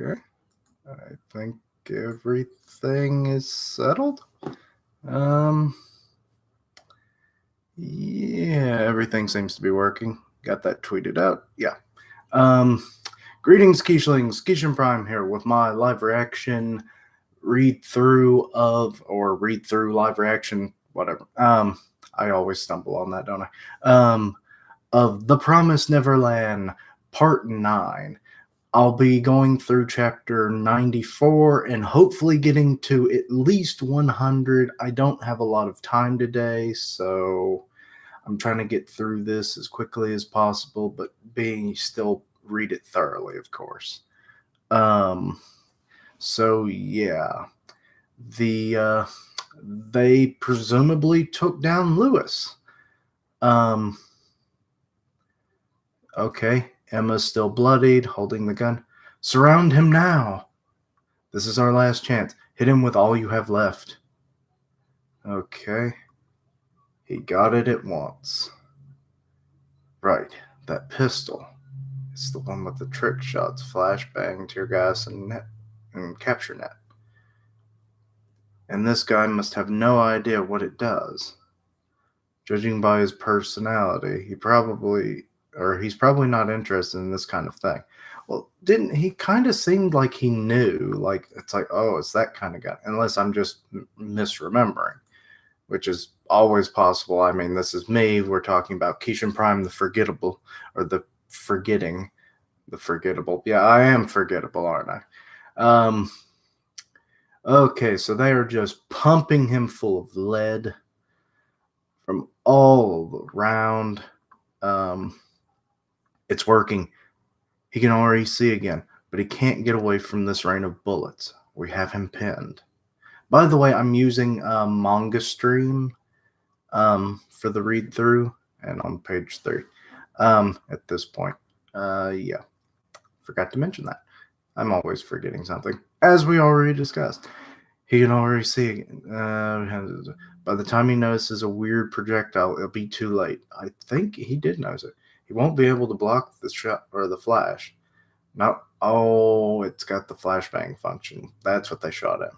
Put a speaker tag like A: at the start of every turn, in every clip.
A: Okay. I think everything is settled. Yeah, everything seems to be working. Got that tweeted out. Yeah. Greetings, Keishlings. Keishan Prime here with my live reaction read through live reaction, whatever. I always stumble on that, don't I? Of The Promised Neverland, Part 9. I'll be going through chapter 94 and hopefully getting to at least 100. I don't have a lot of time today, so I'm trying to get through this as quickly as possible, but still read it thoroughly, of course. So yeah, they presumably took down Lewis. Okay, Emma's still bloodied, holding the gun. Surround him now. This is our last chance. Hit him with all you have left. Okay. He got it at once. Right, that pistol. It's the one with the trick shots, flashbang, tear gas, and capture net. And this guy must have no idea what it does. Judging by his personality, he's probably not interested in this kind of thing. Well, didn't he kind of seemed like he knew? Like, it's like, oh, it's that kind of guy. Unless I'm just misremembering, which is always possible. I mean, this is me. We're talking about Keishan Prime, the forgettable, or the forgetting, the forgettable. Yeah, I am forgettable, aren't I? Okay, so they are just pumping him full of lead from all around. It's working. He can already see again, but he can't get away from this rain of bullets. We have him pinned. By the way, I'm using Manga Stream for the read through, and on page 3 at this point. Yeah, forgot to mention that. I'm always forgetting something, as we already discussed. He can already see. By the time he notices a weird projectile, it'll be too late. I think he did notice it. He won't be able to block the shot or the flash. Not. Oh, it's got the flashbang function. That's what they shot at.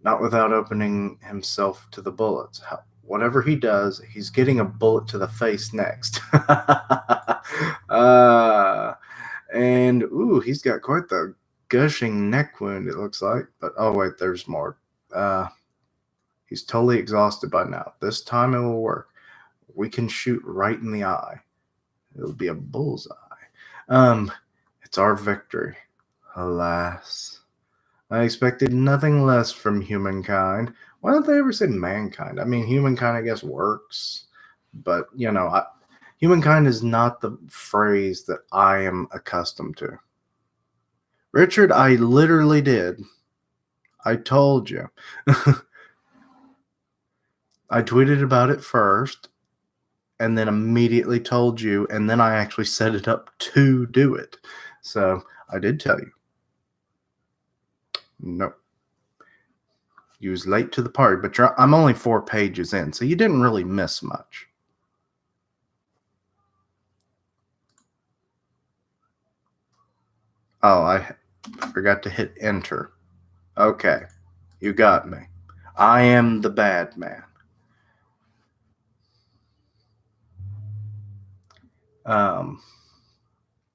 A: Not without opening himself to the bullets. Whatever he does, he's getting a bullet to the face next. And ooh, he's got quite the gushing neck wound, it looks like. But oh wait, there's more. He's totally exhausted by now. This time it will work. We can shoot right in the eye. It'll be a bullseye. It's our victory. Alas, I expected nothing less from humankind. Why don't they ever say mankind? I mean, humankind, I guess, works. But, you know, humankind is not the phrase that I am accustomed to. Richard, I literally did. I told you. I tweeted about it first, and then immediately told you, and then I actually set it up to do it. So I did tell you. Nope. You was late to the party, but I'm only 4 pages in, so you didn't really miss much. Oh, I forgot to hit enter. Okay, you got me. I am the bad man.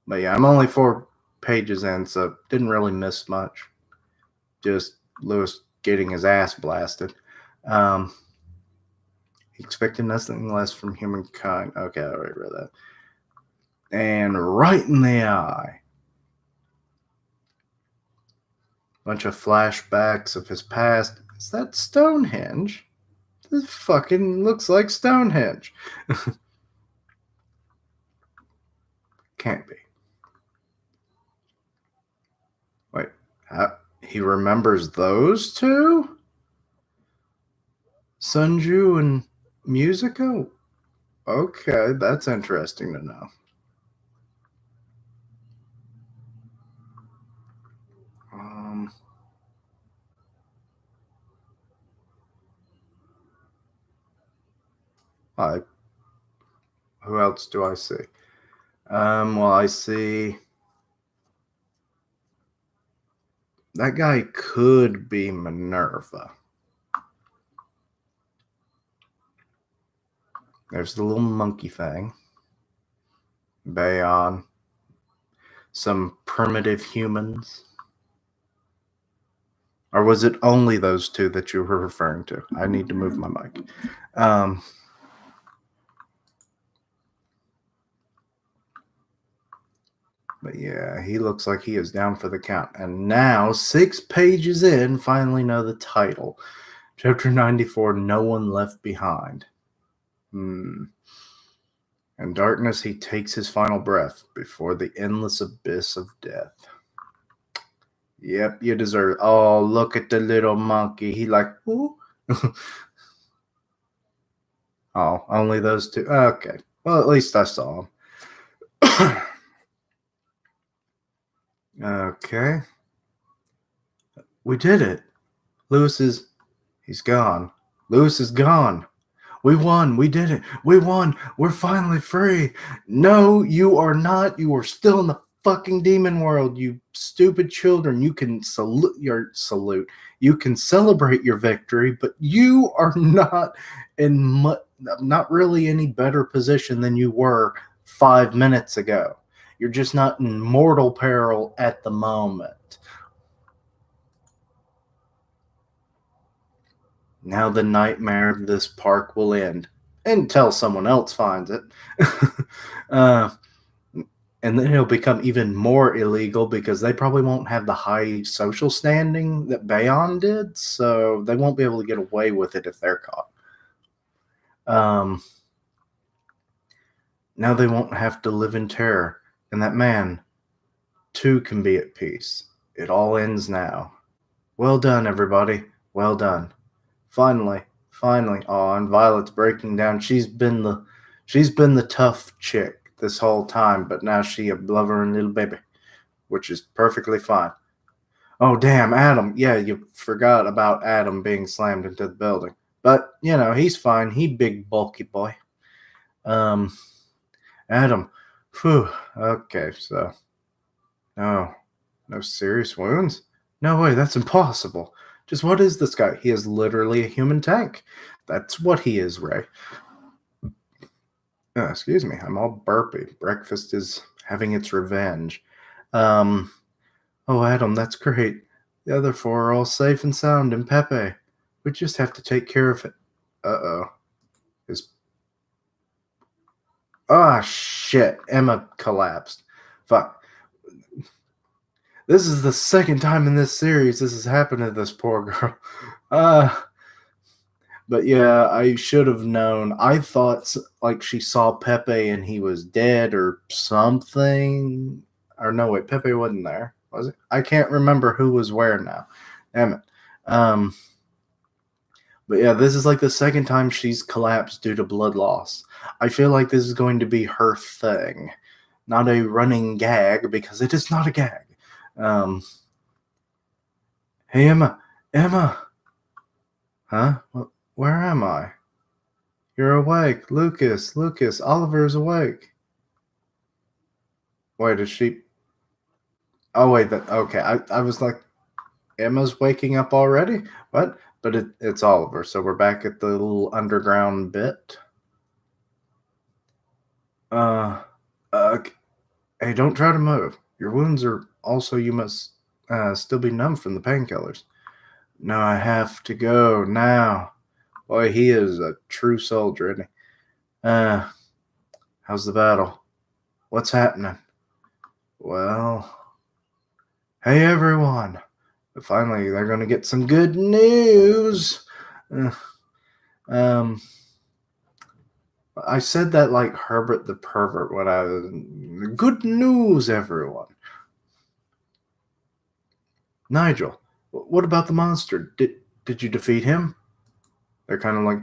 A: But yeah, I'm only 4 pages in, so didn't really miss much. Just Lewis getting his ass blasted. Expecting nothing less from humankind. Okay, I already read that. And right in the eye. Bunch of flashbacks of his past. Is that Stonehenge? This fucking looks like Stonehenge. Can't be. Wait, he remembers those two? Sunju and Musico? Okay, that's interesting to know. Who else do I see? Well, I see That guy could be Minerva. There's the little monkey thing. Bayon. Some primitive humans. Or was it only those two that you were referring to? I need to move my mic. But yeah, he looks like he is down for the count. And now, 6 pages in, finally know the title. Chapter 94, No One Left Behind. In darkness, he takes his final breath before the endless abyss of death. Yep, you deserve it. Oh, look at the little monkey. He like, ooh. Oh, only those two? Okay. Well, at least I saw him. Okay. We did it. He's gone. Lewis is gone. We won. We did it. We won. We're finally free. No, you are not. You are still in the fucking demon world, you stupid children. You can salute. You can celebrate your victory, but you are not not really any better position than you were 5 minutes ago. You're just not in mortal peril at the moment. Now the nightmare of this park will end until someone else finds it. And then it'll become even more illegal because they probably won't have the high social standing that Bayon did, so they won't be able to get away with it if they're caught. Now they won't have to live in terror, and that man, too, can be at peace. It all ends now. Well done, everybody. Well done. Finally. Oh, and Violet's breaking down. She's been the tough chick this whole time, but now she a blubbering little baby, which is perfectly fine. Oh, damn, Adam. Yeah, you forgot about Adam being slammed into the building. But, he's fine. He big, bulky boy. Adam. Phew. Okay, so. No serious wounds? No way, that's impossible. Just what is this guy? He is literally a human tank. That's what he is, Ray. Excuse me, I'm all burpy. Breakfast is having its revenge. Oh, Adam, that's great. The other 4 are all safe and sound in Pepe. We just have to take care of it. Uh-oh. Shit. Emma collapsed. Fuck. This is the second time in this series this has happened to this poor girl. But yeah, I should have known. I thought like she saw Pepe and he was dead or something. Or no, wait, Pepe wasn't there, was it? I can't remember who was where now. Damn it. But yeah, this is like the second time she's collapsed due to blood loss. I feel like this is going to be her thing, not a running gag, because it is not a gag. Hey, Emma. Huh? Where am I? You're awake. Lucas, Oliver's awake. Wait, is she? Oh, wait, okay. I was like, Emma's waking up already? What? But it's Oliver, so we're back at the little underground bit. Hey, don't try to move. Your wounds are also, you must still be numb from the painkillers. No, I have to go now. Boy, he is a true soldier, isn't he? How's the battle? What's happening? Well, hey everyone. Finally, they're going to get some good news. I said that like Herbert the Pervert when I was, good news, everyone. Nigel, what about the monster? Did you defeat him? They're kind of like,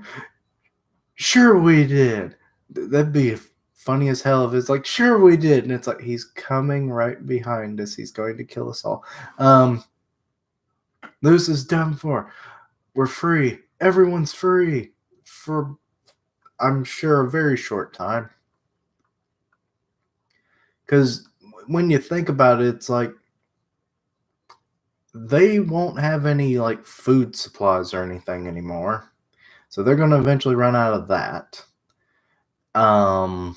A: sure we did. That'd be funny as hell if it's like, sure we did. And it's like, he's coming right behind us. He's going to kill us all. Lewis is done for. We're free. Everyone's free for, I'm sure, a very short time. Because when you think about it, it's like they won't have any like food supplies or anything anymore. So they're going to eventually run out of that. Um,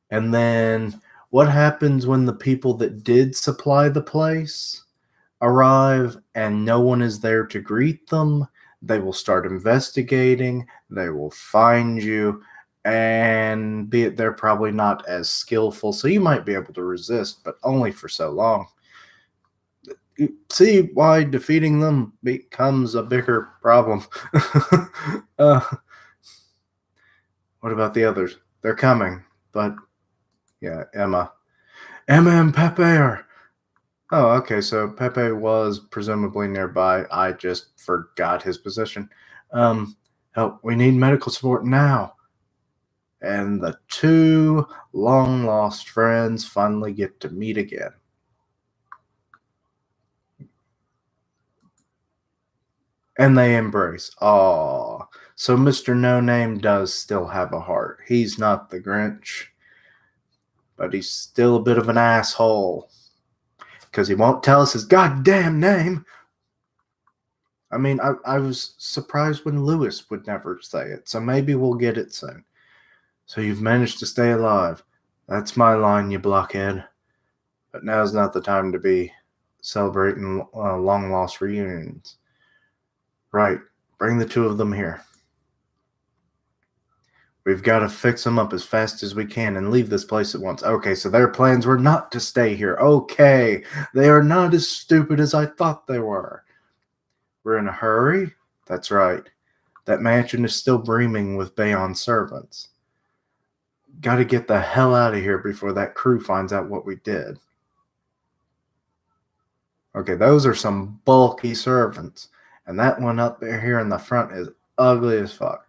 A: and then what happens when the people that did supply the place arrive and no one is there to greet them? They will start investigating, they will find you, and be it they're probably not as skillful, so you might be able to resist, but only for so long. You see why defeating them becomes a bigger problem. uh, what about the others? They're coming, but yeah, Emma and Pepe are. Oh, okay. So Pepe was presumably nearby. I just forgot his position. Help! We need medical support now. And the two long lost friends finally get to meet again. And they embrace. Aw. So Mr. No Name does still have a heart. He's not the Grinch, but he's still a bit of an asshole. Because he won't tell us his goddamn name. I mean, I was surprised when Lewis would never say it, so maybe we'll get it soon. So you've managed to stay alive. That's my line, you blockhead. But now's not the time to be celebrating long-lost reunions. Right, bring the two of them here. We've got to fix them up as fast as we can and leave this place at once. Okay, so their plans were not to stay here. Okay, they are not as stupid as I thought they were. We're in a hurry? That's right. That mansion is still brimming with Bayonne servants. Got to get the hell out of here before that crew finds out what we did. Okay, those are some bulky servants. And that one up there here in the front is ugly as fuck.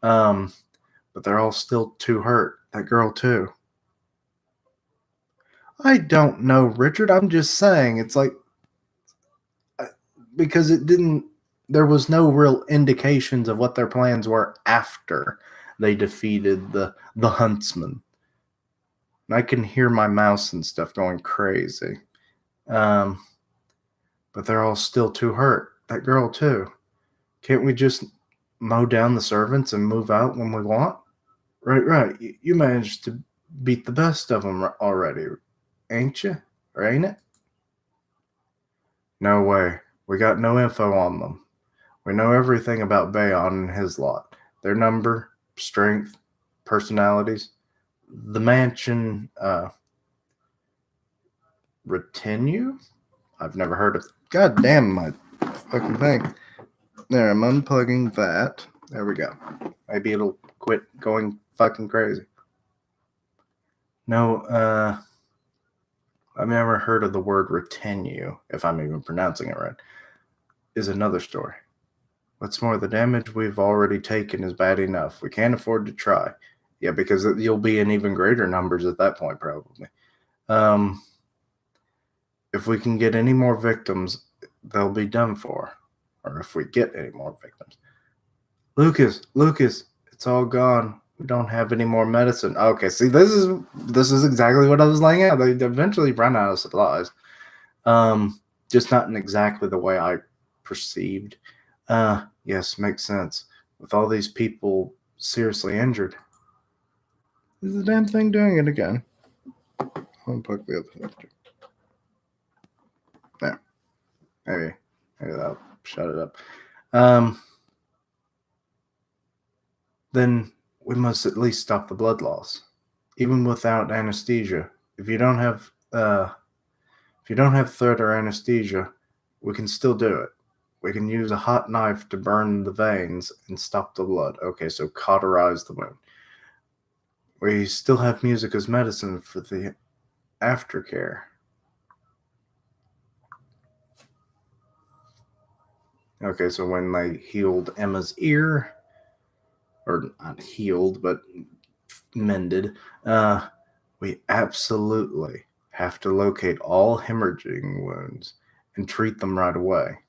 A: But they're all still too hurt. That girl too. I don't know, Richard. I'm just saying. It's like because it didn't. There was no real indications of what their plans were after they defeated the huntsman. And I can hear my mouse and stuff going crazy. But they're all still too hurt. That girl too. Can't we just mow down the servants and move out when we want? Right. You managed to beat the best of them already, ain't you? Or ain't it? No way. We got no info on them. We know everything about Bayonne and his lot. Their number, strength, personalities. The mansion, retinue? I've never heard of. God damn my fucking thing. There, I'm unplugging that. There we go. Maybe it'll quit going fucking crazy. No, I've never heard of the word retinue, if I'm even pronouncing it right. Is another story. What's more, the damage we've already taken is bad enough. We can't afford to try. Yeah, because you'll be in even greater numbers at that point, probably. If we can get any more victims, they'll be done for. Or if we get any more victims. Lucas, it's all gone. We don't have any more medicine. Okay, see, this is exactly what I was laying out. They eventually run out of supplies. Just not in exactly the way I perceived. Yes, makes sense. With all these people seriously injured. Is the damn thing doing it again? Unplug the other thing. There. Maybe that'll shut it up. Then we must at least stop the blood loss, even without anesthesia. If you don't have thread or anesthesia, we can still do it. We can use a hot knife to burn the veins and stop the blood. Okay, so cauterize the wound. We still have music as medicine for the aftercare. Okay, so when they healed Emma's ear, or not healed, but mended, we absolutely have to locate all hemorrhaging wounds and treat them right away.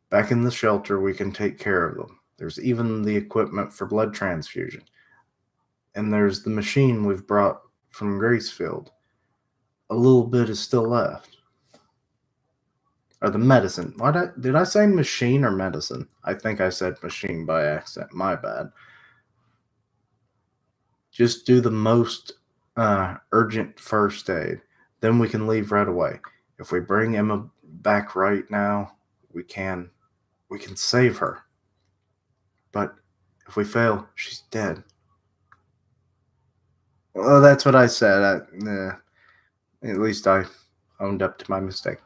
A: Back in the shelter, we can take care of them. There's even the equipment for blood transfusion. And there's the machine we've brought from Gracefield. A little bit is still left. Or the medicine. Did I say machine or medicine? I think I said machine by accident. My bad. Just do the most urgent first aid. Then we can leave right away. If we bring Emma back right now, we can save her. But if we fail, she's dead. Well, that's what I said. At least I owned up to my mistake.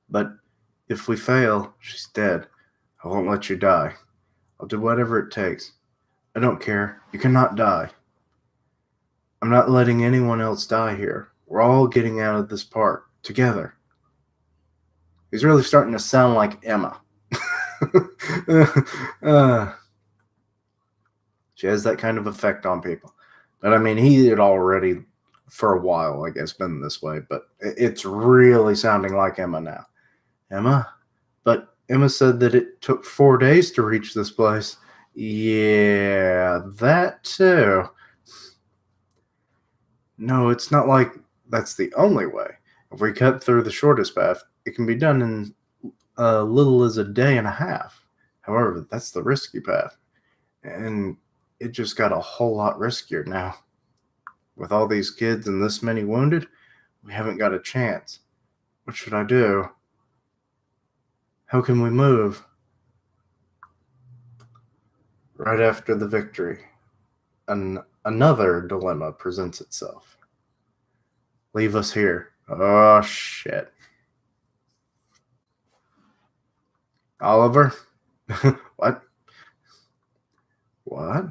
A: But if we fail, she's dead. I won't let you die. I'll do whatever it takes. I don't care. You cannot die. I'm not letting anyone else die here. We're all getting out of this park together. He's really starting to sound like Emma. She has that kind of effect on people. But I mean, he had already, for a while, I guess, been this way. But it's really sounding like Emma now. Emma? But Emma said that it took 4 days to reach this place. Yeah, that too. No, it's not like that's the only way. If we cut through the shortest path, it can be done in little as a day and a half. However, that's the risky path. And it just got a whole lot riskier now. With all these kids and this many wounded, we haven't got a chance. What should I do? How can we move? Right after the victory, another dilemma presents itself. Leave us here. Oh, shit. Oliver? What? What?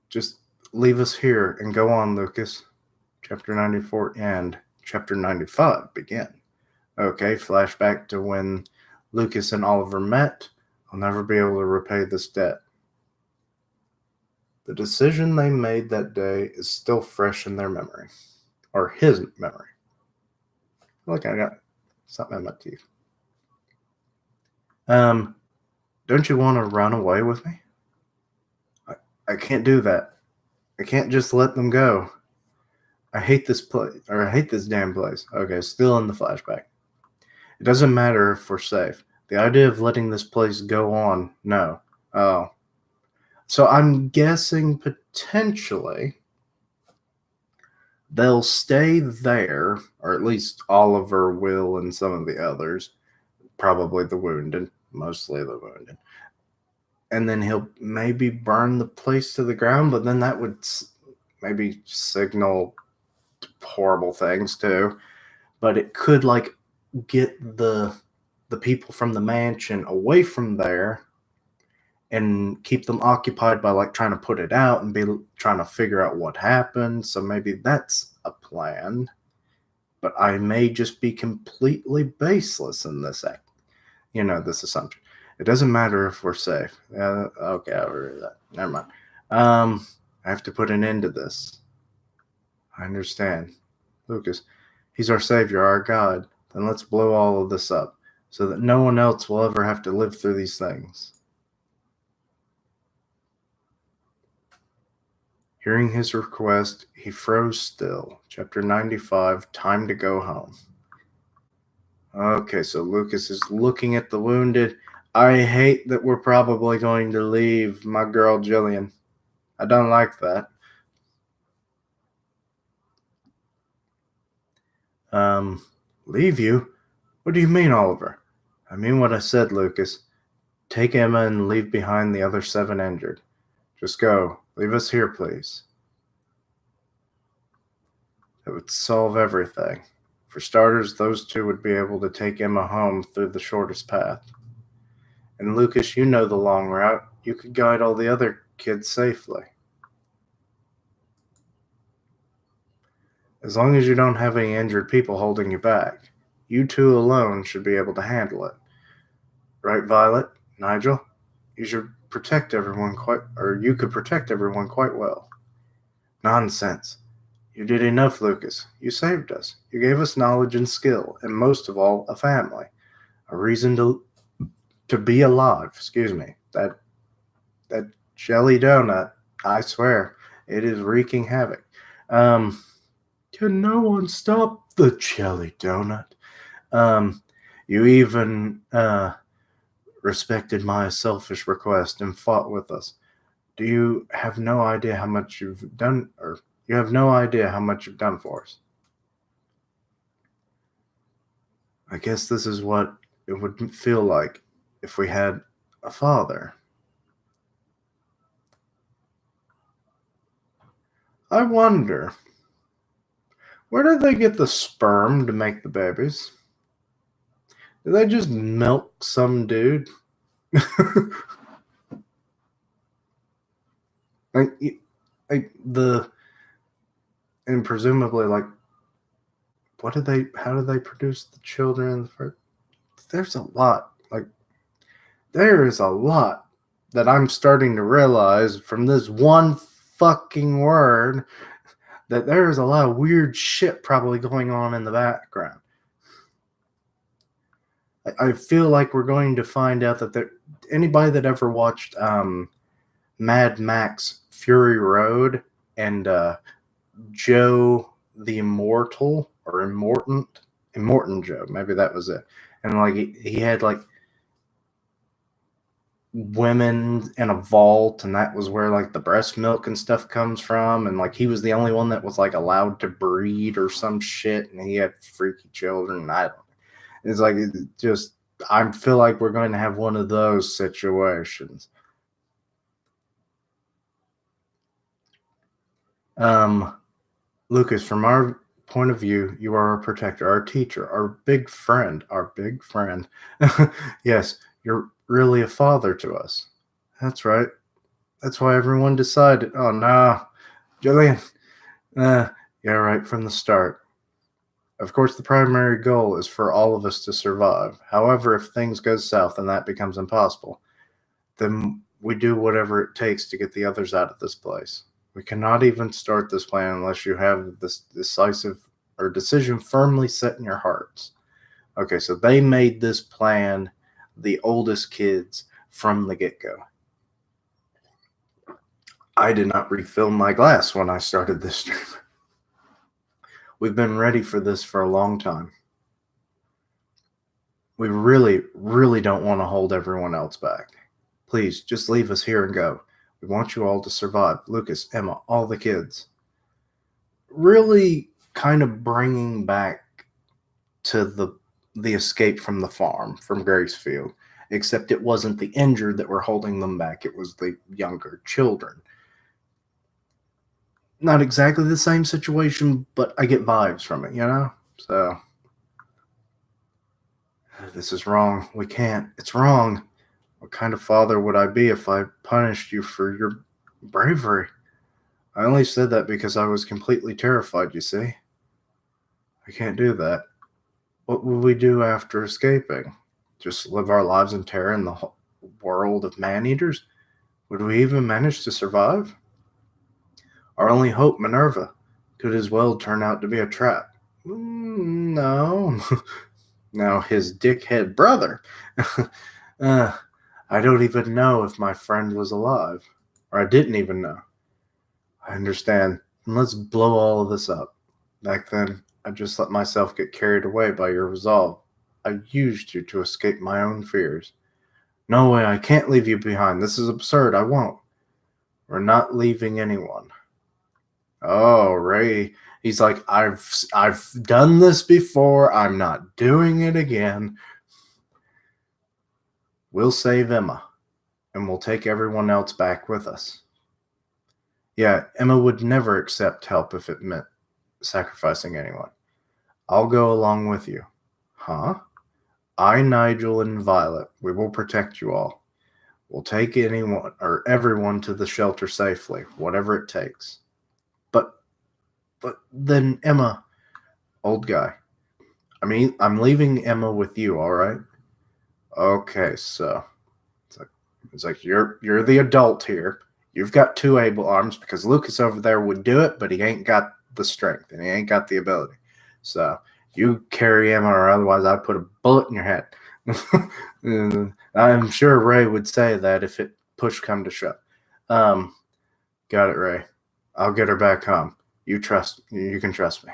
A: Just leave us here and go on, Lucas. Chapter 94 and Chapter 95 begin. Okay, flashback to when Lucas and Oliver met. I'll never be able to repay this debt. The decision they made that day is still fresh in their memory. Or his memory. Look, I got something in my teeth. Don't you want to run away with me? I can't do that. I can't just let them go. I hate this place, or I hate this damn place. Okay, still in the flashback. It doesn't matter if we're safe. The idea of letting this place go on, no. Oh. So I'm guessing potentially they'll stay there, or at least Oliver will and some of the others, probably the wounded, mostly the wounded. And then he'll maybe burn the place to the ground, but then that would maybe signal horrible things too. But it could like get the people from the mansion away from there and keep them occupied by like trying to put it out and be trying to figure out what happened. So maybe that's a plan. But I may just be completely baseless in this act. This assumption. It doesn't matter if we're safe. Okay, I read that. Never mind. I have to put an end to this. I understand. Lucas, he's our savior, our God. Then let's blow all of this up so that no one else will ever have to live through these things. Hearing his request, he froze still. Chapter 95, Time to Go Home. Okay, so Lucas is looking at the wounded. I hate that we're probably going to leave my girl Jillian. I don't like that. Leave you? What do you mean, Oliver? I mean what I said, Lucas. Take Emma and leave behind the other 7 injured. Just go. Leave us here, please. It would solve everything. For starters, those 2 would be able to take Emma home through the shortest path. And Lucas, you know the long route. You could guide all the other kids safely. As long as you don't have any injured people holding you back, you 2 alone should be able to handle it. Right, Violet? Nigel? You could protect everyone quite well. Nonsense. You did enough, Lucas. You saved us. You gave us knowledge and skill, and most of all, a family. A reason to be alive. Excuse me. That jelly donut, I swear, it is wreaking havoc. Can no one stop the jelly donut? Um, you even respected my selfish request and fought with us. Do you have no idea how much you've done, or you have no idea how much you've done for us? I guess this is what it would feel like if we had a father. I wonder, where did they get the sperm to make the babies? Did they just milk some dude? like, like the and presumably like how did they produce the children in the first? There's a lot. Like there is a lot that I'm starting to realize from this one fucking word that there is a lot of weird shit probably going on in the background. I feel like we're going to find out that anybody that ever watched Mad Max Fury Road and Joe the Immortal or Immortan Joe, maybe that was it. And like he had like women in a vault, and that was where like the breast milk and stuff comes from, and like he was the only one that was like allowed to breed or some shit, and he had freaky children. And I don't. It's like it just I feel like we're going to have one of those situations. Lucas, from our point of view, you are our protector, our teacher, our big friend, our big friend. Yes, you're really a father to us. That's right. That's why everyone decided. Oh no, Jillian. Yeah, right from the start. Of course, the primary goal is for all of us to survive. However, if things go south and that becomes impossible, then we do whatever it takes to get the others out of this place. We cannot even start this plan unless you have this decisive or decision firmly set in your hearts. Okay, so they made this plan, the oldest kids, from the get-go. I did not refill my glass when I started this stream. We've been ready for this for a long time. We really, really don't want to hold everyone else back. Please, just leave us here and go. We want you all to survive. Lucas, Emma, all the kids. Really kind of bringing back to the escape from the farm, from Gracefield. Except it wasn't the injured that were holding them back. It was the younger children. Not exactly the same situation, but I get vibes from it, you know? So, this is wrong. We can't. It's wrong. What kind of father would I be if I punished you for your bravery? I only said that because I was completely terrified, you see. I can't do that. What would we do after escaping? Just live our lives in terror in the world of man-eaters? Would we even manage to survive? Our only hope, Minerva, could as well turn out to be a trap. No. Now, his dickhead brother. I don't even know if my friend was alive. Or I didn't even know. I understand. And let's blow all of this up. Back then, I just let myself get carried away by your resolve. I used you to escape my own fears. No way, I can't leave you behind. This is absurd. I won't. We're not leaving anyone. Oh, Ray. He's like, I've done this before. I'm not doing it again. We'll save Emma, and we'll take everyone else back with us. Yeah, Emma would never accept help if it meant sacrificing anyone. I'll go along with you. Huh? I, Nigel, and Violet, we will protect you all. We'll take anyone or everyone to the shelter safely, whatever it takes. But then Emma, old guy. I mean, I'm leaving Emma with you, all right? Okay, so it's like you're the adult here. You've got two able arms because Lucas over there would do it, but he ain't got the strength and he ain't got the ability. So you carry Emma, or otherwise I'd put a bullet in your head. I'm sure Ray would say that if it push come to shove. Got it, Ray. I'll get her back home. You can trust me.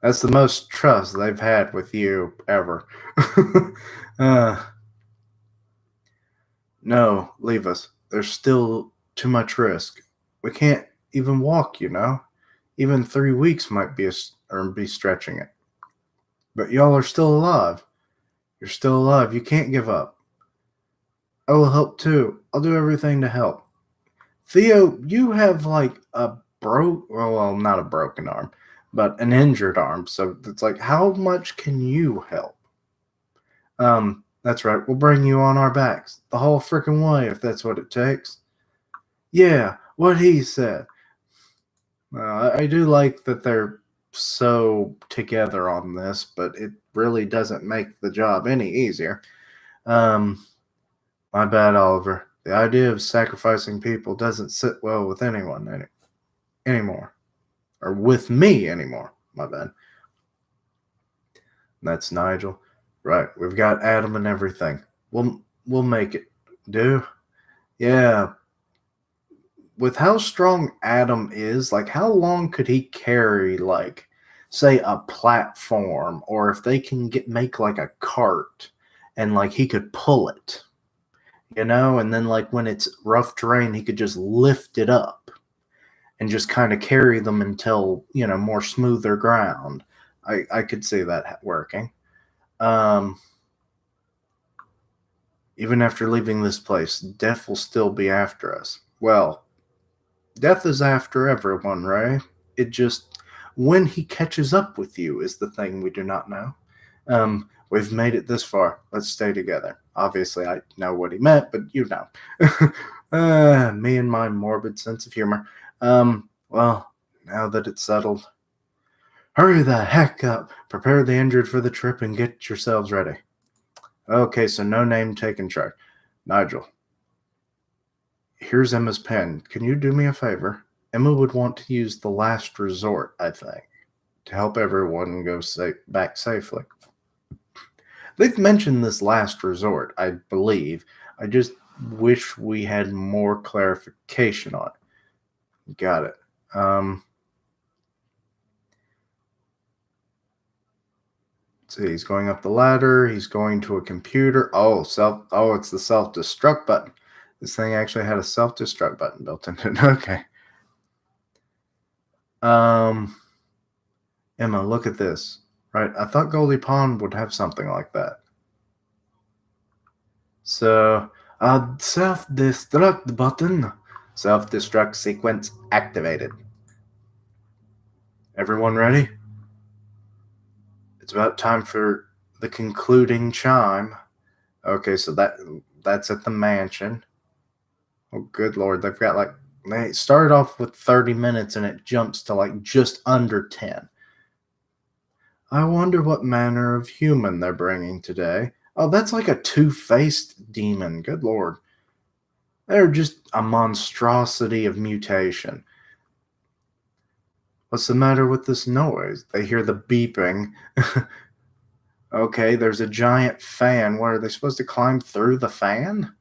A: That's the most trust they've had with you ever. uh, no, leave us. There's still too much risk. We can't even walk, you know? Even 3 weeks might be or be stretching it. But y'all are still alive. You're still alive. You can't give up. I will help too. I'll do everything to help. Theo, you have like a well, not a broken arm, but an injured arm. So it's like, how much can you help? That's right. We'll bring you on our backs the whole freaking way if that's what it takes. Yeah, what he said. I do like that they're so together on this, but it really doesn't make the job any easier. Um, my bad, Oliver. The idea of sacrificing people doesn't sit well with anyone anymore, or with me anymore. My bad. That's Nigel. Right, we've got Adam and everything. We'll make it. Do? Yeah. With how strong Adam is, like how long could he carry like say a platform, or if they can make like a cart and like he could pull it, and then like when it's rough terrain he could just lift it up and just kind of carry them until, more smoother ground. I could see that working. Um Even after leaving this place, death will still be after us. Well, death is after everyone, Ray. It just, when he catches up with you is the thing we do not know. We've made it this far. Let's stay together. Obviously, I know what he meant, but you know. Me and my morbid sense of humor. Well, now that it's settled, hurry the heck up. Prepare the injured for the trip and get yourselves ready. Okay, so no name taken charge. Nigel, here's Emma's pen. Can you do me a favor? Emma would want to use the last resort, I think, to help everyone go back safely. They've mentioned this last resort, I believe. I just wish we had more clarification on it. Got it. Let's see, he's going up the ladder. He's going to a computer. Oh, it's the self-destruct button. This thing actually had a self-destruct button built into it. Okay. Emma, look at this. Right, I thought Goldie Pond would have something like that. So, self-destruct button. Self-destruct sequence activated. Everyone ready? It's about time for the concluding chime. Okay, so that's at the mansion. Oh, good lord, they started off with 30 minutes and it jumps to like just under 10. I wonder what manner of human they're bringing today. Oh, that's like a two-faced demon. Good lord. They're just a monstrosity of mutation. What's the matter with this noise? They hear the beeping. Okay, there's a giant fan. What, are they supposed to climb through the fan?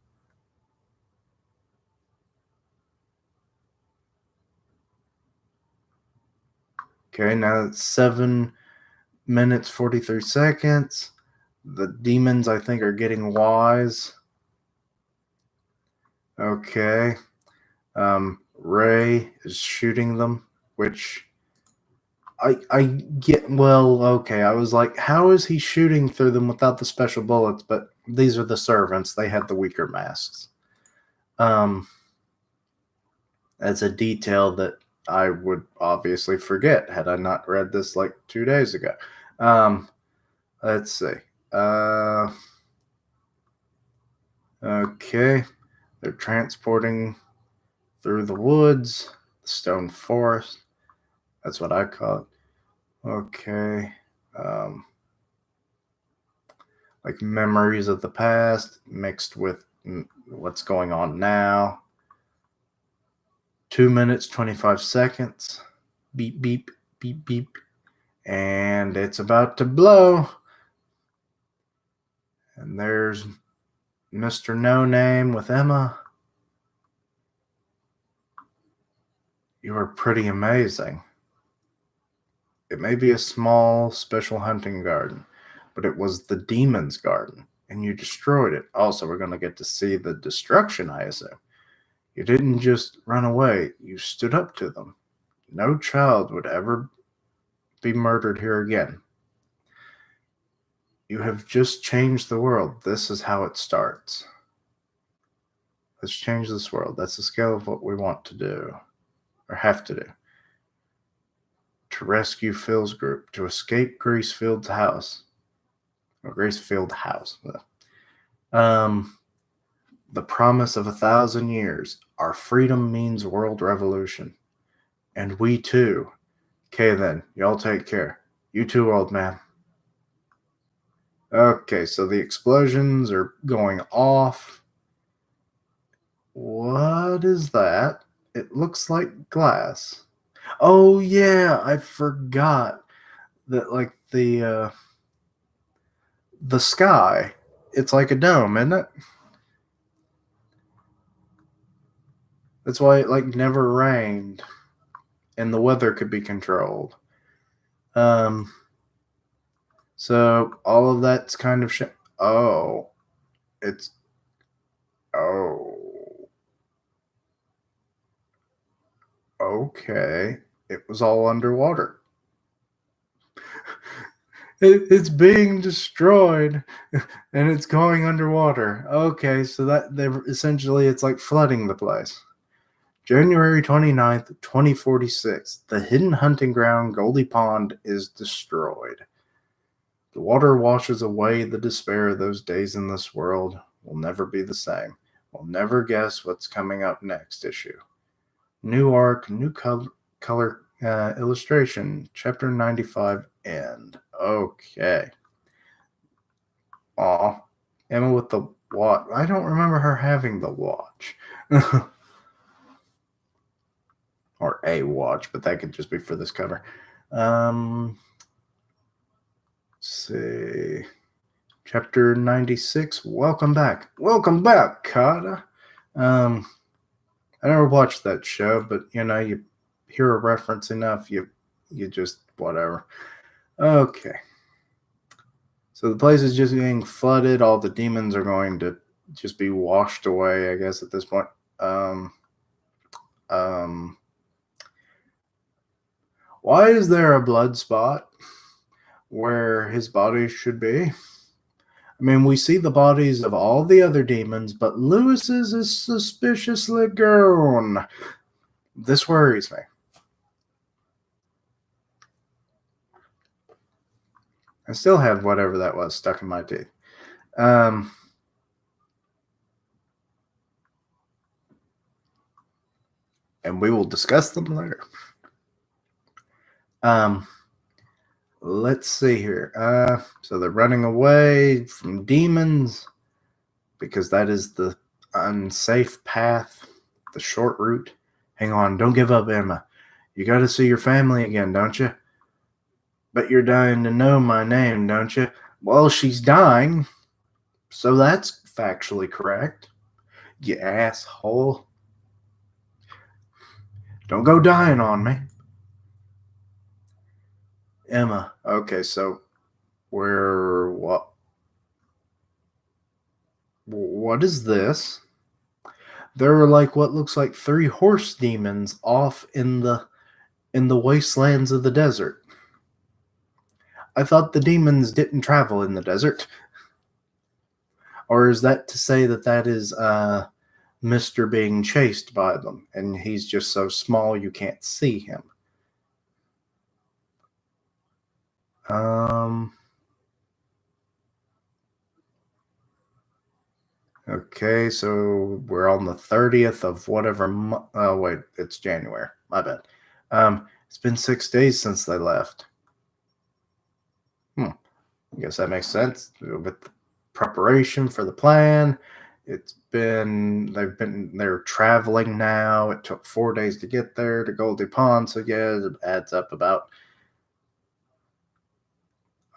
A: Okay, now it's 7 minutes 43 seconds. The demons, I think, are getting wise. Okay. Ray is shooting them, which I get. Well, okay. I was like, how is he shooting through them without the special bullets? But these are the servants. They had the weaker masks. That's a detail that I would obviously forget had I not read this like 2 days ago. Let's see. Okay. They're transporting through the woods, the stone forest. That's what I call it. Okay. Like memories of the past mixed with what's going on now. 2 minutes, 25 seconds. Beep, beep, beep, beep. And it's about to blow. And there's Mr. No Name with Emma. You are pretty amazing. It may be a small, special hunting garden, but it was the demon's garden, and you destroyed it. Also, we're going to get to see the destruction, I assume. You didn't just run away, you stood up to them. No child would ever be murdered here again. You have just changed the world. This is how it starts. Let's change this world. That's the scale of what we want to do, or have to do. To rescue Phil's group, to escape Greasefield's house. Or Greasefield House. The promise of 1,000 years. Our freedom means world revolution. And we too. Okay then, y'all take care. You too, old man. Okay, so the explosions are going off. What is that? It looks like glass. Oh yeah, I forgot that like the sky, it's like a dome, isn't it? That's why it like never rained and the weather could be controlled. So all of that's kind of oh, it's oh, okay. It was all underwater. It's being destroyed and it's going underwater. Okay, so that they essentially it's like flooding the place. January 29th, 2046. The hidden hunting ground Goldie Pond is destroyed. The water washes away the despair of those days in this world. Will never be the same. We'll never guess what's coming up next issue. New arc, new color illustration, chapter 95 end. Okay. Aw. Emma with the watch. I don't remember her having the watch. Or a watch, but that could just be for this cover. Let's see. Chapter 96. Welcome back. Welcome back, Kata. I never watched that show, but you hear a reference enough, you just whatever. Okay. So the place is just getting flooded. All the demons are going to just be washed away, I guess, at this point. Why is there a blood spot where his body should be? I mean, we see the bodies of all the other demons, but Lewis's is suspiciously gone. This worries me. I still have whatever that was stuck in my teeth. And we will discuss them later. Let's see here. So they're running away from demons because that is the unsafe path, the short route. Hang on, don't give up, Emma. You got to see your family again, don't you? But you're dying to know my name, don't you? Well, she's dying, so that's factually correct. You asshole. Don't go dying on me. Emma. Okay, so what is this? There are like what looks like 3 horse demons off in the wastelands of the desert. I thought the demons didn't travel in the desert. Or is that to say that is Mr. being chased by them and he's just so small you can't see him? Okay, so we're on the 30th of whatever oh wait, it's January. My bad. It's been 6 days since they left. I guess that makes sense with the preparation for the plan. They're traveling now. It took 4 days to get there to Goldie Pond, so yeah, it adds up about.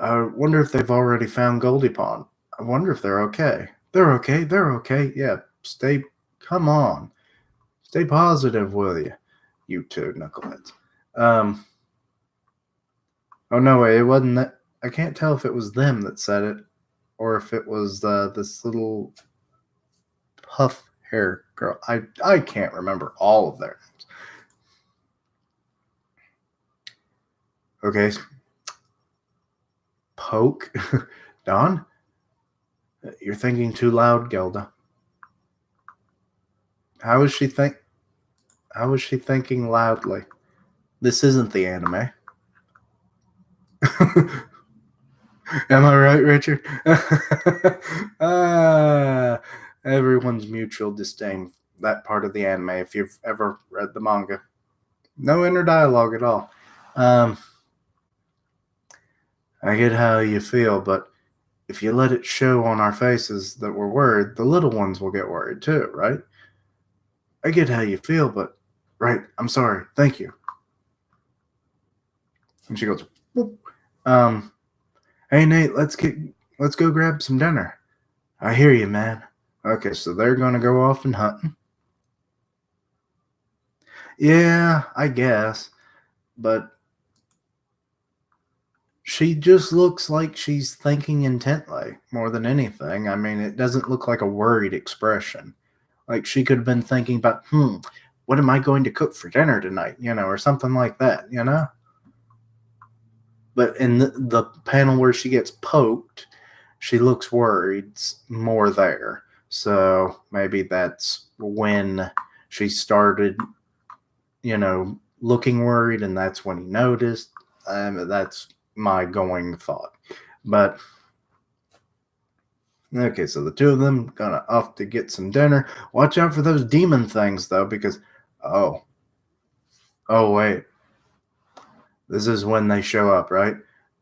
A: I wonder if they've already found Goldie Pond. I wonder if they're okay. They're okay. They're okay. Yeah, come on. Stay positive, will you? You two knuckleheads. Oh no, it wasn't that. I can't tell if it was them that said it or if it was this little puff hair girl. I can't remember all of their names. Okay, Poke, Don, you're thinking too loud, Gelda. How is she think? How is she thinking loudly? This isn't the anime. Am I right, Richard? Everyone's mutual disdain. That part of the anime, if you've ever read the manga. No inner dialogue at all. Um, I get how you feel, but if you let it show on our faces that we're worried, the little ones will get worried too, right? I get how you feel, but right, I'm sorry. Thank you. And she goes, Whoop. Hey Nate, let's go grab some dinner. I hear you, man. Okay, so they're gonna go off and hunting. Yeah, I guess. But she just looks like she's thinking intently more than anything. I mean, it doesn't look like a worried expression. Like she could have been thinking about, what am I going to cook for dinner tonight? Or something like that. But in the panel where she gets poked, she looks worried more there. So maybe that's when she started, looking worried, and that's when he noticed. That's my going thought. But okay, so the two of them gonna off to get some dinner. Watch out for those demon things though, because oh, oh wait, this is when they show up, right?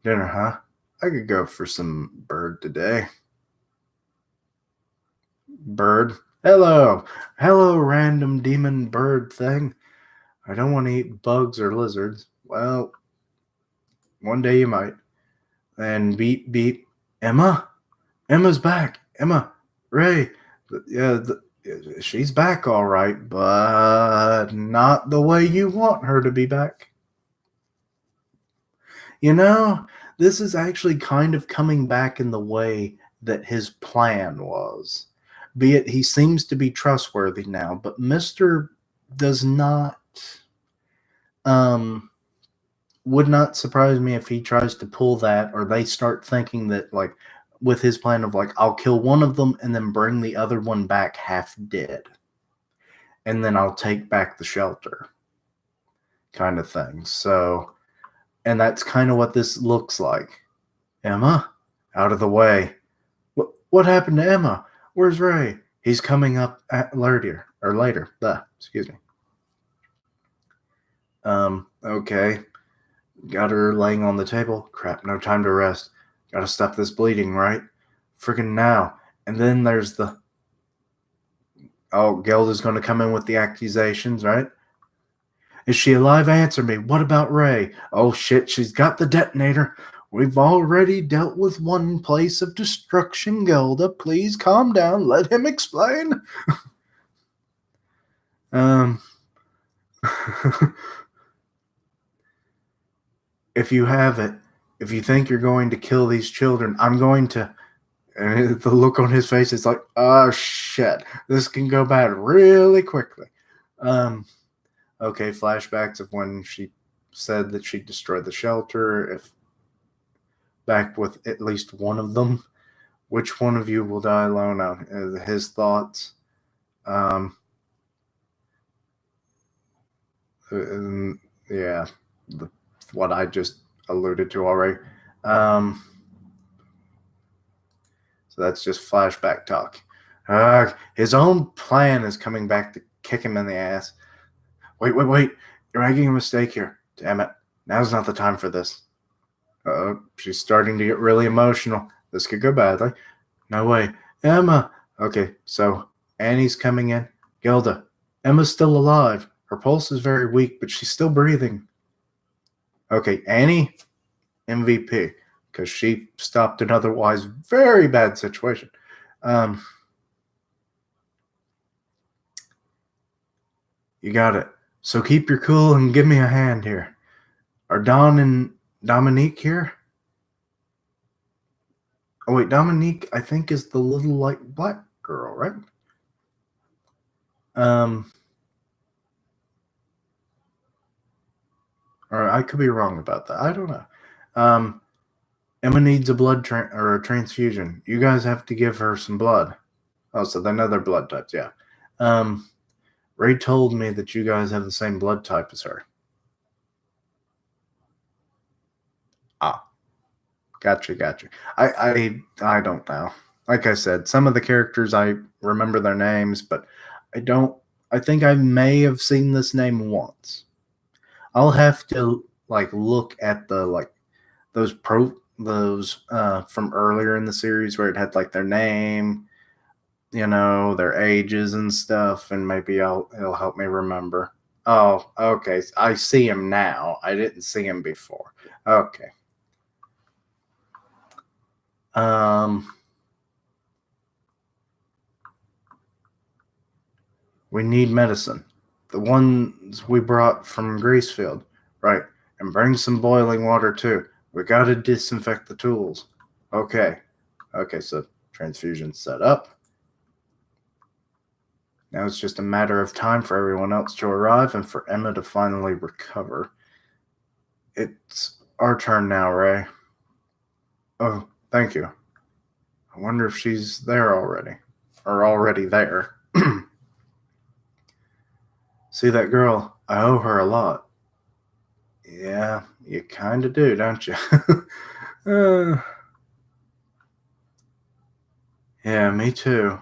A: Dinner, huh? I could go for some bird today. Bird. Hello, random demon bird thing. I don't want to eat bugs or lizards. Well, one day you might. And beep, beep. Emma's back. Ray. Yeah, she's back all right, but not the way you want her to be back. You know, this is actually kind of coming back in the way that his plan was. Be it he seems to be trustworthy now, but Mr. does not um would not surprise me if he tries to pull that or they start thinking that like with his plan of like I'll kill one of them and then bring the other one back half dead and then I'll take back the shelter kind of thing. So and that's kind of what this looks like. Emma, out of the way. What happened to Emma? Where's Ray? He's coming up at later. Excuse me. Okay. Got her laying on the table. Crap, no time to rest. Gotta stop this bleeding, right? Friggin' now. And then there's the. Oh, Gelda's gonna come in with the accusations, right? Is she alive? Answer me. What about Ray? Oh shit, she's got the detonator. We've already dealt with one place of destruction, Gelda. Please calm down. Let him explain. If you have it, if you think you're going to kill these children, I'm going to. And the look on his face is like, oh shit, this can go bad really quickly. Okay, flashbacks of when she said that she destroyed the shelter. If back with at least one of them, which one of you will die alone? On his thoughts. Yeah, what I just alluded to already. So that's just flashback talk. His own plan is coming back to kick him in the ass. Wait. You're making a mistake here. Damn it. Now's not the time for this. She's starting to get really emotional. This could go badly. No way. Emma. Okay, so Annie's coming in. Gelda. Emma's still alive. Her pulse is very weak, but she's still breathing. Okay, Annie, MVP, because she stopped an otherwise very bad situation. You got it. So keep your cool and give me a hand here. Are Don and Dominique here? Oh, wait, Dominique, I think, is the little, like, black girl, right? Or I could be wrong about that. I don't know. Emma needs a or a transfusion. You guys have to give her some blood. Oh, so they know their blood types, yeah. Ray told me that you guys have the same blood type as her. Ah, gotcha. I don't know. Like I said, some of the characters I remember their names, but I don't. I think I may have seen this name once. I'll have to like look at the like those from earlier in the series where it had like their name, their ages and stuff, and maybe it'll help me remember. Oh, okay. I see him now. I didn't see him before. Okay. We need medicine. The ones we brought from Gracefield, right? And bring some boiling water too. We gotta disinfect the tools. Okay. Okay, so transfusion set up. Now it's just a matter of time for everyone else to arrive and for Emma to finally recover. It's our turn now, Ray. Oh, thank you. I wonder if she's there already. Or already there. See that girl? I owe her a lot. Yeah, you kind of do, don't you? uh, yeah, me too.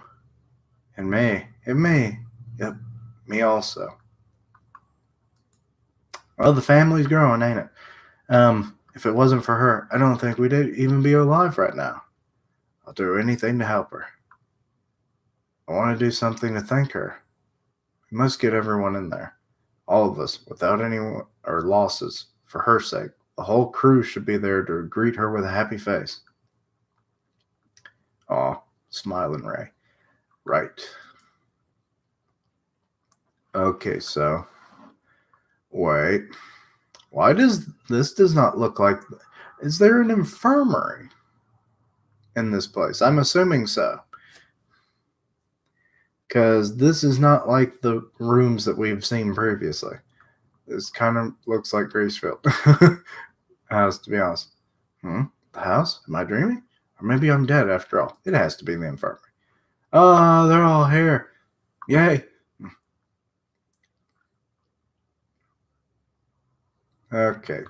A: And me. And me. Yep, me also. Well, the family's growing, ain't it? If it wasn't for her, I don't think we'd even be alive right now. I'll do anything to help her. I want to do something to thank her. We must get everyone in there. All of us, without any or losses, for her sake. The whole crew should be there to greet her with a happy face. Aw, smiling Ray. Right. Okay, so wait. Why does not look like? Is there an infirmary in this place? I'm assuming so. Because this is not like the rooms that we've seen previously. This kind of looks like Gracefield. Has to be honest. The house? Am I dreaming? Or maybe I'm dead after all. It has to be the infirmary. Oh, they're all here. Yay. Okay.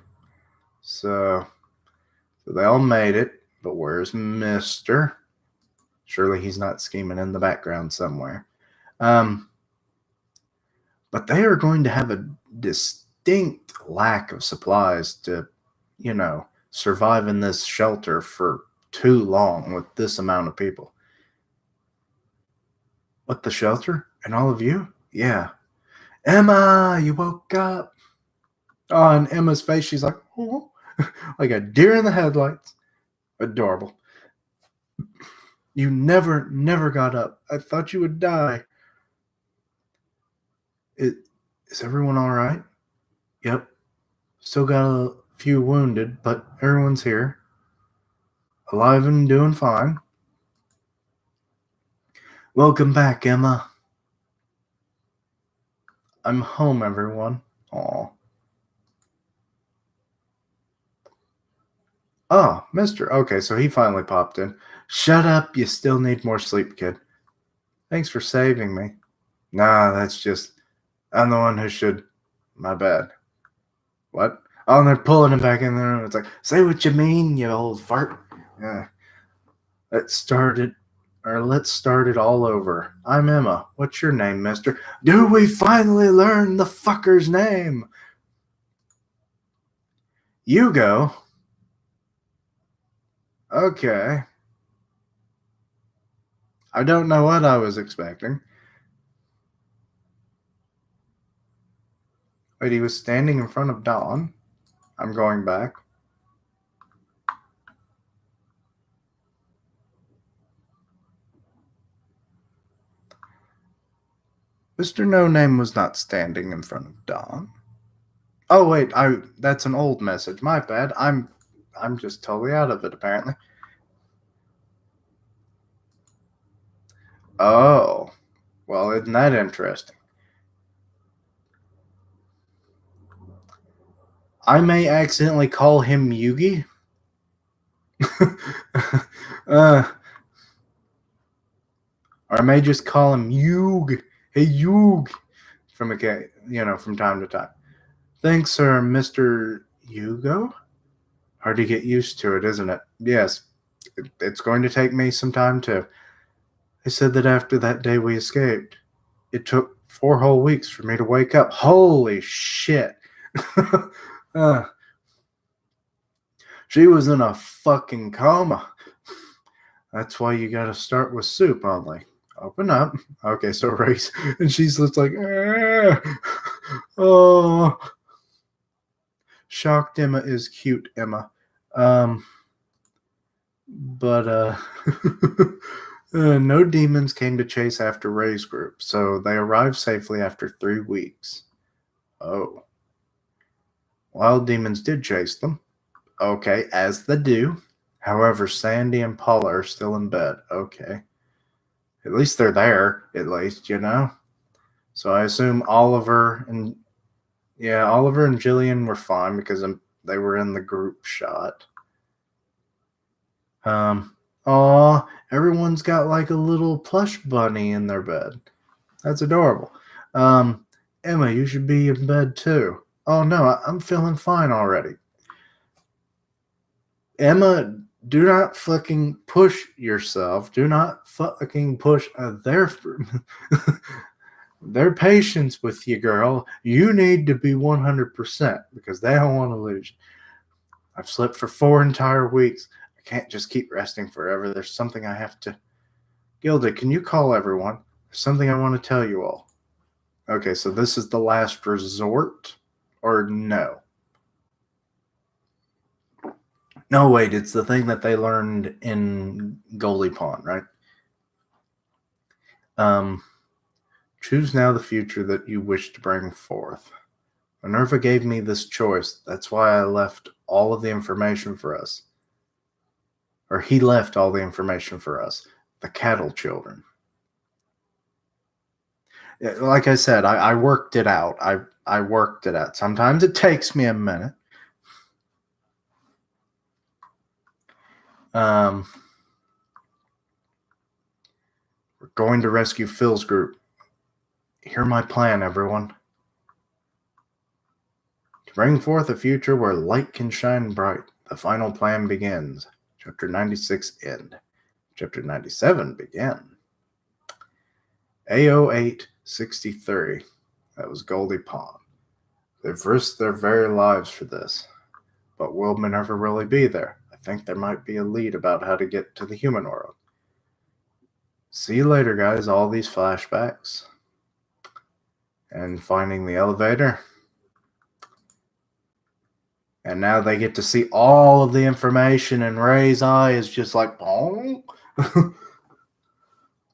A: So they all made it, but where's Mister? Surely he's not scheming in the background somewhere. But they are going to have a distinct lack of supplies to, survive in this shelter for too long with this amount of people. What, the shelter? And all of you? Yeah. Emma, you woke up. Oh, and Emma's face, she's like, oh, like a deer in the headlights. Adorable. You never got up. I thought you would die. Is everyone all right? Yep. Still got a few wounded, but everyone's here. Alive and doing fine. Welcome back, Emma. I'm home, everyone. Aw. Oh, Mister. Okay, so he finally popped in. Shut up. You still need more sleep, kid. Thanks for saving me. Nah, that's just. I'm the one who should. My bad. What? Oh, and they're pulling him back in the room. It's like, say what you mean, you old fart. Yeah. Let's start it all over. I'm Emma. What's your name, mister? Do we finally learn the fucker's name? Hugo. Okay. I don't know what I was expecting. Wait, he was standing in front of Dawn. I'm going back. Mr. No Name was not standing in front of Dawn. Oh wait, that's an old message. My bad. I'm just totally out of it apparently. Oh. Well, isn't that interesting? I may accidentally call him Yugi. uh, or I may just call him Yug. Hey Yug, from time to time. Thanks, sir, Mister Hugo. Hard to get used to it, isn't it? Yes, it's going to take me some time too. They said that after that day we escaped, it took 4 whole weeks for me to wake up. Holy shit! uh, she was in a fucking coma. That's why you gotta start with soup only. Open up. Okay, so Race. And she's just like, oh. Shocked Emma is cute, Emma. But no demons came to chase after Ray's group, so they arrived safely after 3 weeks. Oh. Wild demons did chase them. Okay, as they do. However, Sandy and Paula are still in bed. Okay. At least they're there, at least. So I assume Oliver and Jillian were fine because they were in the group shot. Aw, everyone's got like a little plush bunny in their bed. That's adorable. Emma, you should be in bed too. Oh no, I'm feeling fine already. Emma, do not fucking push yourself. Do not fucking push their patience with you, girl. You need to be 100% because they don't want to lose you. I've slept for 4 entire weeks. I can't just keep resting forever. There's something I have to. Gilda, can you call everyone? There's something I want to tell you all. Okay, so this is the last resort? Or no? No, wait, it's the thing that they learned in Goalie Pond, right? Choose now the future that you wish to bring forth. Minerva gave me this choice. That's why I left all of the information for us. Or he left all the information for us. The cattle children. Like I said, I worked it out. I worked it out. Sometimes it takes me a minute. We're going to rescue Phil's group. Hear my plan, everyone. To bring forth a future where light can shine bright, the final plan begins. Chapter 96 end. Chapter 97 begin. A0863. That was Goldie Pond. They've risked their very lives for this. But will Minerva really be there? I think there might be a lead about how to get to the human world. See you later, guys. All these flashbacks. And finding the elevator. And now they get to see all of the information, and Ray's eye is just like, oh.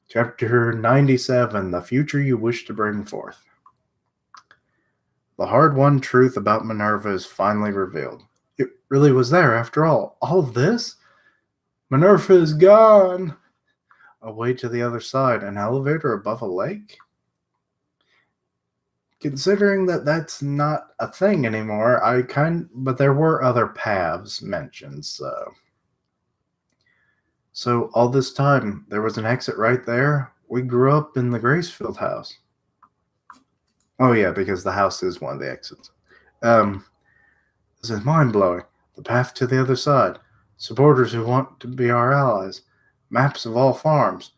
A: Chapter 97, The Future You Wish to Bring Forth. The hard-won truth about Minerva is finally revealed. It really was there after all. All of this? Minerva is gone. Away to the other side, an elevator above a lake? Considering that that's not a thing anymore, but there were other paths mentioned, So all this time, there was an exit right there. We grew up in the Gracefield house. Oh yeah, because the house is one of the exits. This is mind-blowing. The path to the other side. Supporters who want to be our allies. Maps of all farms.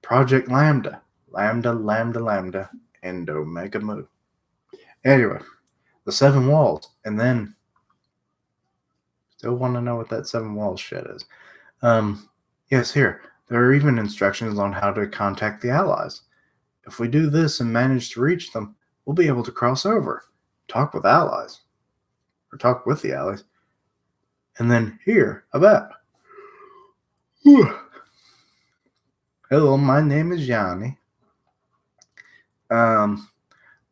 A: Project Lambda. Lambda, Lambda, Lambda. And Omega Mu. Anyway, the 7 walls. And then, still want to know what that 7 walls shit is. Yes, here. There are even instructions on how to contact the allies. If we do this and manage to reach them, we'll be able to cross over. Talk with allies. Or talk with the allies. And then here, a map. Hello, my name is Yanni.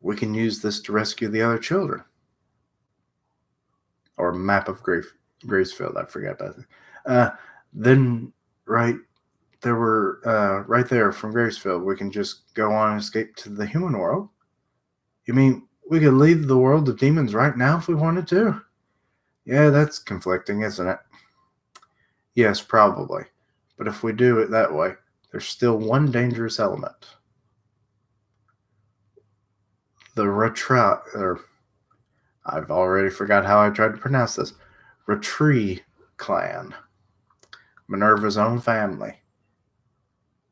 A: We can use this to rescue the other children. or map of Gracefield. I forgot about that. Then right right there from Gracefield, we can just go on and escape to the human world. You mean we could leave the world of demons right now if we wanted to? Yeah, that's conflicting, isn't it? Yes, probably. But if we do it that way, there's still one dangerous element. The I've already forgot how I tried to pronounce this. Retree clan. Minerva's own family.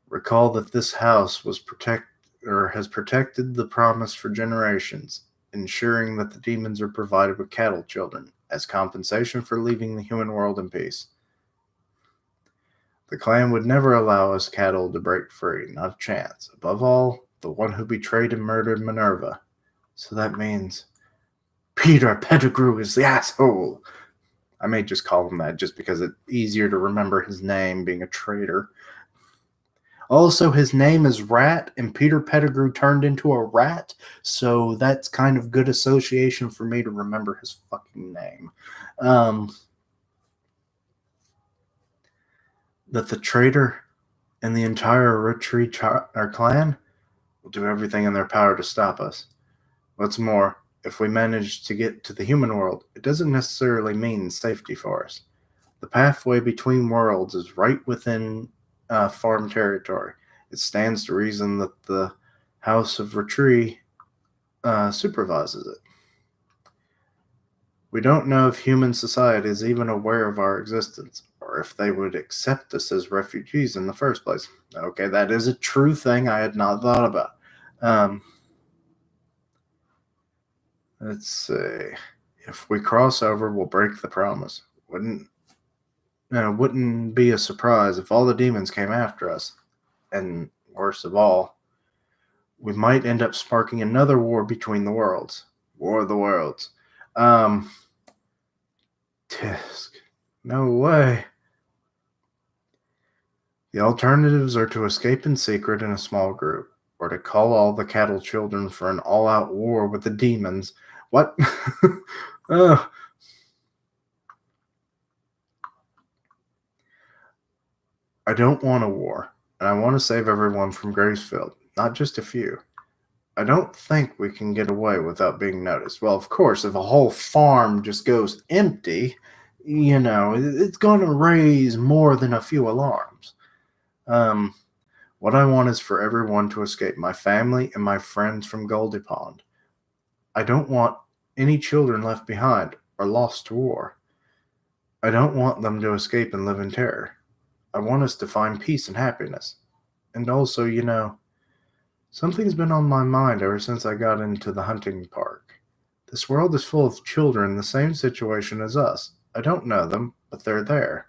A: Recall that this house has protected the promise for generations, ensuring that the demons are provided with cattle children as compensation for leaving the human world in peace. The clan would never allow us cattle to break free, not a chance. Above all, the one who betrayed and murdered Minerva. So that means Peter Pettigrew is the asshole. I may just call him that just because it's easier to remember his name being a traitor. Also, his name is Rat, and Peter Pettigrew turned into a rat, so that's kind of good association for me to remember his fucking name. That the traitor and the entire retreat our clan will do everything in their power to stop us. What's more, if we manage to get to the human world, it doesn't necessarily mean safety for us. The pathway between worlds is right within farm territory. It stands to reason that the House of Retree supervises it. We don't know if human society is even aware of our existence, or if they would accept us as refugees in the first place. Okay, that is a true thing I had not thought about. Let's see. If we cross over, we'll break the promise. Wouldn't be a surprise if all the demons came after us. And worst of all, we might end up sparking another war between the worlds. War of the Worlds. Tisk. No way. The alternatives are to escape in secret in a small group, or to call all the cattle children for an all-out war with the demons. What? I don't want a war, and I want to save everyone from Gracefield, not just a few. I don't think we can get away without being noticed. Well, of course, if a whole farm just goes empty, it's going to raise more than a few alarms. What I want is for everyone to escape, my family and my friends from Goldie Pond. I don't want any children left behind or lost to war. I don't want them to escape and live in terror. I want us to find peace and happiness. And also, something's been on my mind ever since I got into the hunting park. This world is full of children in the same situation as us. I don't know them, but they're there.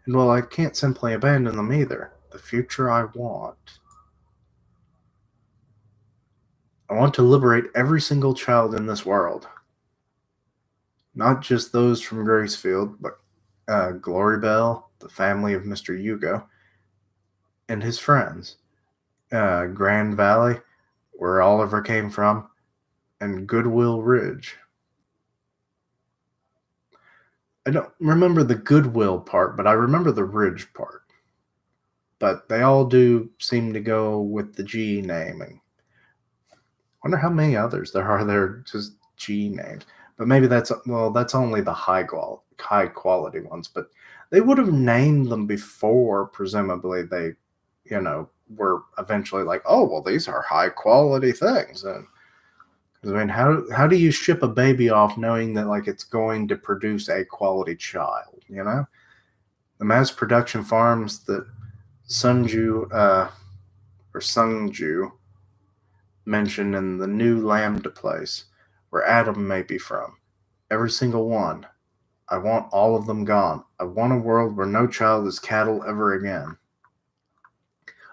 A: And I can't simply abandon them either. The future I want. I want to liberate every single child in this world. Not just those from Gracefield, but Glory Bell, the family of Mr. Hugo, and his friends. Grand Valley, where Oliver came from, and Goodwill Ridge. I don't remember the Goodwill part, but I remember the Ridge part. But they all do seem to go with the G naming. Wonder how many others there are that are just G names. But maybe that's only the high quality ones. But they would have named them before, presumably they, were eventually like, oh, well, these are high quality things. And I mean, how do you ship a baby off knowing that it's going to produce a quality child? The mass production farms that Sungju mentioned in the new Lambda place, where Adam may be from. Every single one. I want all of them gone. I want a world where no child is cattle ever again.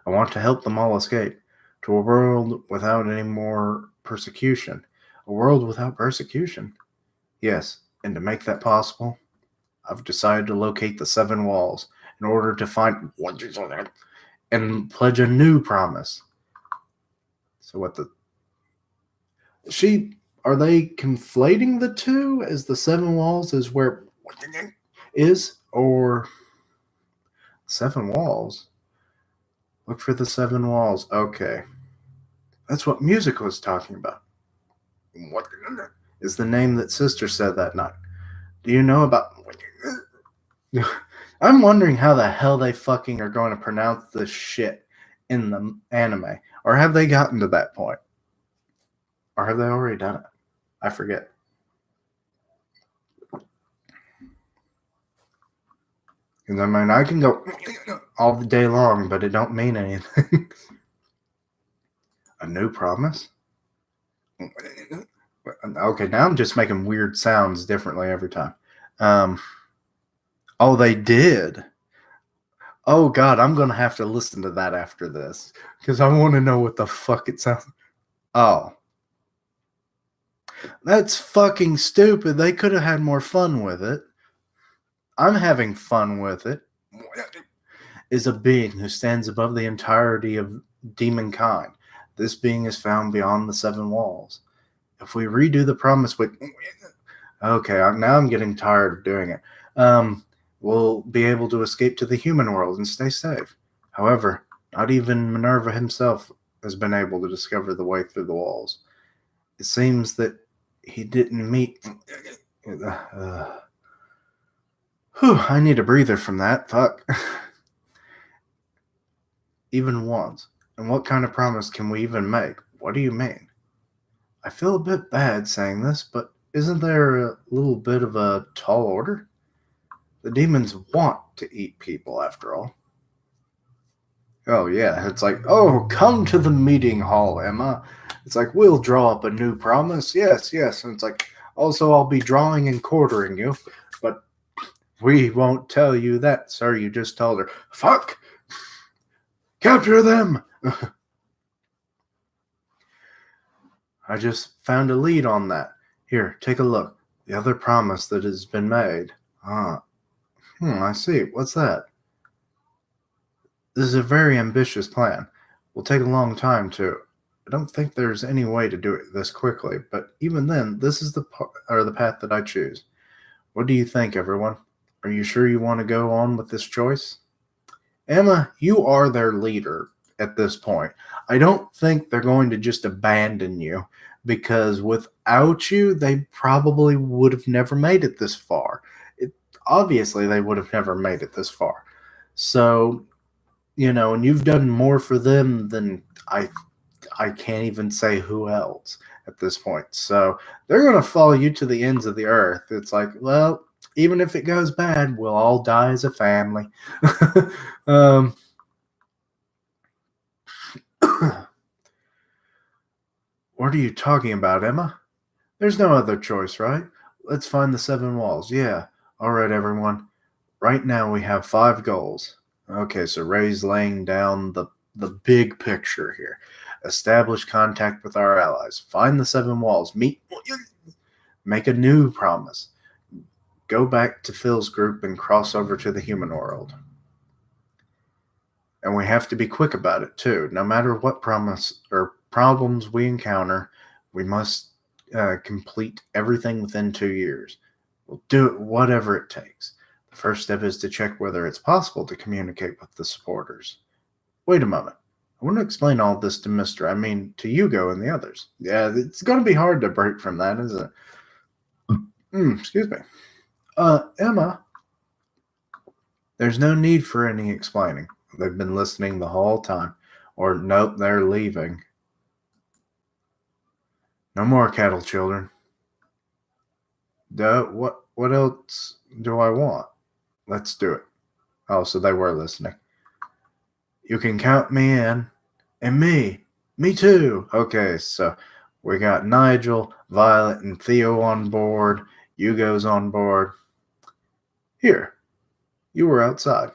A: I want to help them all escape to a world without any more persecution. A world without persecution. Yes, and to make that possible, I've decided to locate the 7 walls in order to find and pledge a new promise. So Are they conflating the two as the seven walls is where is, or seven walls? Look for the seven walls. Okay. That's what music was talking about. What is the name that Sister said that night? Do you know about? I'm wondering how the hell they fucking are going to pronounce this shit in the anime. Or have they gotten to that point? Or have they already done it? I forget. Because I mean, I can go all the day long, but it don't mean anything. A new promise? Okay, now I'm just making weird sounds differently every time. Oh, they did. Oh God, I'm gonna have to listen to that after this because I want to know what the fuck it sounds. Oh, that's fucking stupid. They could have had more fun with it. I'm having fun with it. Is a being who stands above the entirety of demon kind. This being is found beyond the seven walls. If we redo the promise with, okay, now I'm getting tired of doing it. We'll be able to escape to the human world and stay safe. However, not even Minerva himself has been able to discover the way through the walls. It seems that he didn't meet. I need a breather from that. Fuck. Even once. And what kind of promise can we even make? What do you mean? I feel a bit bad saying this, but isn't there a little bit of a tall order? The demons want to eat people, after all. Oh, yeah. It's like, oh, come to the meeting hall, Emma. It's like, we'll draw up a new promise. Yes, yes. And it's like, also, I'll be drawing and quartering you, but we won't tell you that, sir. You just told her, fuck! Capture them! I just found a lead on that. Here, take a look. The other promise that has been made. I see. What's that? This is a very ambitious plan. Will take a long time, too. I don't think there's any way to do it this quickly, but even then, this is the path that I choose. What do you think, everyone? Are you sure you want to go on with this choice? Emma, you are their leader at this point. I don't think they're going to just abandon you, because without you, they probably would have never made it this far. Obviously, they would have never made it this far. So, and you've done more for them than I can't even say who else at this point. So they're going to follow you to the ends of the earth. It's like, well, even if it goes bad, we'll all die as a family. What are you talking about, Emma? There's no other choice, right? Let's find the seven walls. Yeah. All right, everyone. Right now we have 5 goals. Okay, so Ray's laying down the big picture here. Establish contact with our allies. Find the 7 walls. Make a new promise. Go back to Phil's group and cross over to the human world. And we have to be quick about it, too. No matter what promise or problems we encounter, we must complete everything within 2 years. We'll do it whatever it takes. The first step is to check whether it's possible to communicate with the supporters. Wait a moment. I want to explain all this to to Yugo and the others. Yeah, it's going to be hard to break from that, isn't it? Excuse me. Emma, there's no need for any explaining. They've been listening the whole time. Or, nope, they're leaving. No more cattle, children. What else do I want? Let's do it. Oh, so they were listening. You can count me in. And me. Me too. Okay, so we got Nigel, Violet, and Theo on board. Yugo's on board. Here. You were outside.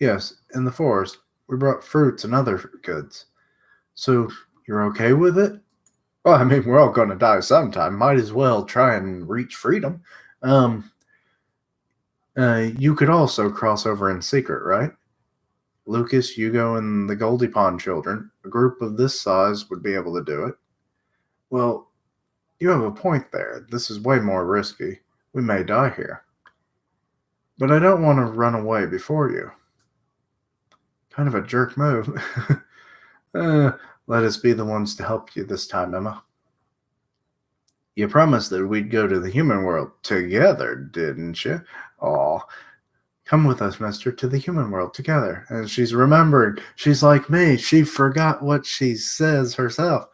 A: Yes, in the forest. We brought fruits and other goods. So, you're okay with it? Well, I mean, we're all going to die sometime. Might as well try and reach freedom. You could also cross over in secret, right? Lucas, Hugo, and the Goldie Pond children. A group of this size would be able to do it. Well, You have a point there. This is way more risky. We may die here. But I don't want to run away before you. Kind of a jerk move. uh, Let us be the ones to help you this time, Emma. You promised that we'd go to the human world together, didn't you? Aw, come with us, mister, to the human world together. And she's remembered. She's like me. She forgot what she says herself.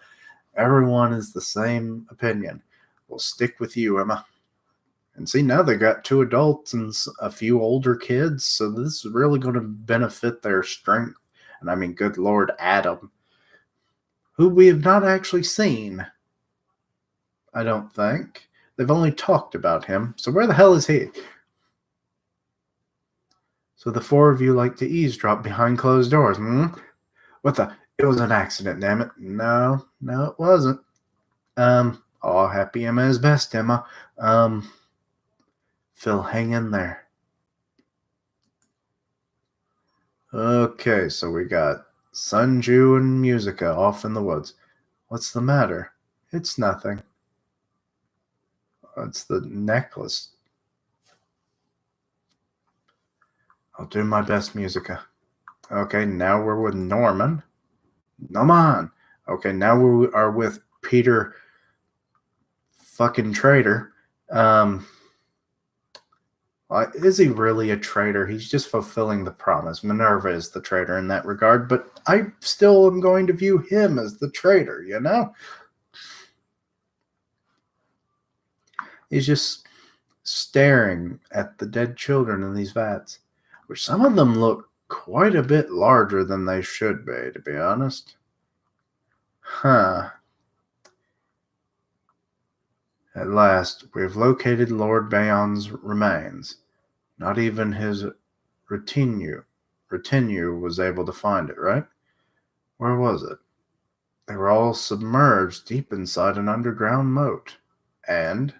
A: Everyone is the same opinion. We'll stick with you, Emma. And see, now they got 2 adults and a few older kids, so this is really going to benefit their strength. And I mean, good Lord, Adam, who we have not actually seen, I don't think. They've only talked about him, so where the hell is he? So the 4 of you like to eavesdrop behind closed doors, hmm? What the? It was an accident, damn it. No, it wasn't. Happy Emma is best, Emma. Phil, hang in there. Okay, so we got Sunju and Musica off in the woods. What's the matter? It's nothing. It's the necklace. I'll do my best, Musica. Okay, now we're with Norman. Norman. Okay, now we are with Peter fucking traitor. Is he really a traitor? He's just fulfilling the promise. Minerva is the traitor in that regard, but I still am going to view him as the traitor, you know? He's just staring at the dead children in these vats, which some of them look quite a bit larger than they should be, to be honest. Huh. At last, we have located Lord Bayon's remains. Not even his retinue was able to find it, right? Where was it? They were all submerged deep inside an underground moat. And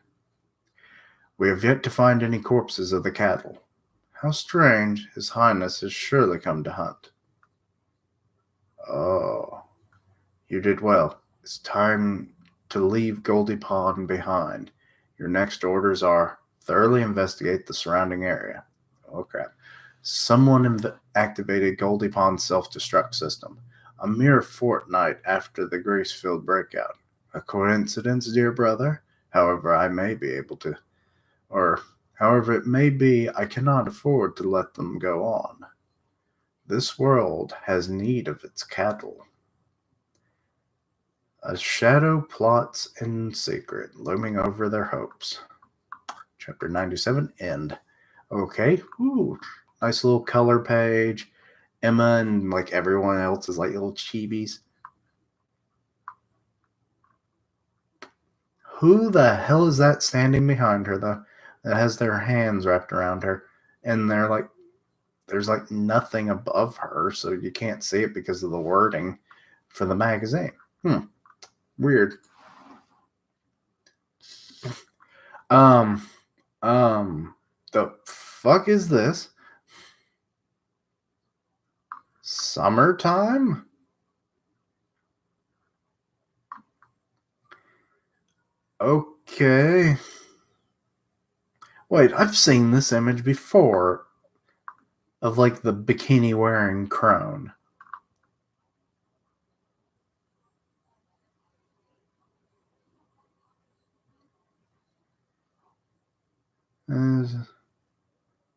A: we have yet to find any corpses of the cattle. How strange. His Highness has surely come to hunt. Oh, you did well. It's time to leave Goldie Pond behind. Your next orders are thoroughly investigate the surrounding area. Oh, crap. Someone activated Goldie Pond's self-destruct system a mere fortnight after the Gracefield breakout. A coincidence, dear brother? However, it may be, I cannot afford to let them go on. This world has need of its cattle. A shadow plots in secret, looming over their hopes. Chapter 97, end. Okay, ooh, nice little color page. Emma and like everyone else is like little chibis. Who the hell is that standing behind her, though, that has their hands wrapped around her? And there's like nothing above her, so you can't see it because of the wording for the magazine. Weird. The fuck is this? Summertime? Okay. Wait, I've seen this image before of like the bikini wearing crone.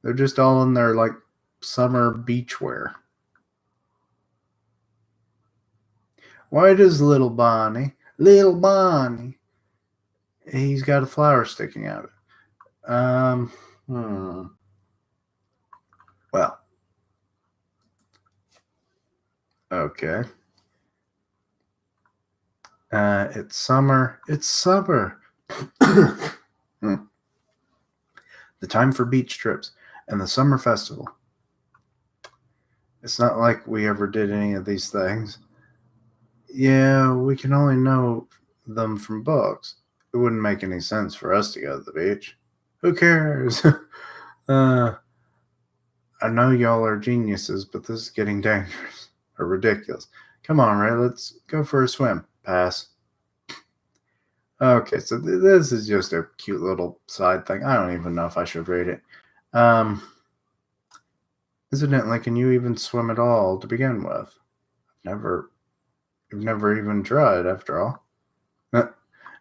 A: They're just all in their like summer beach wear. Why does little Bonnie, he's got a flower sticking out of it. Well, okay. It's summer. The time for beach trips and the summer festival. It's not like we ever did any of these things. Yeah, we can only know them from books. It wouldn't make any sense for us to go to the beach. Who cares? I know y'all are geniuses, but this is getting dangerous or ridiculous. Come on, Ray, let's go for a swim. Pass. Okay, so this is just a cute little side thing. I don't even know if I should read it. Um, Incidentally, can you even swim at all to begin with? Never, you've never even tried, after all.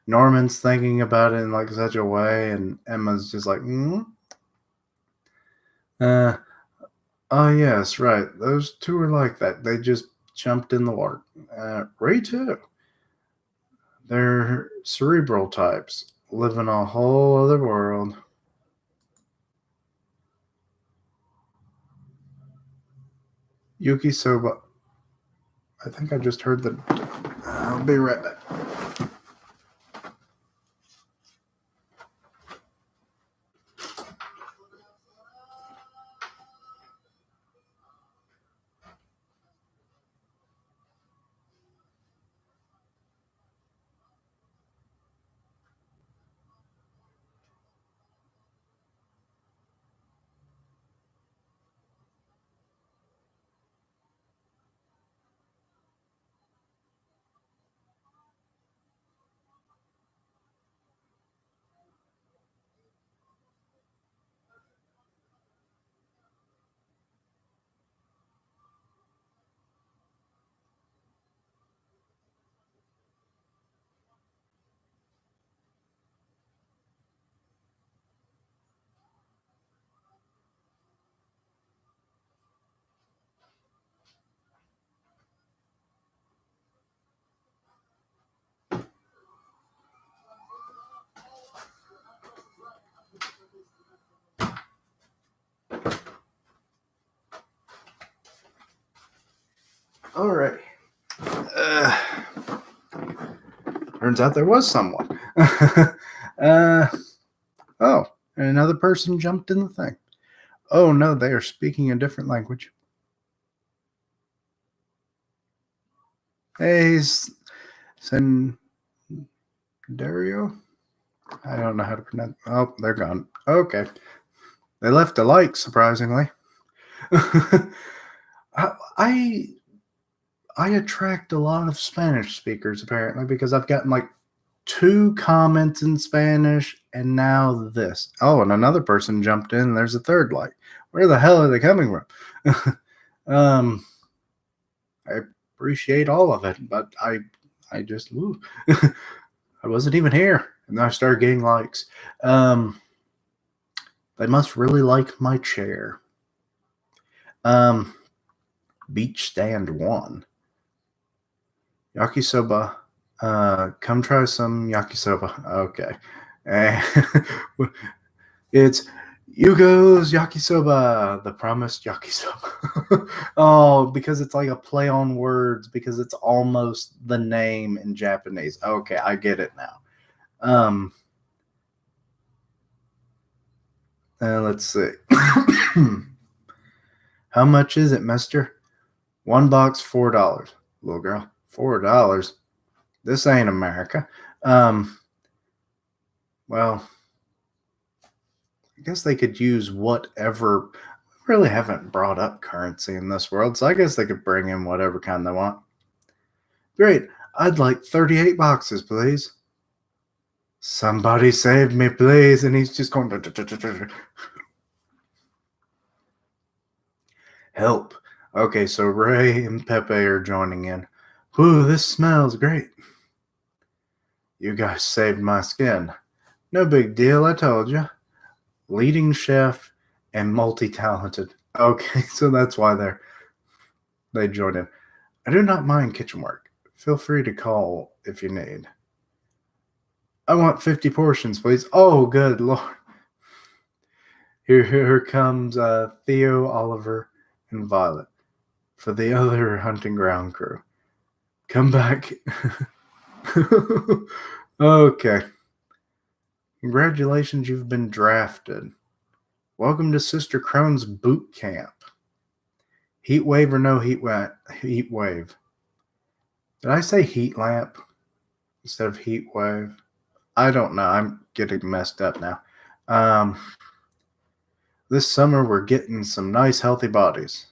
A: Norman's thinking about it in like such a way, and Emma's just like, hmm. Uh, oh yes, right. Those two are like that. They just jumped in the water. Ray too. They're cerebral types, live in a whole other world. Yuki Soba. I think I just heard the. I'll be right back. All right. Turns out there was someone. Oh, and another person jumped in the thing. Oh no, they are speaking a different language. Hey, Sendario? I don't know how to pronounce. Oh, they're gone. Okay. They left a like, surprisingly. I attract a lot of Spanish speakers apparently because I've gotten like 2 comments in Spanish and now this. Oh, and another person jumped in and there's a third like. Where the hell are they coming from? I appreciate all of it, but I just I wasn't even here. And then I started getting likes. They must really like my chair. Beach stand 1. Yakisoba. Come try some yakisoba. Okay. It's Yugo's Yakisoba, the promised yakisoba. Oh, because it's like a play on words, because it's almost the name in Japanese. Okay, I get it now. Let's see. How much is it, mister? 1 box, $4. Little girl, $4. This ain't America. Well, I guess they could use whatever. We really haven't brought up currency in this world, so I guess they could bring in whatever kind they want. Great. I'd like 38 boxes, please. Somebody save me, please. And he's just going, help. Okay, so Ray and Pepe are joining in. Whew, this smells great. You guys saved my skin. No big deal, I told you. Leading chef and multi-talented. Okay, so that's why they joined in. I do not mind kitchen work. Feel free to call if you need. I want 50 portions, please. Oh, good Lord. Here comes Theo, Oliver, and Violet for the other hunting ground crew. Come back. Okay. Congratulations, you've been drafted. Welcome to Sister Crone's boot camp. Heat wave or no heat wave? Did I say heat lamp instead of heat wave? I don't know. I'm getting messed up now. This summer we're getting some nice healthy bodies.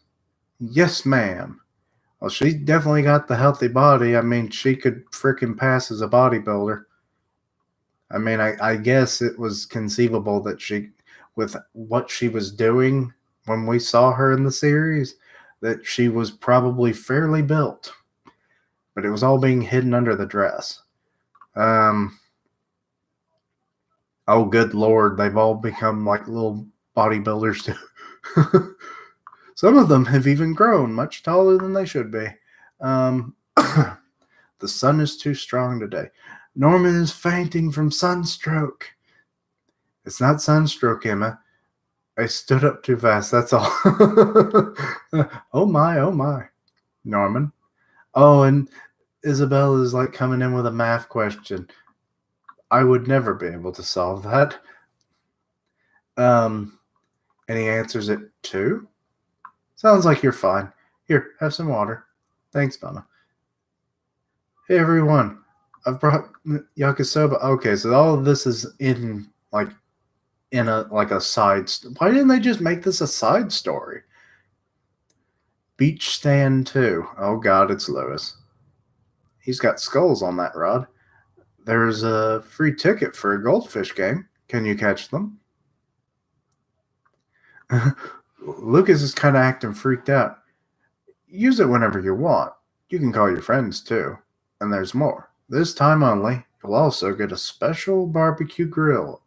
A: Yes, ma'am. Well, she definitely got the healthy body. I mean, she could frickin' pass as a bodybuilder. I mean, I guess it was conceivable that she, with what she was doing when we saw her in the series, that she was probably fairly built, but it was all being hidden under the dress. Oh, good Lord, they've all become like little bodybuilders too. Some of them have even grown much taller than they should be. The sun is too strong today. Norman is fainting from sunstroke. It's not sunstroke, Emma. I stood up too fast, that's all. Oh my, oh my. Norman. Oh, and Isabel is like coming in with a math question. I would never be able to solve that. And he answers it too? Sounds like you're fine. Here, have some water. Thanks, Mama. Hey, everyone. I've brought yakisoba. Okay, so all of this is in a side. Why didn't they just make this a side story? Beach stand 2. Oh God, it's Lewis. He's got skulls on that rod. There's a free ticket for a goldfish game. Can you catch them? Lucas is kind of acting freaked out. Use it whenever you want. You can call your friends too. And there's more. This time only, you'll also get a special barbecue grill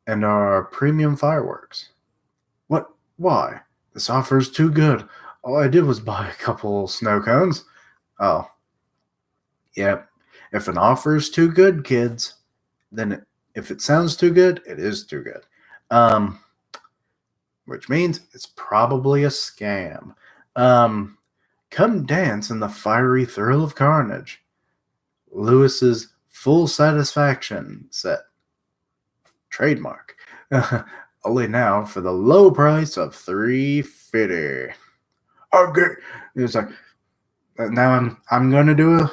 A: and our premium fireworks. What? Why? This offer is too good. All I did was buy a couple snow cones. Oh. Yep. If an offer is too good, kids, then if it sounds too good, it is too good. Which means it's probably a scam. Come dance in the fiery thrill of carnage. Lewis's full satisfaction set. Trademark. Only now for the low price of $3.50. Okay. It's like, now I'm gonna do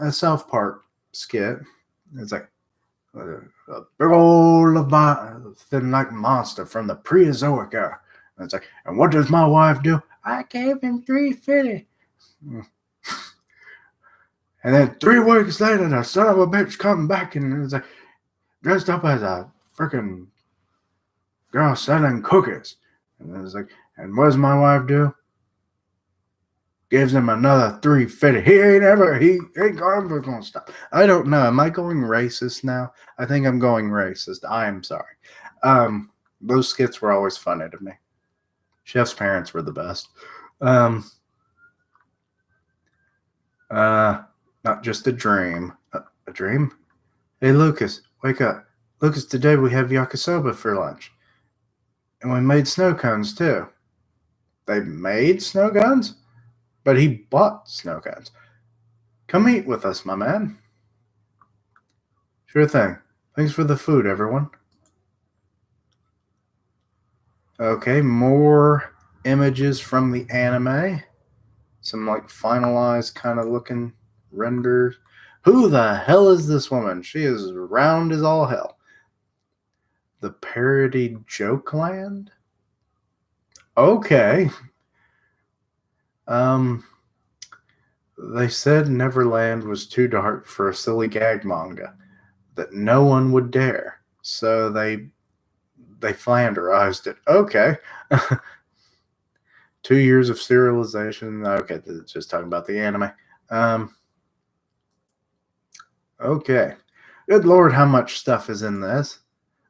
A: a South Park skit. It's like a big old thin like monster from the Preozoic era. And it's like, and what does my wife do? I gave him $3.50. And then 3 weeks later, the son of a bitch come back and it's like dressed up as a freaking girl selling cookies. And it's like, and what does my wife do? Gives him another $3.50. He ain't gonna stop. I don't know. Am I going racist now? I think I'm going racist. I am sorry. Those skits were always funny to me. Chef's parents were the best. Not just a dream. A dream? Hey, Lucas, wake up. Lucas, today we have yakisoba for lunch. And we made snow cones, too. They made snow cones? But he bought snow cones. Come eat with us, my man. Sure thing. Thanks for the food, everyone. Okay, more images from the anime. Some like finalized kind of looking renders. Who the hell is this woman? She is round as all hell. The parody Joke Land? Okay. They said Neverland was too dark for a silly gag manga that no one would dare. So they flanderized it. Okay. 2 years of serialization. Okay, just talking about the anime. Okay. Good Lord, how much stuff is in this?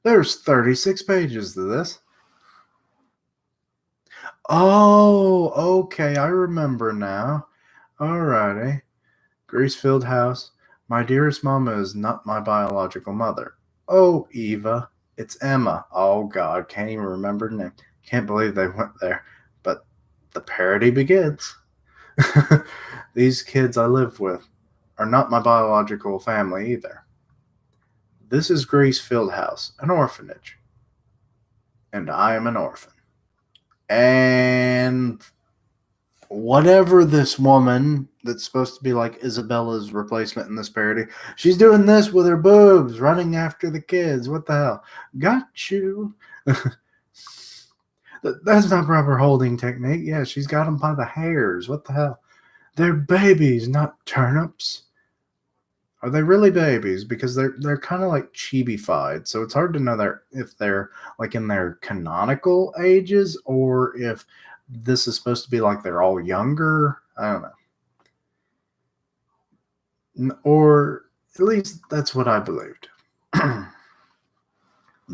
A: There's 36 pages to this. Oh, okay, I remember now. Alrighty. Grease-filled house. My dearest mama is not my biological mother. Oh, Eva. It's Emma. Oh, God, can't even remember her name. Can't believe they went there. But the parody begins. These kids I live with are not my biological family either. This is Grease-filled house, an orphanage. And I am an orphan. And whatever this woman that's supposed to be like Isabella's replacement in this parody, she's doing this with her boobs, running after the kids. What the hell? Got you. That's not proper holding technique. Yeah, she's got them by the hairs. What the hell? They're babies, not turnips. Are they really babies? Because they're kind of like chibi-fied, so it's hard to know if they're like in their canonical ages or if this is supposed to be like they're all younger. I don't know. Or at least that's what I believed.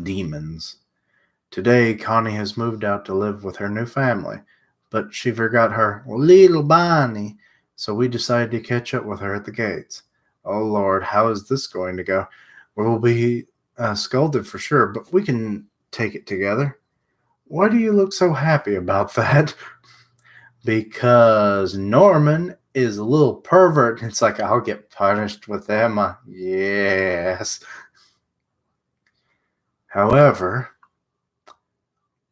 A: Demons. Today, Connie has moved out to live with her new family, but she forgot her little Bonnie, so we decided to catch up with her at the gates. Oh Lord, how is this going to go? We'll be scolded for sure, but we can take it together. Why do you look so happy about that? Because Norman is a little pervert. It's like, I'll get punished with Emma. Yes. However,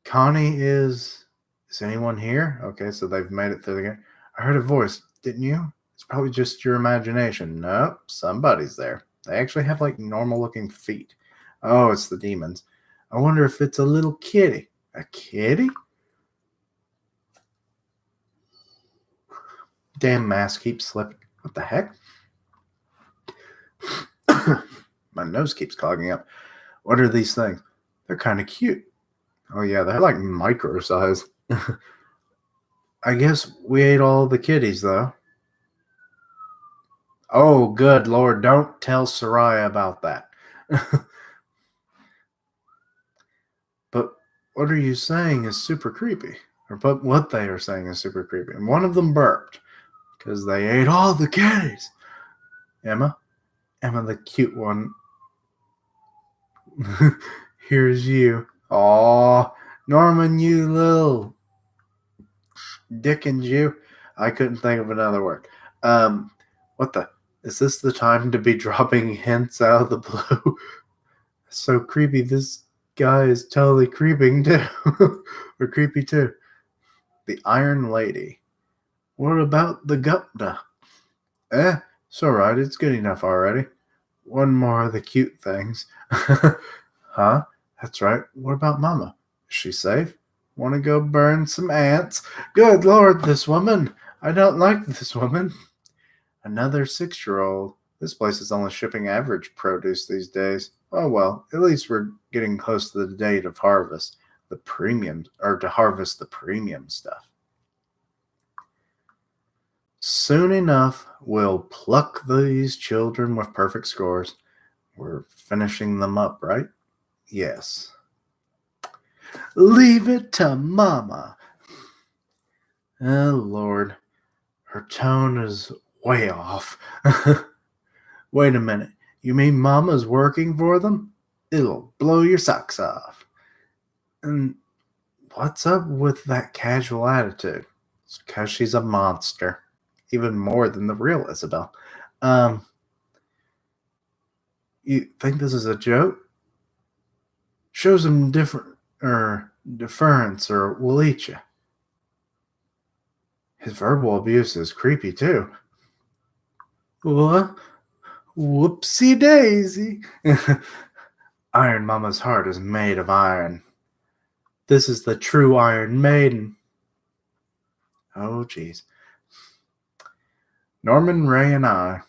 A: Connie is. Is anyone here? Okay, so they've made it through the game. I heard a voice, didn't you? It's probably just your imagination. Nope, somebody's there. They actually have like normal looking feet. Oh, it's the demons. I wonder if it's a little kitty. A kitty? Damn mask keeps slipping. What the heck? My nose keeps clogging up. What are these things? They're kind of cute. Oh, yeah, they're like micro size. I guess we ate all the kitties, though. Oh, good Lord, don't tell Soraya about that. But what are you saying is super creepy? Or but what they are saying is super creepy. And one of them burped because they ate all the kitties. Emma, the cute one. Here's you. Aw, Norman, you little Dickens, you. I couldn't think of another word. What the? Is this the time to be dropping hints out of the blue? So creepy. This guy is totally creeping too. Or creepy too. The Iron Lady. What about the Gupta? It's alright. It's good enough already. One more of the cute things. Huh? That's right. What about Mama? Is she safe? Want to go burn some ants? Good Lord, this woman. I don't like this woman. Another 6-year-old. This place is only shipping average produce these days. Oh well, at least we're getting close to the date of harvest. The premium, or to harvest the premium stuff. Soon enough, we'll pluck these children with perfect scores. We're finishing them up, right? Yes. Leave it to Mama. Oh, Lord. Her tone is way off. Wait a minute. You mean Mama's working for them? It'll blow your socks off. And what's up with that casual attitude? It's because she's a monster. Even more than the real Isabel. You think this is a joke? Show some deference or we'll eat you. His verbal abuse is creepy too. What? Whoopsie daisy. Iron Mama's heart is made of iron. This is the true Iron Maiden. Oh, jeez. Norman, Ray, and I.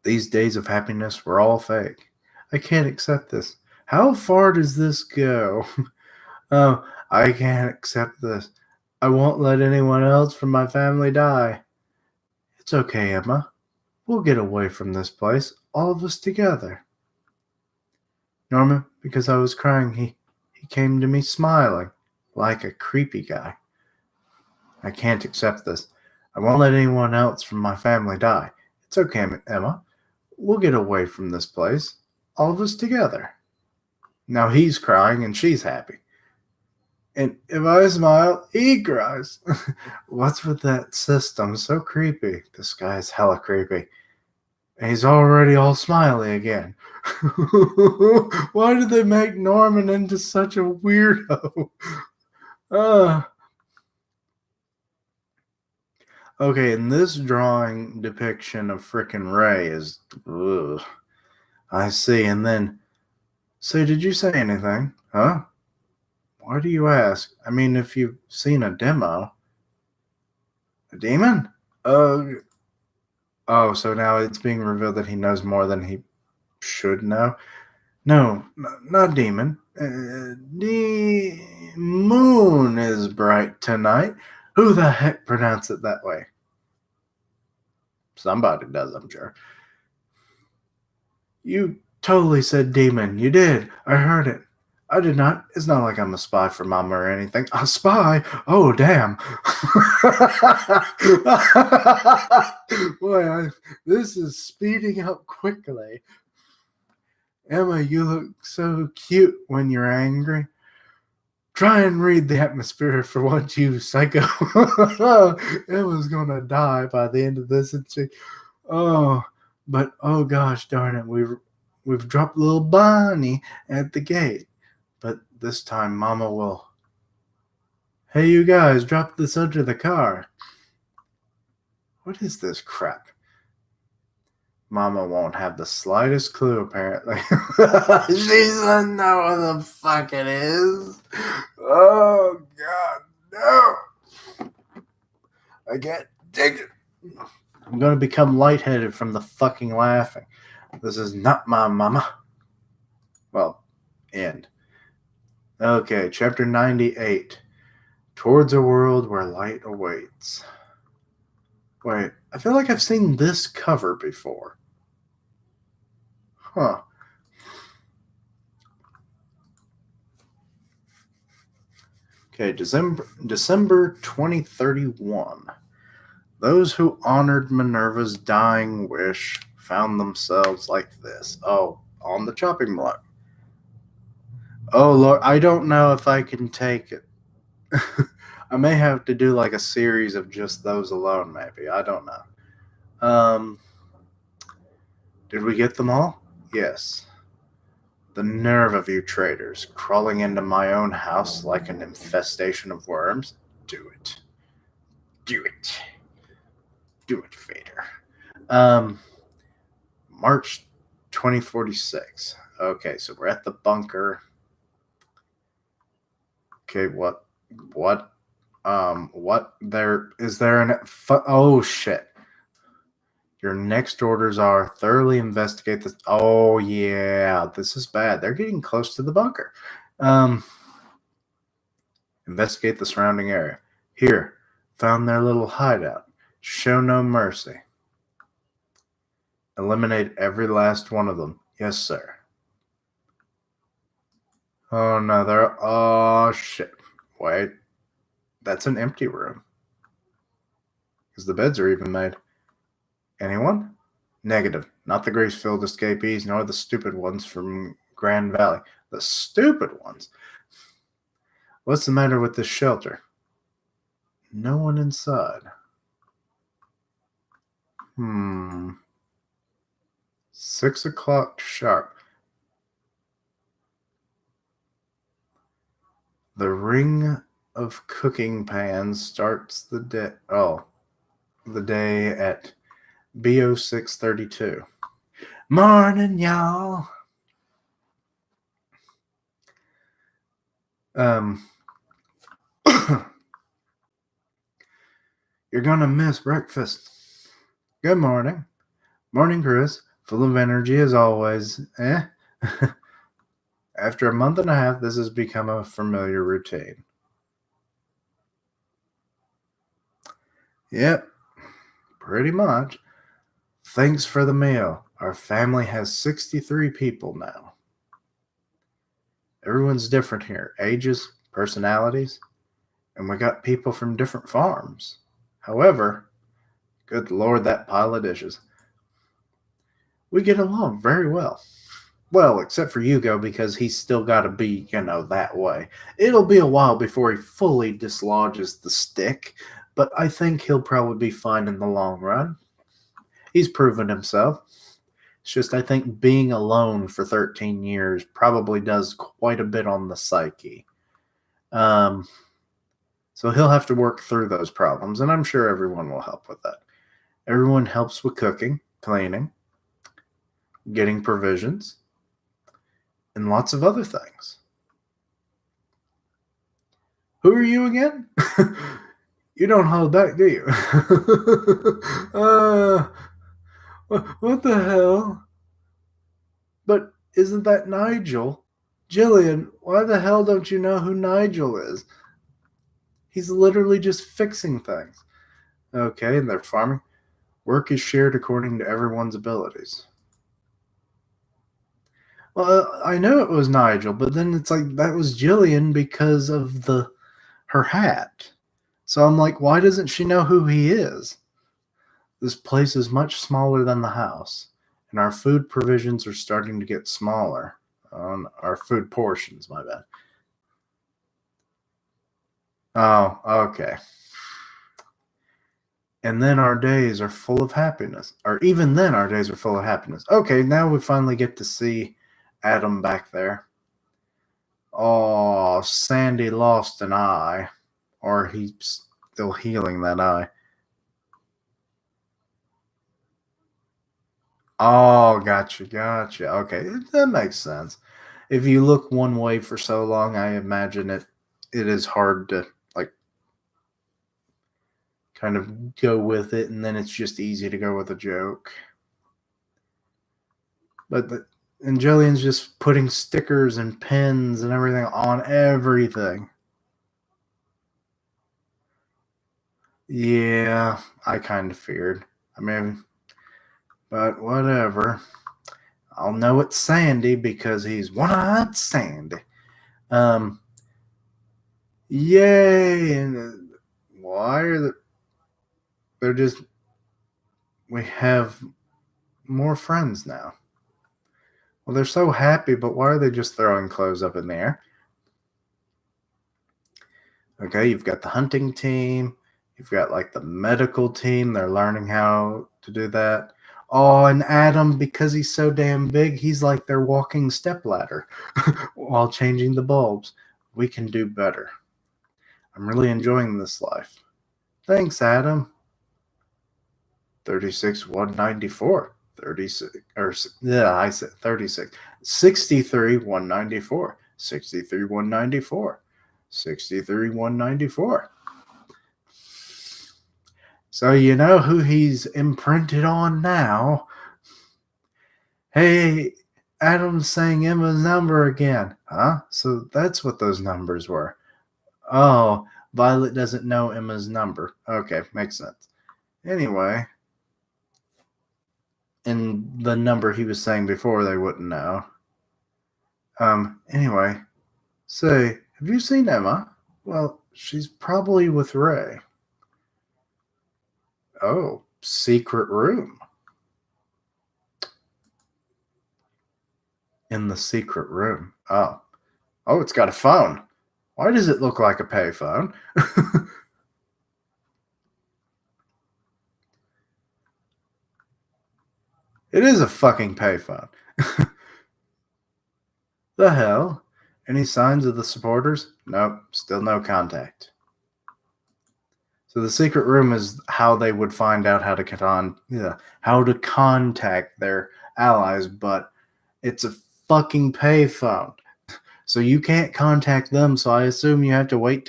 A: These days of happiness were all fake. I can't accept this. How far does this go? Oh, I can't accept this. I won't let anyone else from my family die. It's okay, Emma. We'll get away from this place, all of us together. Norman, because I was crying, he came to me smiling, like a creepy guy. I can't accept this. I won't let anyone else from my family die. It's okay, Emma. We'll get away from this place, all of us together. Now he's crying and she's happy. And if I smile, he cries. What's with that system? So creepy. This guy's hella creepy. And he's already all smiley again. Why did they make Norman into such a weirdo? Okay, and this drawing depiction of frickin' Ray is... Ugh. I see, and then... So did you say anything? Huh? Why do you ask? I mean, if you've seen a demo... A demon? Oh, so now it's being revealed that he knows more than he should know? No, not demon. The moon is bright tonight. Who the heck pronounced it that way? Somebody does, I'm sure. You totally said demon. You did. I heard it. I did not. It's not like I'm a spy for Mama or anything. A spy? Oh, damn. Boy, this is speeding up quickly. Emma, you look so cute when you're angry. Try and read the atmosphere for once, you psycho. Emma's gonna die by the end of this, and but oh gosh darn it, we've dropped little Bonnie at the gate. But this time Mama will. Hey, you guys, drop this under the car. What is this crap? Mama won't have the slightest clue, apparently. She doesn't know what the fuck it is. Oh, God, no. I can't take it. I'm going to become lightheaded from the fucking laughing. This is not my mama. Well, end. Okay, chapter 98. Towards a world where light awaits. Wait, I feel like I've seen this cover before. Huh. Okay, December 2031. Those who honored Minerva's dying wish found themselves like this. Oh, on the chopping block. Oh, Lord, I don't know if I can take it. I may have to do like a series of just those alone, maybe. I don't know. Did we get them all? Yes. The nerve of you traitors, crawling into my own house like an infestation of worms. Do it. Do it. Do it, Vader. March 2046. Okay, so we're at the bunker. Okay, what? Oh, shit. Your next orders are thoroughly investigate this. Oh, yeah, this is bad. They're getting close to the bunker. Investigate the surrounding area. Here, found their little hideout. Show no mercy. Eliminate every last one of them. Yes, sir. Oh, no, oh, shit. Wait. That's an empty room. Because the beds are even made. Anyone? Negative. Not the grace-filled escapees, nor the stupid ones from Grand Valley. The stupid ones? What's the matter with this shelter? No one inside. 6 o'clock sharp. The ring of cooking pans starts the day. Oh, the day at BO 632. Morning, y'all. You're gonna miss breakfast. Good morning. Morning, Chris. Full of energy as always. After a month and a half, this has become a familiar routine. Yep, pretty much. Thanks for the meal. Our family has 63 people now. Everyone's different here. Ages, personalities, and we got people from different farms. However, good Lord, that pile of dishes. We get along very well. Well, except for Hugo, because he's still got to be, that way. It'll be a while before he fully dislodges the stick, but I think he'll probably be fine in the long run. He's proven himself. It's just, I think being alone for 13 years probably does quite a bit on the psyche. So he'll have to work through those problems, and I'm sure everyone will help with that. Everyone helps with cooking, cleaning, getting provisions, and lots of other things. Who are you again? You don't hold back, do you? What the hell? But isn't that Nigel? Jillian, why the hell don't you know who Nigel is? He's literally just fixing things. Okay, and they're farming. Work is shared according to everyone's abilities. Well, I know it was Nigel, but then it's like that was Jillian because of her hat. So I'm like, why doesn't she know who he is? This place is much smaller than the house, and our food provisions are starting to get smaller. On our food portions, my bad. Oh, okay. And then our days are full of happiness. Or even then, our days are full of happiness. Okay, now we finally get to see Adam back there. Oh, Sandy lost an eye. Or he's still healing that eye. Oh, gotcha. Okay, that makes sense. If you look one way for so long, I imagine it is hard to like kind of go with it, and then it's just easy to go with a joke. But and Jillian's just putting stickers and pins and everything on everything. Yeah, I kind of feared. I mean, but whatever. I'll know it's Sandy because he's one-eyed Sandy. Um, yay! And why are they're just we have more friends now. Well, they're so happy, but why are they just throwing clothes up in the air? Okay, you've got the hunting team, you've got like the medical team, they're learning how to do that. Oh, and Adam, because he's so damn big, he's like their walking stepladder while changing the bulbs. We can do better. I'm really enjoying this life. Thanks, Adam. 36, 194. 36, or yeah, I said 36. 63, 194. 63, 194. 63, 194. So you know who he's imprinted on now. Hey, Adam's saying Emma's number again. Huh? So that's what those numbers were. Oh, Violet doesn't know Emma's number. Okay, makes sense. Anyway, and the number he was saying before they wouldn't know. Anyway, say, have you seen Emma? Well, she's probably with Ray. Oh, secret room. In the secret room. Oh. Oh, it's got a phone. Why does it look like a payphone? It is a fucking payphone. The hell? Any signs of the supporters? Nope, still no contact. So the secret room is how they would find out how to how to contact their allies, but it's a fucking payphone. So you can't contact them, so I assume you have to wait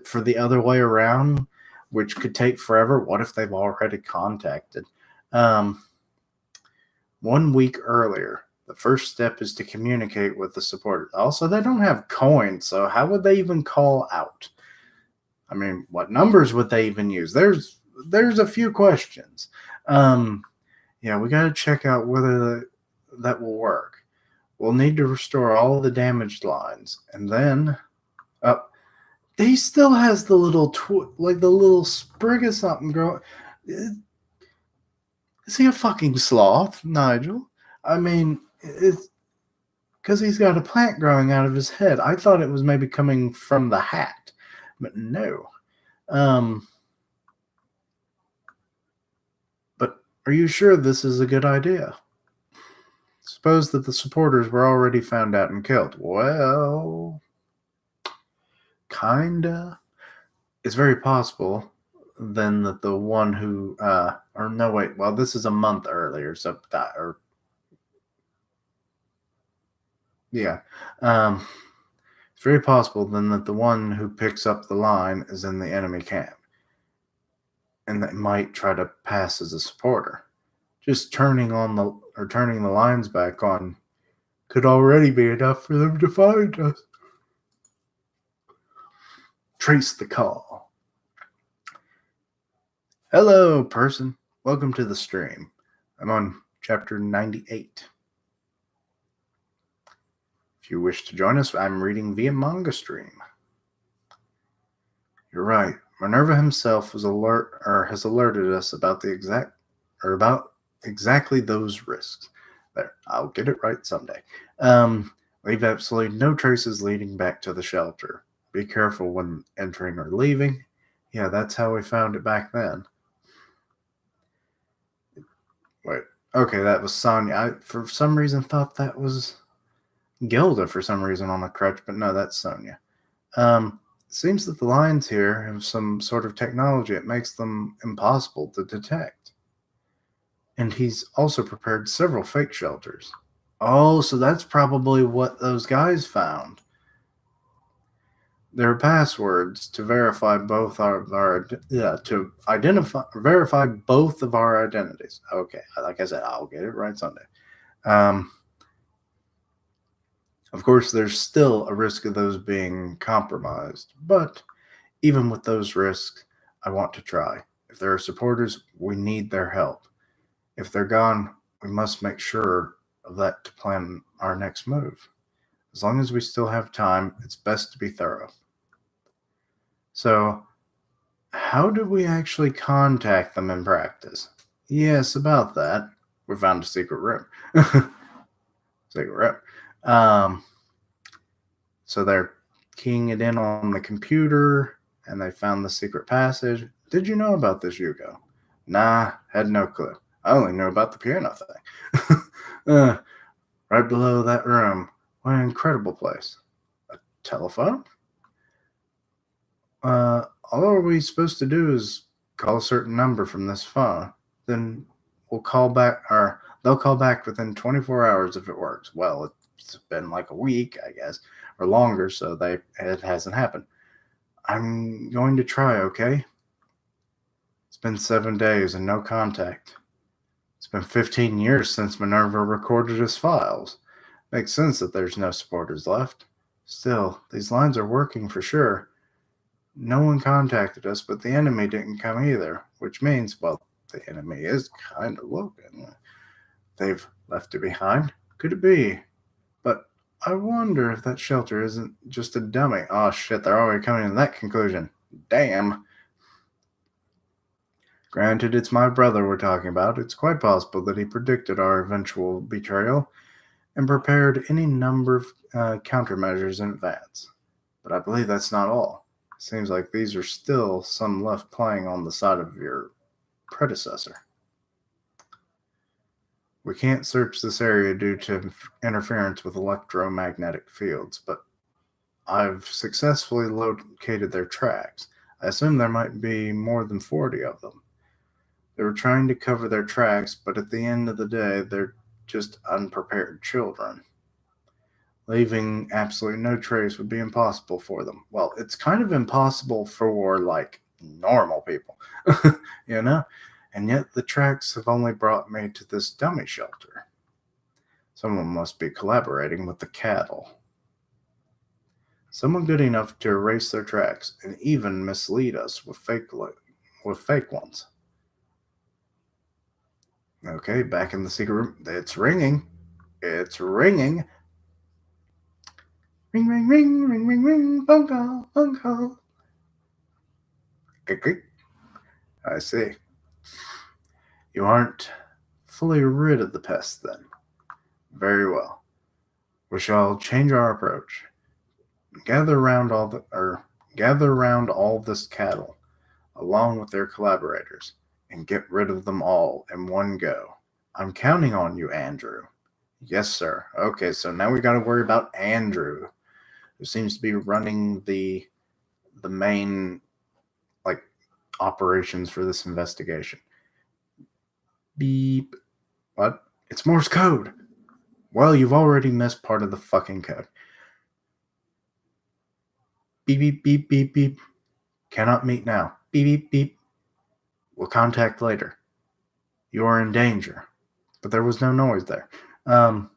A: for the other way around, which could take forever. What if they've already contacted? 1 week earlier. The first step is to communicate with the supporters. Also, they don't have coins, so how would they even call out? I mean, what numbers would they even use? There's a few questions. Yeah, we got to check out whether that will work. We'll need to restore all the damaged lines, and then, uh, he still has the little like the little sprig of something growing. Is he a fucking sloth, Nigel? I mean, it's because he's got a plant growing out of his head. I thought it was maybe coming from the hat, but no. But are you sure this is a good idea? Suppose that the supporters were already found out and killed. Well, kinda. It's very possible then that the one who, or no, wait, well, this is a month earlier, so that, or, yeah. It's very possible then that the one who picks up the line is in the enemy camp and that might try to pass as a supporter. Just turning the lines back on could already be enough for them to find us. Trace the call. Hello, person. Welcome to the stream. I'm on chapter 98. If you wish to join us, I'm reading via manga stream. You're right. Minerva himself has alerted us about exactly those risks. There, I'll get it right someday. Leave absolutely no traces leading back to the shelter. Be careful when entering or leaving. Yeah, that's how we found it back then. Wait, okay, that was Sonya. I, for some reason, thought that was Gilda for some reason on the crutch, but no, that's Sonya. It seems that the lines here have some sort of technology that makes them impossible to detect. And he's also prepared several fake shelters. Oh, so that's probably what those guys found. There are passwords to verify verify both of our identities. Okay, like I said, I'll get it right someday. Of course, there's still a risk of those being compromised, but even with those risks, I want to try. If there are supporters, we need their help. If they're gone, we must make sure of that to plan our next move. As long as we still have time, it's best to be thorough. So, how do we actually contact them in practice? Yes, about that. We found a secret room. Secret room. So they're keying it in on the computer, and they found the secret passage. Did you know about this, Yuko? Nah, had no clue. I only knew about the piano thing. Right below that room. What an incredible place. A telephone? All we're supposed to do is call a certain number from this phone. Then we'll call back, or they'll call back within 24 hours if it works. Well, it's been like a week, I guess, or longer, so it hasn't happened. I'm going to try, okay? It's been 7 days and no contact. It's been 15 years since Minerva recorded his files. Makes sense that there's no supporters left. Still, these lines are working for sure. No one contacted us, but the enemy didn't come either, which means, well, the enemy is kind of looking. They've left it behind. Could it be? But I wonder if that shelter isn't just a dummy. Oh shit, they're already coming to that conclusion. Damn. Granted, it's my brother we're talking about. It's quite possible that he predicted our eventual betrayal and prepared any number of countermeasures in advance. But I believe that's not all. Seems like these are still some left playing on the side of your predecessor. We can't search this area due to interference with electromagnetic fields, but I've successfully located their tracks. I assume there might be more than 40 of them. They were trying to cover their tracks, but at the end of the day, they're just unprepared children. Leaving absolutely no trace would be impossible for them. Well, it's kind of impossible for, like, normal people, you know? And yet the tracks have only brought me to this dummy shelter. Someone must be collaborating with the cattle. Someone good enough to erase their tracks and even mislead us with fake ones. Okay, back in the secret room. It's ringing. It's ringing. Ring, ring, ring, ring, ring, ring. Phone call, phone call. I see. You aren't fully rid of the pest, then. Very well. We shall change our approach. Gather around all this cattle, along with their collaborators, and get rid of them all in one go. I'm counting on you, Andrew. Yes, sir. Okay, so now we got to worry about Andrew, who seems to be running the main, like, operations for this investigation. Beep. What? It's Morse code. Well, you've already missed part of the fucking code. Beep, beep, beep, beep, beep. Cannot meet now. Beep, beep, beep. We'll contact later. You are in danger. but there was no noise there. Um,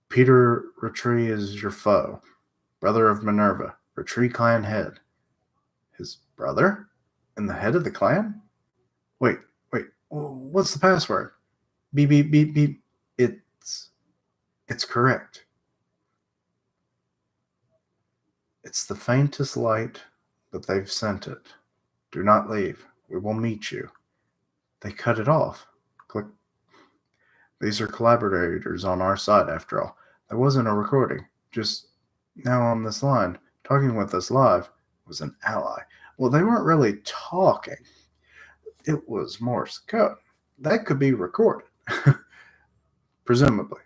A: Peter Rattray is your foe, brother of Minerva, Rattray clan head. His brother? And the head of the clan? Wait, wait, what's the password? Beep, beep, beep, beep. It's correct. It's the faintest light, but they've sent it. Do not leave. We will meet you. They cut it off. Click. These are collaborators on our side, after all. There wasn't a recording. Just now on this line, talking with us live, was an ally. Well, they weren't really talking. It was Morse code. That could be recorded, presumably.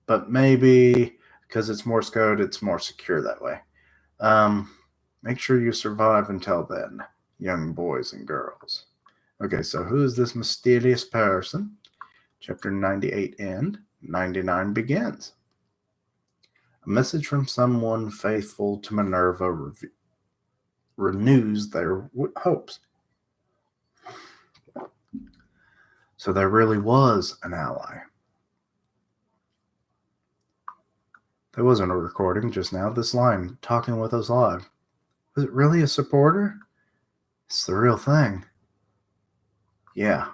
A: But maybe because it's Morse code, it's more secure that way. Make sure you survive until then, young boys and girls. Okay, so who is this mysterious person? Chapter 98 end, 99 begins. A message from someone faithful to Minerva renews their hopes. So there really was an ally. There wasn't a recording just now. This line, talking with us live. Was it really a supporter? It's the real thing. Yeah.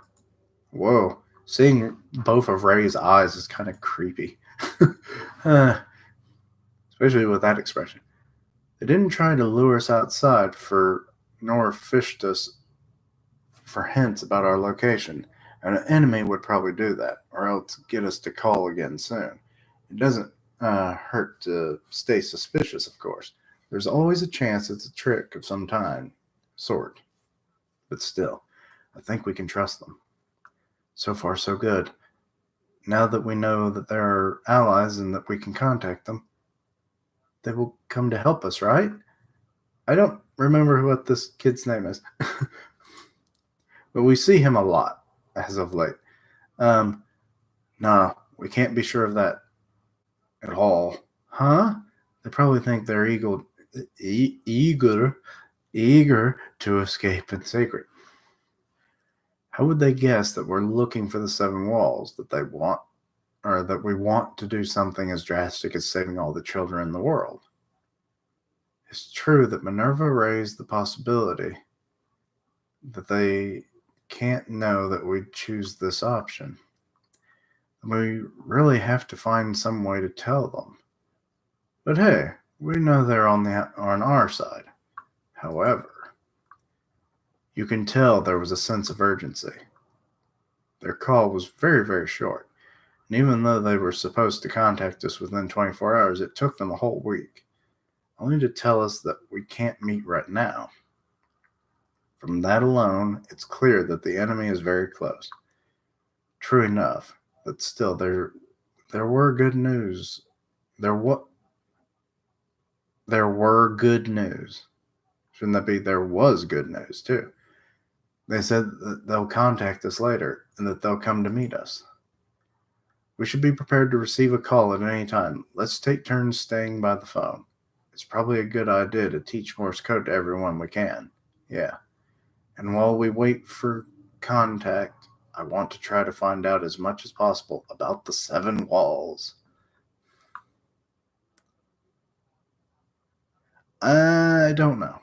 A: Whoa. Seeing both of Ray's eyes is kind of creepy. Especially with that expression. They didn't try to lure us outside nor fished us for hints about our location. An enemy would probably do that, or else get us to call again soon. It doesn't hurt to stay suspicious, of course. There's always a chance it's a trick of some sort. But still, I think we can trust them. So far, so good. Now that we know that there are allies and that we can contact them, they will come to help us, right? I don't remember what this kid's name is. But we see him a lot as of late. Nah, we can't be sure of that at all. Huh? They probably think they're eager to escape in secret. How would they guess that we're looking for the seven walls, that we want to do something as drastic as saving all the children in the world? It's true that Minerva raised the possibility that they can't know that we'd choose this option. We really have to find some way to tell them. But hey, we know they're on our side. However, you can tell there was a sense of urgency. Their call was very, very short. And even though they were supposed to contact us within 24 hours, it took them a whole week, only to tell us that we can't meet right now. From that alone, it's clear that the enemy is very close. True enough, but still, there were good news. There were good news. Shouldn't that be there was good news too? They said that they'll contact us later and that they'll come to meet us. We should be prepared to receive a call at any time. Let's take turns staying by the phone. It's probably a good idea to teach Morse code to everyone we can. Yeah. And while we wait for contact, I want to try to find out as much as possible about the seven walls. I don't know.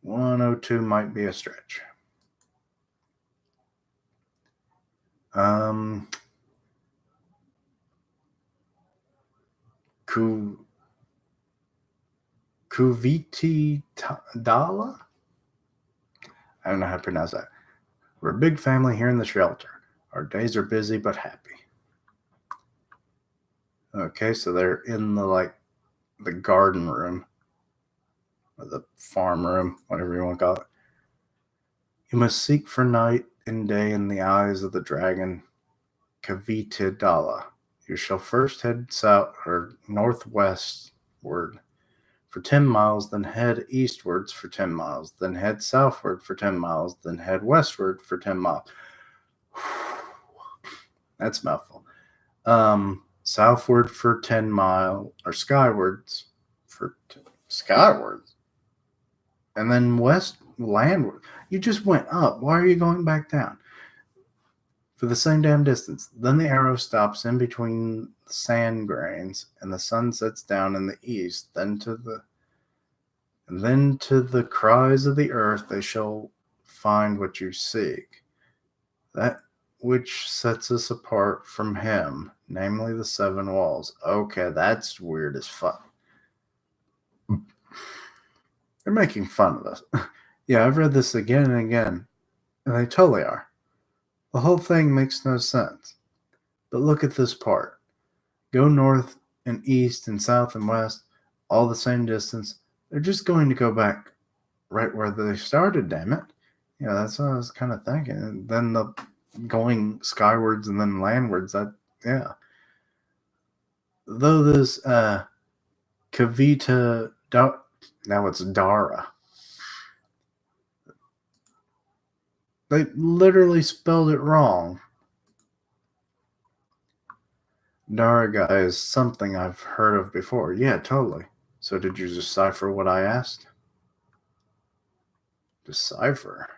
A: 102 might be a stretch. Kuviti Dala? I don't know how to pronounce that. We're a big family here in the shelter. Our days are busy but happy. Okay, so they're in the garden room, or the farm room, whatever you want to call it. You must seek for night and day in the eyes of the dragon Kavitidala. You shall first head south or northwestward for 10 miles, then head eastwards for 10 miles, then head southward for 10 miles, then head westward for 10 miles. That's a mouthful. Southward for 10 miles, or skywards for skywards, and then landward. You just went up. Why are you going back down? for the same damn distance. Then the arrow stops in between the sand grains, and the sun sets down in the east. Then to the cries of the earth they shall find what you seek, that which sets us apart from him, namely the seven walls. Okay, that's weird as fuck. They're making fun of us. Yeah, I've read this again and again, and they totally are. The whole thing makes no sense. But look at this part. Go north and east and south and west, all the same distance. They're just going to go back right where they started, damn it. Yeah, that's what I was kind of thinking. And then the going skywards and then landwards, yeah. Though this Kavita, now it's Dara. They literally spelled it wrong. Daraga is something I've heard of before. Yeah, totally. So did you decipher what I asked? Decipher?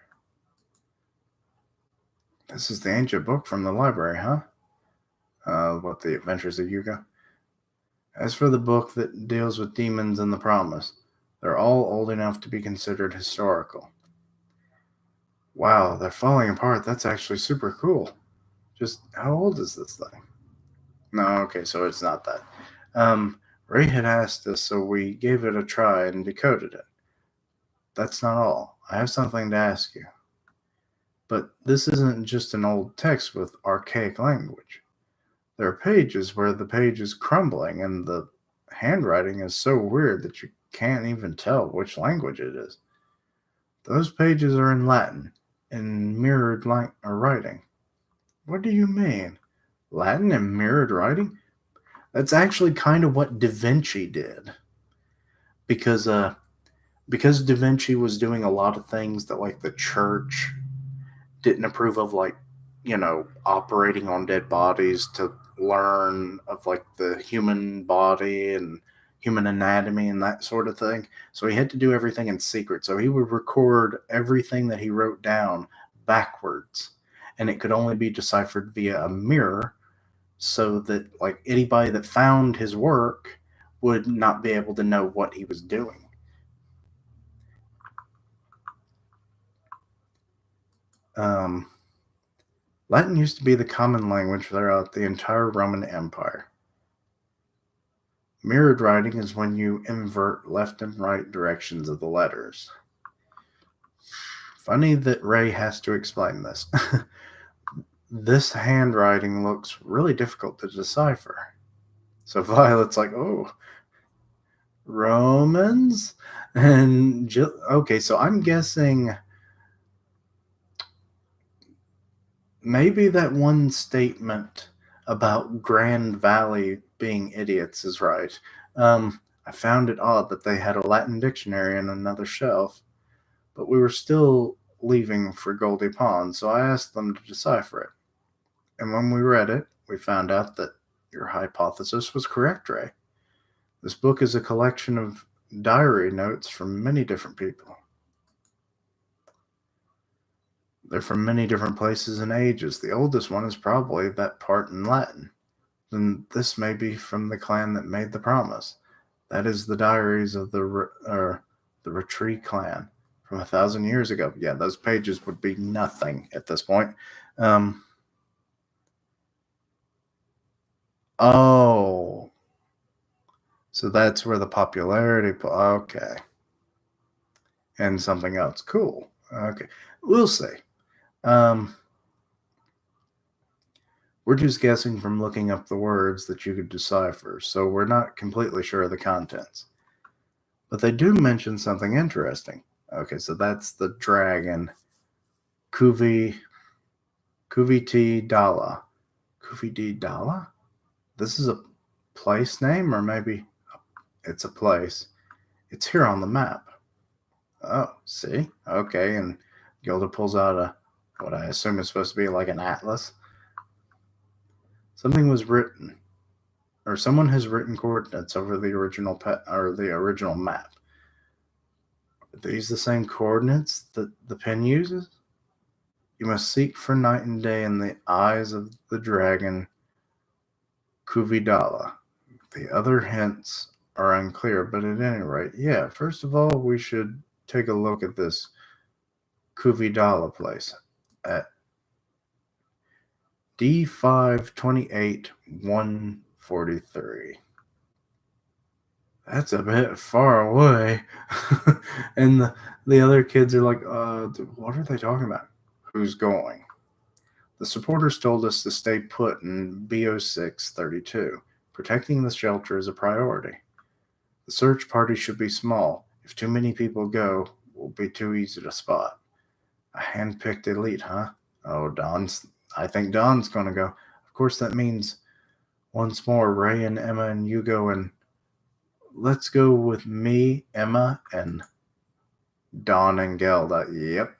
A: This is the ancient book from the library, huh? What, the Adventures of Yuga? As for the book that deals with demons and the promise, they're all old enough to be considered historical. Wow, they're falling apart. That's actually super cool. Just how old is this thing? No, okay, so it's not that. Ray had asked us, so we gave it a try and decoded it. That's not all. I have something to ask you. But this isn't just an old text with archaic language. There are pages where the page is crumbling and the handwriting is so weird that you can't even tell which language it is. Those pages are in Latin, in mirrored writing. What do you mean? Latin and mirrored writing? That's actually kind of what Da Vinci did. Because Da Vinci was doing a lot of things that like the church didn't approve of, like, operating on dead bodies to learn of like the human body and human anatomy and that sort of thing. So he had to do everything in secret. So he would record everything that he wrote down backwards, and it could only be deciphered via a mirror, so that like anybody that found his work would not be able to know what he was doing. Latin used to be the common language throughout the entire Roman Empire. Mirrored writing is when you invert left and right directions of the letters. Funny that Ray has to explain this. This handwriting looks really difficult to decipher. So Violet's like, oh, Romans? And Jill, okay, so I'm guessing maybe that one statement about Grand Valley being idiots is right. I found it odd that they had a Latin dictionary in another shelf, but we were still leaving for Goldie Pond, so I asked them to decipher it. And when we read it, we found out that your hypothesis was correct, Ray. This book is a collection of diary notes from many different people. They're from many different places and ages. The oldest one is probably that part in Latin. Then this may be from the clan that made the promise. That is the diaries of the Retreat clan from 1,000 years ago. Yeah, those pages would be nothing at this point. Oh, so that's where the popularity. Okay, and something else. Cool. Okay, we'll see. We're just guessing from looking up the words that you could decipher, so we're not completely sure of the contents. But they do mention something interesting. Okay, so that's the dragon. Kuviti Dala. Kuviti Dala? This is a place name, or maybe it's a place. It's here on the map. Oh, see? Okay, and Gilda pulls out what I assume is supposed to be like an atlas. Something was written, or someone has written coordinates over the original the original map. Are these the same coordinates that the pen uses? You must seek for night and day in the eyes of the dragon Kuvidala. The other hints are unclear, but at any rate, yeah, first of all, we should take a look at this Kuvidala place at D528 143. That's a bit far away. And the other kids are like, what are they talking about? Who's going? The supporters told us to stay put in BO632. Protecting the shelter is a priority. The search party should be small. If too many people go, it will be too easy to spot. A hand-picked elite, huh? Oh, I think Don's gonna go. Of course, that means once more Ray and Emma and you go, and let's go with me, Emma, and Don and Gelda. Yep.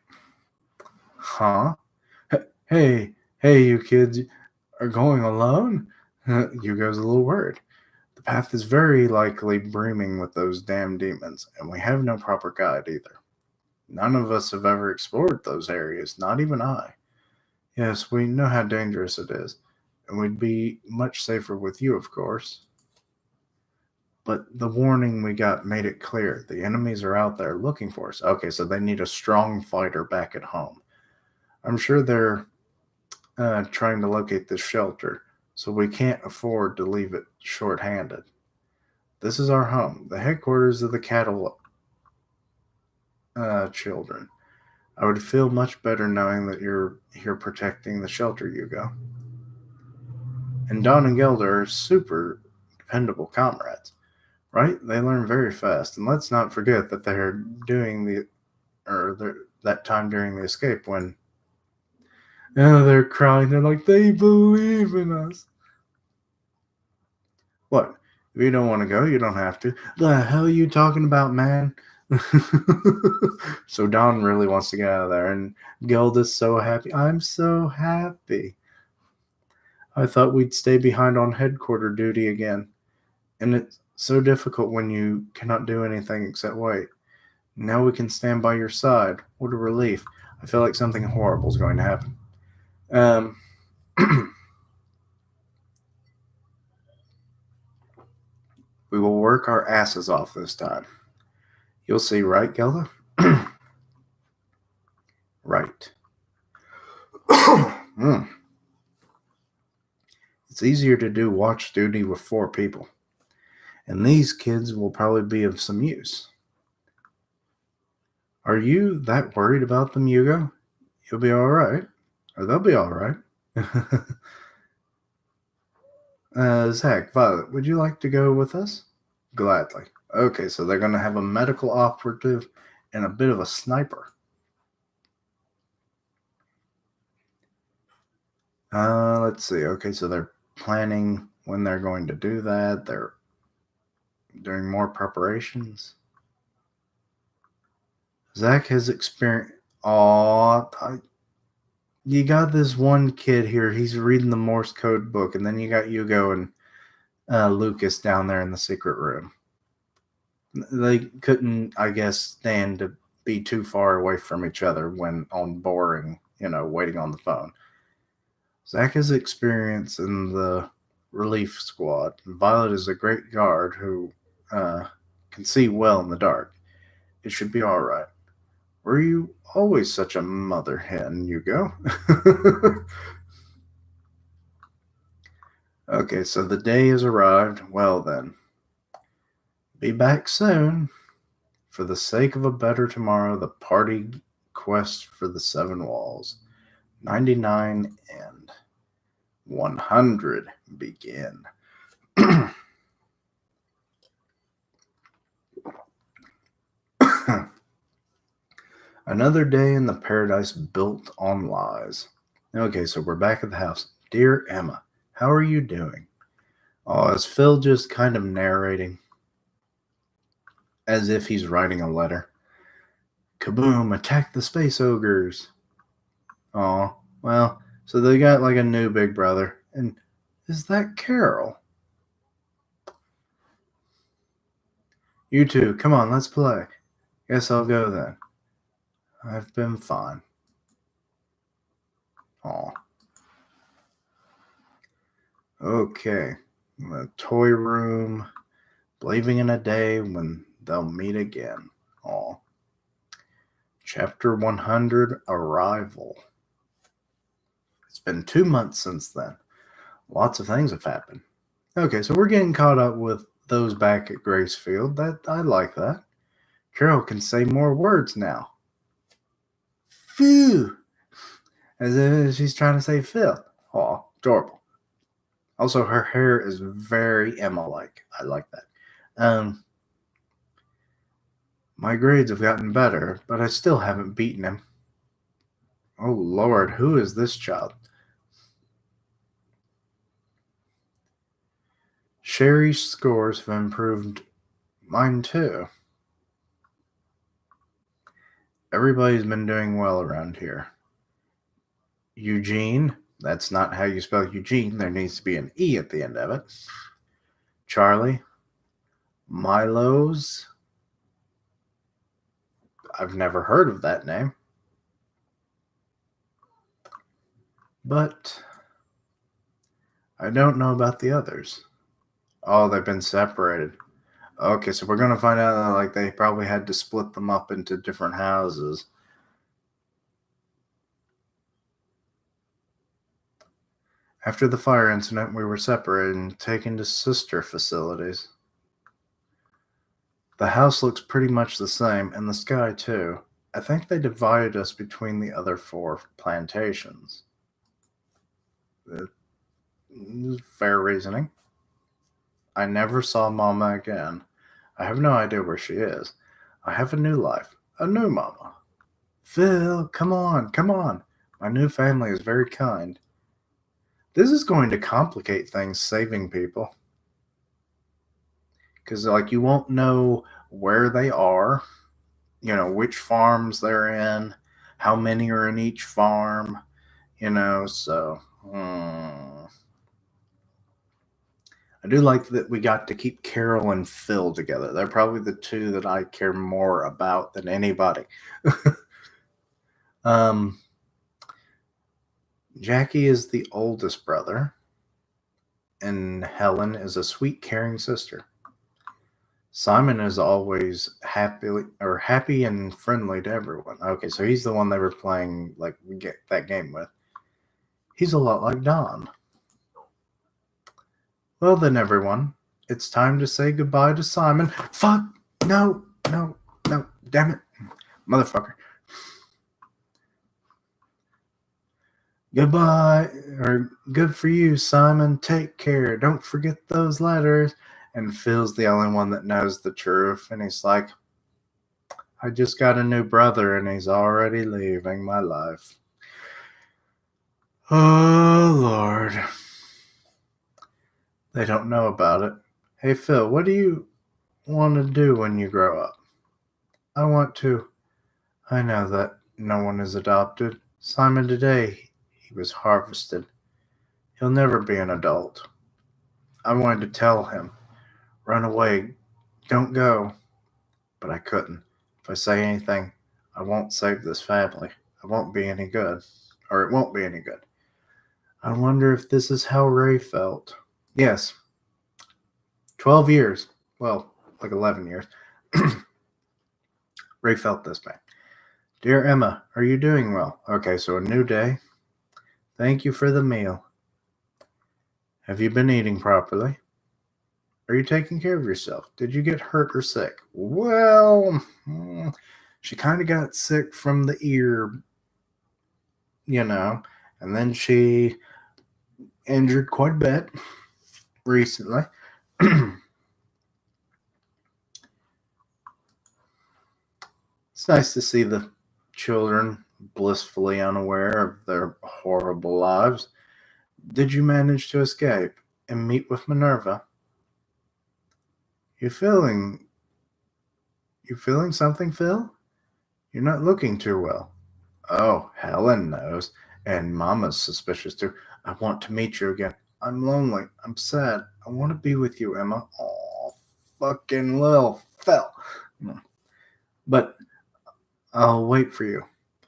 A: Huh? Hey, you kids are going alone? Hugo's a little worried. The path is very likely brimming with those damn demons, and we have no proper guide either. None of us have ever explored those areas, not even I. Yes, we know how dangerous it is, and we'd be much safer with you, of course. But the warning we got made it clear the enemies are out there looking for us. Okay, so they need a strong fighter back at home. I'm sure they're trying to locate this shelter, so we can't afford to leave it short-handed. This is our home, the headquarters of the cattle children. I would feel much better knowing that you're here protecting the shelter, Hugo. And Don and Gelder are super dependable comrades, right? They learn very fast, and let's not forget that they're doing that time during the escape when they're crying. They're like, they believe in us. What? If you don't want to go, you don't have to. The hell are you talking about, man? So Don really wants to get out of there, and Gelda's so happy. I'm so happy. I thought we'd stay behind on headquarter duty again. And it's so difficult when you cannot do anything except wait. Now we can stand by your side. What a relief. I feel like something horrible is going to happen. Um, we will work our asses off this time. You'll see, right, Gelda? Right. Mm. It's easier to do watch duty with 4 people. And these kids will probably be of some use. Are you that worried about them, Hugo? You'll be all right. Or they'll be all right. Zach, Violet, would you like to go with us? Gladly. Okay, so they're going to have a medical operative and a bit of a sniper. Let's see. Okay, so they're planning when they're going to do that. They're doing more preparations. Zach has experience. You got this one kid here. He's reading the Morse code book, and then you got Hugo and Lucas down there in the secret room. They couldn't, I guess, stand to be too far away from each other when on boring, waiting on the phone. Zach has experience in the relief squad. Violet is a great guard who can see well in the dark. It should be all right. Were you always such a mother hen, Hugo? Okay, so the day has arrived. Well, then. Be back soon. For the sake of a better tomorrow, the party quest for the 7 walls. 99 and 100 begin. Another day in the paradise built on lies. Okay, so we're back at the house. Dear Emma, how are you doing? Oh, is Phil just kind of narrating as if he's writing a letter? Kaboom, attack the space ogres. Oh, well, so they got like a new big brother. And is that Carol? You two, come on, let's play. Guess I'll go then. I've been fine. Aw. Okay. The toy room. Believing in a day when they'll meet again. Aw. Chapter 100, Arrival. It's been 2 months since then. Lots of things have happened. Okay, so we're getting caught up with those back at Gracefield. I like that. Carol can say more words now. Phew! As if she's trying to say Phil. Aw, adorable. Also, her hair is very Emma-like. I like that. My grades have gotten better, but I still haven't beaten him. Oh, Lord, who is this child? Sherry's scores have improved. Mine, too. Everybody's been doing well around here. Eugene, that's not how you spell Eugene. There needs to be an E at the end of it. Charlie, Milo's. I've never heard of that name. But I don't know about the others. Oh, they've been separated. Okay, so we're gonna find out that like they probably had to split them up into different houses. After the fire incident, we were separated and taken to sister facilities. The house looks pretty much the same, and the sky too. I think they divided us between the other 4 plantations. Fair reasoning. I never saw Mama again. I have no idea where she is. I have a new life, a new Mama. Phil, come on, come on. My new family is very kind. This is going to complicate things saving people. Because, like, you won't know where they are, which farms they're in, how many are in each farm, so. I do like that we got to keep Carol and Phil together. They're probably the 2 that I care more about than anybody. Jackie is the oldest brother, and Helen is a sweet, caring sister. Simon is always happy and friendly to everyone. Okay, so he's the one they were playing, like, we get that game with. He's a lot like Don. Well then, everyone, it's time to say goodbye to Simon. Fuck! No, damn it. Motherfucker. Goodbye, or good for you, Simon. Take care. Don't forget those letters. And Phil's the only one that knows the truth. And he's like, I just got a new brother and he's already leaving my life. Oh, Lord. They don't know about it. Hey, Phil, what do you want to do when you grow up? I want to. I know that no one is adopted. Simon today, he was harvested. He'll never be an adult. I wanted to tell him, run away, don't go. But I couldn't. If I say anything, I won't save this family. I won't be any good. Or it won't be any good. I wonder if this is how Ray felt. Yes. 12 years. Well, like 11 years. Ray felt this way. Dear Emma, are you doing well? Okay, so a new day. Thank you for the meal. Have you been eating properly? Are you taking care of yourself? Did you get hurt or sick? Well, she kind of got sick from the ear, and then she injured quite a bit recently. It's nice to see the children blissfully unaware of their horrible lives. Did you manage to escape and meet with Minerva? You feeling something, Phil? You're not looking too well. Oh, Helen knows, and Mama's suspicious too. I want to meet you again. I'm lonely. I'm sad. I want to be with you, Emma. Oh, fucking little Phil. But I'll wait for you.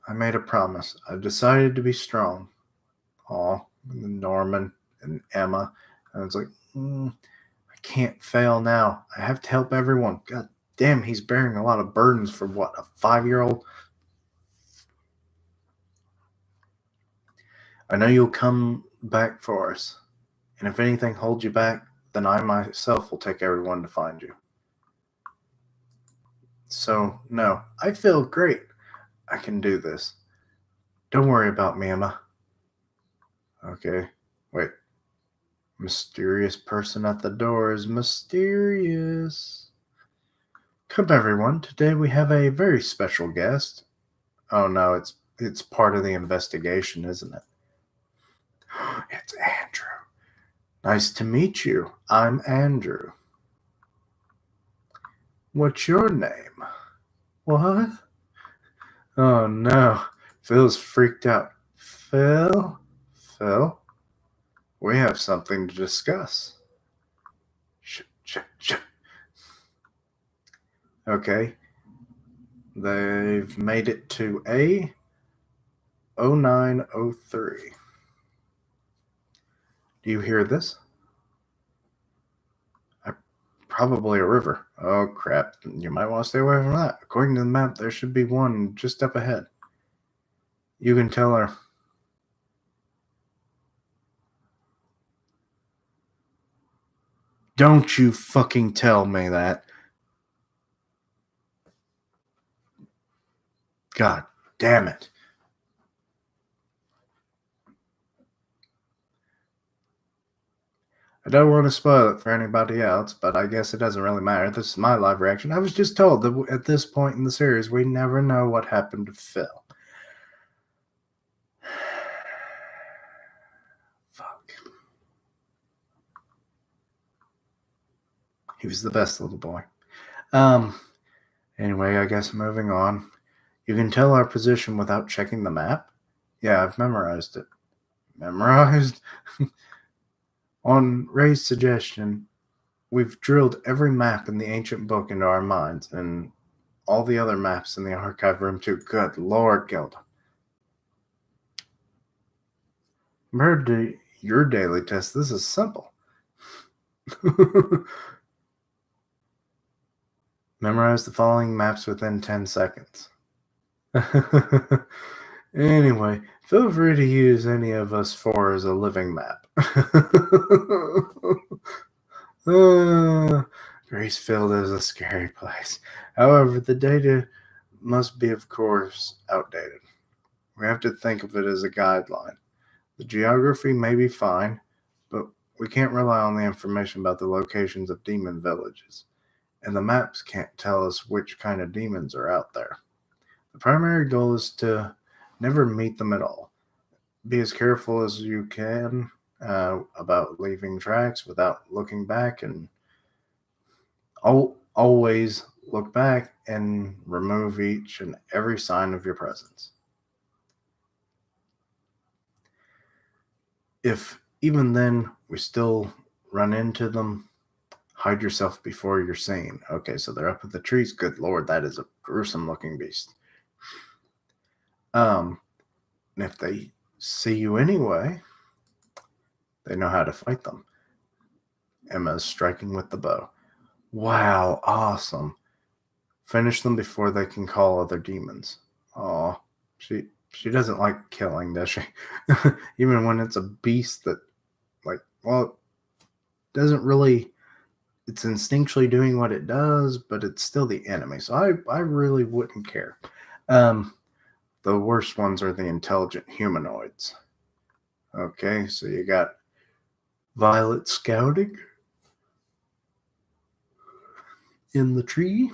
A: I made a promise. I've decided to be strong. Norman and Emma. And it's like, I can't fail now. I have to help everyone. God damn, he's bearing a lot of burdens for what, a 5-year-old? I know you'll come back for us. And if anything holds you back, then I myself will take everyone to find you. So, no, I feel great. I can do this. Don't worry about me, Emma. Okay, wait. Mysterious person at the door is mysterious. Come, everyone. Today we have a very special guest. Oh no, it's part of the investigation, isn't it? It's Andrew. Nice to meet you. I'm Andrew. What's your name? What? Oh no. Phil's freaked out. Phil? Phil? We have something to discuss. Shh. Okay. They've made it to A0903. Do you hear this? Probably a river. Oh crap. You might want to stay away from that. According to the map, there should be one just up ahead. You can tell her. Don't you fucking tell me that. God damn it. I don't want to spoil it for anybody else, but I guess it doesn't really matter. This is my live reaction. I was just told that at this point in the series, we never know what happened to Phil. Fuck. He was the best little boy. Anyway, I guess moving on. You can tell our position without checking the map? Yeah, I've memorized it. Memorized? On Ray's suggestion, we've drilled every map in the ancient book into our minds, and all the other maps in the archive room too. Good Lord, Gilda. Compared to your daily test, this is simple. Memorize the following maps within 10 seconds. Anyway, feel free to use any of us four as a living map. Gracefield is a scary place. However, the data must be, of course, outdated. We have to think of it as a guideline. The geography may be fine, but we can't rely on the information about the locations of demon villages, and the maps can't tell us which kind of demons are out there. The primary goal is to never meet them at all. Be as careful as you can about leaving tracks without looking back, and always look back and remove each and every sign of your presence. If even then we still run into them, hide yourself before you're seen. Okay, so they're up in the trees. Good Lord, that is a gruesome looking beast. And if they see you anyway, they know how to fight them. Emma's striking with the bow. Wow, awesome. Finish them before they can call other demons. Oh, she doesn't like killing, does she? Even when it's a beast that, like, well, doesn't really, it's instinctually doing what it does, but it's still the enemy. So I really wouldn't care. The worst ones are the intelligent humanoids. Okay, so you got Violet scouting in the tree.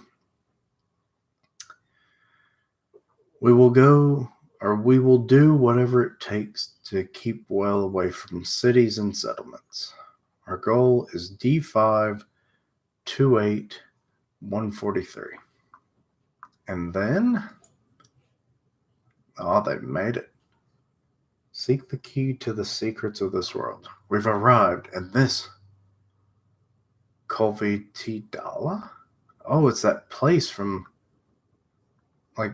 A: We will do whatever it takes to keep well away from cities and settlements. Our goal is D5 28 143. And then, they've made it. Seek the key to the secrets of this world. We've arrived at this Kolvitidala. Oh, it's that place from, like,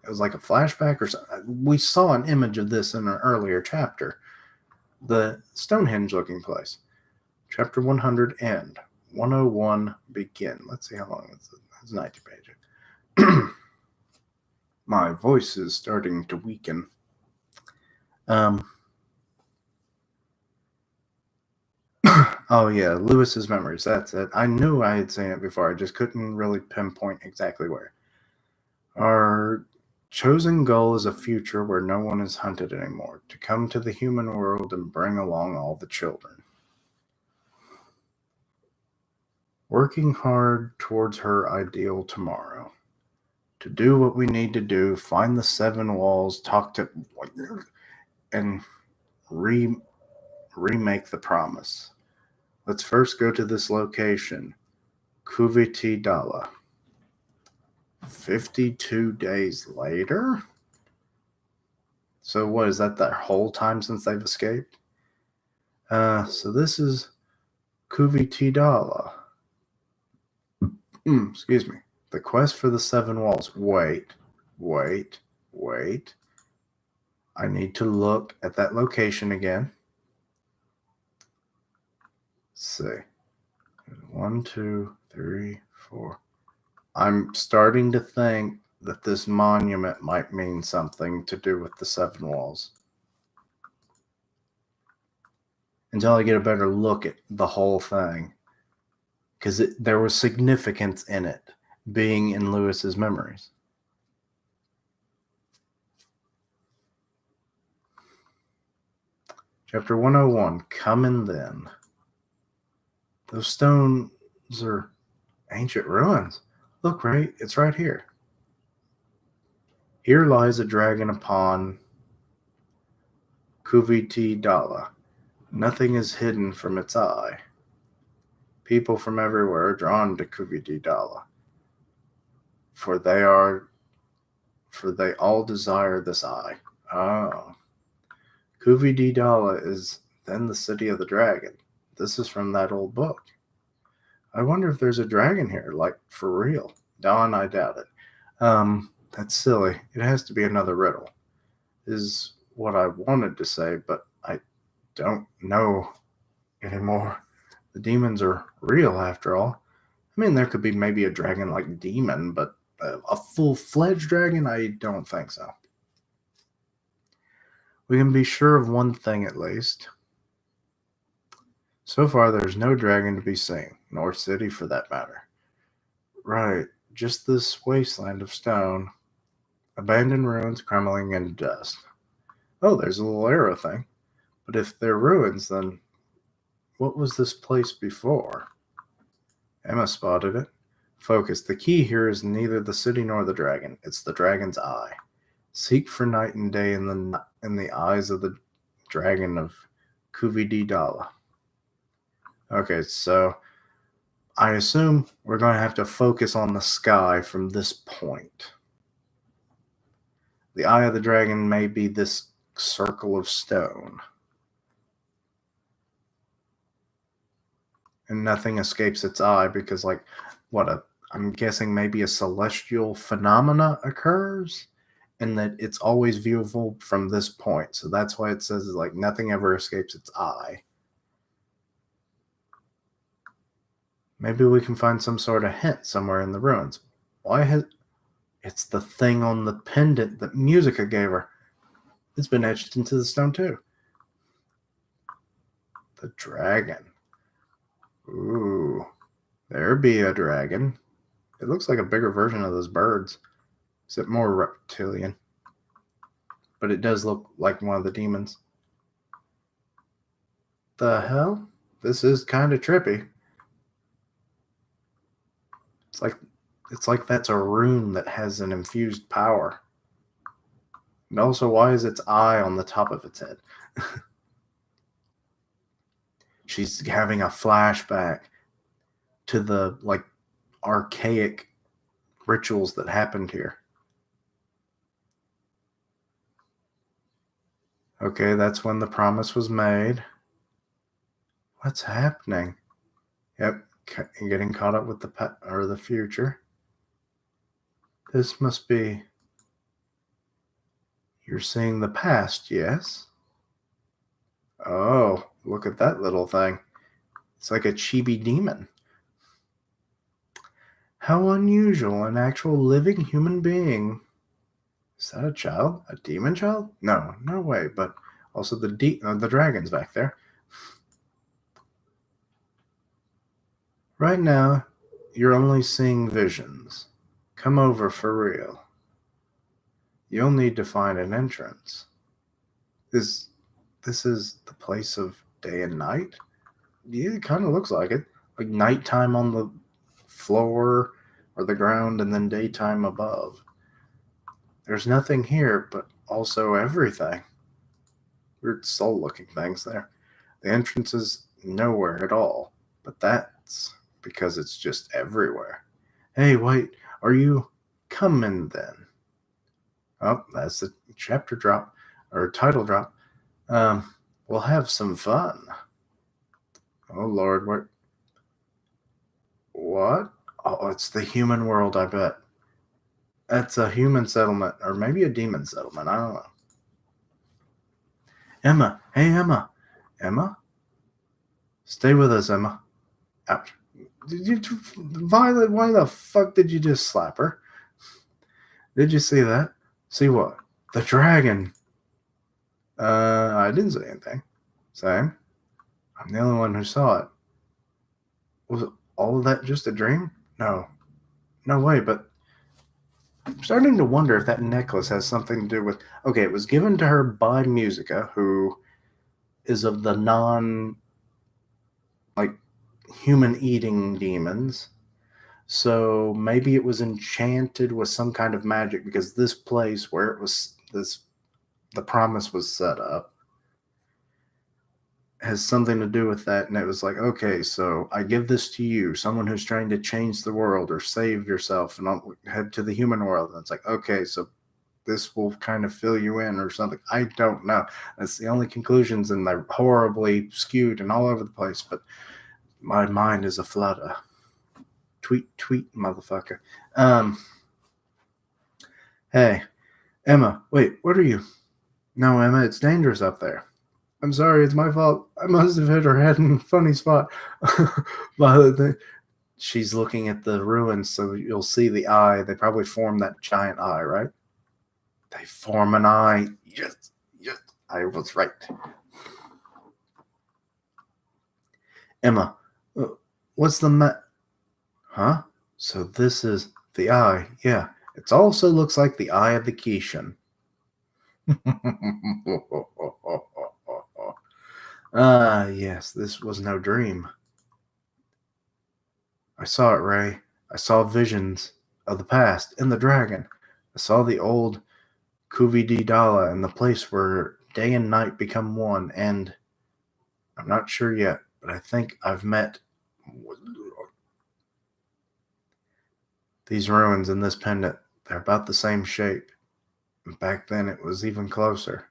A: it was like a flashback or something. We saw an image of this in an earlier chapter. The Stonehenge looking place. Chapter 100 end. 101 begin. Let's see how long it's 90 pages. My voice is starting to weaken. Oh yeah, Lewis's memories. That's it. I knew I had seen it before. I just couldn't really pinpoint exactly where. Our chosen goal is a future where no one is hunted anymore, to come to the human world and bring along all the children. Working hard towards her ideal tomorrow. To do what we need to do, find the 7 walls, talk to, and remake the promise. Let's first go to this location, Kuviti Dala. 52 days later? So what, is that the whole time since they've escaped? So this is Kuviti Dala. Excuse me. The quest for the 7 walls. Wait. I need to look at that location again. Let's see. 1, 2, 3, 4. I'm starting to think that this monument might mean something to do with the 7 walls. Until I get a better look at the whole thing. Because there was significance in it being in Lewis's memories. Chapter 101, Coming Then. Those stones are ancient ruins. Look, Ray, it's right here. Here lies a dragon upon Kuviti Dala. Nothing is hidden from its eye. People from everywhere are drawn to Kuviti Dala, for they all desire this eye. Oh. Kuviti Dala is then the city of the dragon. This is from that old book. I wonder if there's a dragon here, like for real. Don, I doubt it. That's silly. It has to be another riddle, is what I wanted to say, but I don't know anymore. The demons are real after all. I mean, there could be maybe a dragon-like demon, but a full-fledged dragon, I don't think so. We can be sure of one thing at least. So far, there's no dragon to be seen, nor city for that matter. Right, just this wasteland of stone. Abandoned ruins crumbling into dust. Oh, there's a little arrow thing. But if they're ruins, then what was this place before? Emma spotted it. Focus. The key here is neither the city nor the dragon. It's the dragon's eye. Seek for night and day in the eyes of the dragon of Kuviti Dala. Okay, so I assume we're going to have to focus on the sky from this point. The eye of the dragon may be this circle of stone. And nothing escapes its eye because, like, I'm guessing maybe a celestial phenomena occurs and that it's always viewable from this point. So that's why it says, like, nothing ever escapes its eye. Maybe we can find some sort of hint somewhere in the ruins. It's the thing on the pendant that Musica gave her. It's been etched into the stone too. The dragon. Ooh, there be a dragon. It looks like a bigger version of those birds, except more reptilian. But it does look like one of the demons. The hell? This is kind of trippy. It's like that's a rune that has an infused power. And also, why is its eye on the top of its head? She's having a flashback to the, like, archaic rituals that happened here. Okay, that's when the promise was made. What's happening? Yep, getting caught up with the future. This must be You're seeing the past, yes? Oh, look at that little thing. It's like a chibi demon. How unusual, an actual living human being. Is that a child? A demon child? No, no way, but also the dragon's back there. Right now, you're only seeing visions. Come over for real. You'll need to find an entrance. This is the place of day and night? Yeah, it kind of looks like it. Like nighttime on the floor or the ground and then daytime above. There's nothing here, but also everything. Weird soul looking things there. The entrance is nowhere at all, but that's because it's just everywhere. Hey, wait, are you coming then? Oh, that's the chapter drop or title drop. We'll have some fun. Oh Lord, what? Oh, it's the human world, I bet. That's a human settlement, or maybe a demon settlement. I don't know. Emma, hey Emma, Emma, stay with us, Emma. Ouch! Did you, Violet? Why the fuck did you just slap her? Did you see that? See what? The dragon. I didn't say anything. Same. I'm the only one who saw it. Was all of that just a dream? No, no way. But I'm starting to wonder if that necklace has something to do with. Okay, it was given to her by Musica, who is of the non like human eating demons. So maybe it was enchanted with some kind of magic because this place where it was this the promise was set up has something to do with that. And it was like, okay, so I give this to you, someone who's trying to change the world or save yourself, and I'll head to the human world. And it's like, okay, so this will kind of fill you in or something. I don't know. That's the only conclusions, and they're horribly skewed and all over the place. But my mind is a flutter. Tweet, tweet, motherfucker. Hey, Emma, wait, what are you? No, Emma, it's dangerous up there. I'm sorry, it's my fault. I must have hit her head in a funny spot. But she's looking at the ruins, so you'll see the eye. They probably form that giant eye, right? They form an eye. Yes, yes, I was right. Emma, what's the Huh? So this is the eye. Yeah, it also looks like the eye of the Kishan. Yes, this was no dream. I saw it, Ray. I saw visions of the past and the dragon. I saw the old Kuvidi Dala and the place where day and night become one, and I'm not sure yet, but I think I've met these ruins in this pendant. They're about the same shape. And back then it was even closer.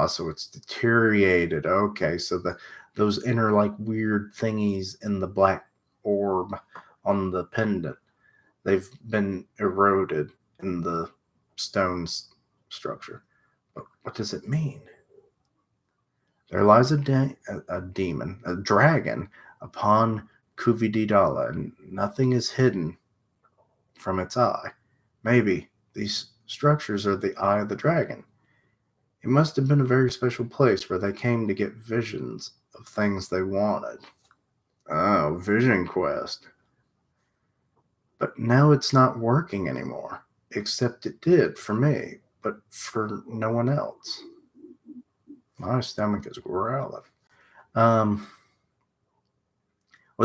A: So it's deteriorated. Okay, so those inner like weird thingies in the black orb on the pendant, they've been eroded in the stone's structure. But what does it mean? There lies a demon, a dragon, upon Kuvididala, and nothing is hidden from its eye. Maybe these structures are the eye of the dragon. It must have been a very special place where they came to get visions of things they wanted. Oh, Vision Quest. But now it's not working anymore, except it did for me, but for no one else. My stomach is growling. Was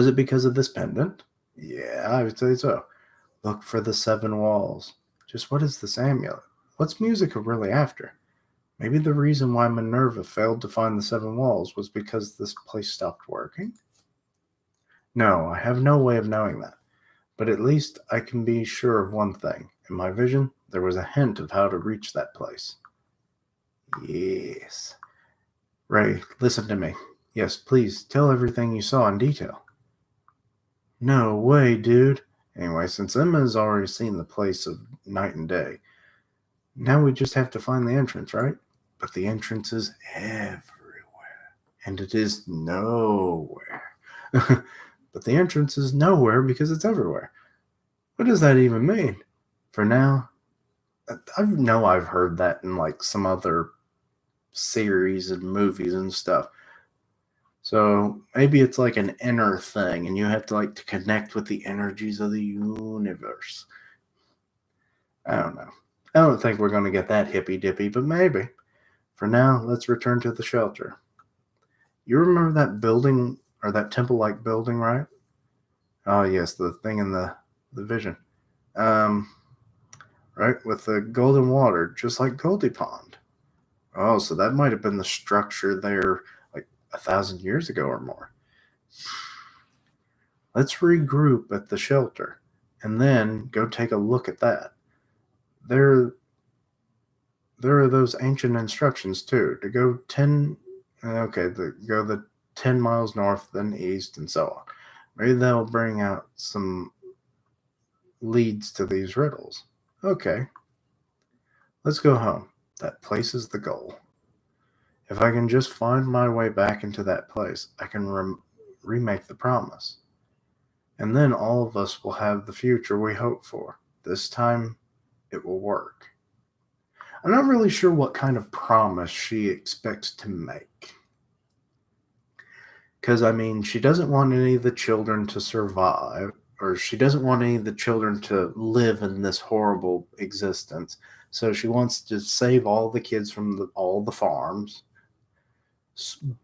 A: it because of this pendant? Yeah, I would say so. Look for the 7 walls. Just what is this amulet? What's Musica really after? Maybe the reason why Minerva failed to find the 7 walls was because this place stopped working? No, I have no way of knowing that. But at least I can be sure of one thing. In my vision, there was a hint of how to reach that place. Yes. Ray, listen to me. Yes, please, tell everything you saw in detail. No way, dude. Anyway, since Emma has already seen the place of night and day, Now we just have to find the entrance, right? But the entrance is everywhere. And it is nowhere. But the entrance is nowhere because it's everywhere. What does that even mean? For now, I know I've heard that in like some other series and movies and stuff. So maybe it's like an inner thing, and you have to like to connect with the energies of the universe. I don't know. I don't think we're going to get that hippy dippy, but maybe. For now, let's return to the shelter. You remember that building or that temple like building, right? Oh, yes, the thing in the vision. Um, right, with the golden water, just like Goldie Pond. Oh, so that might have been the structure there like 1,000 years ago or more. Let's regroup at the shelter and then go take a look at that. There, there are those ancient instructions too to go 10. Okay, go the 10 miles north, then east, and so on. Maybe that'll bring out some leads to these riddles. Okay, let's go home. That place is the goal. If I can just find my way back into that place, I can remake the promise. And then all of us will have the future we hope for. This time, it will work. I'm not really sure what kind of promise she expects to make. Because, I mean, she doesn't want any of the children to survive, or she doesn't want any of the children to live in this horrible existence. So she wants to save all the kids from all the farms.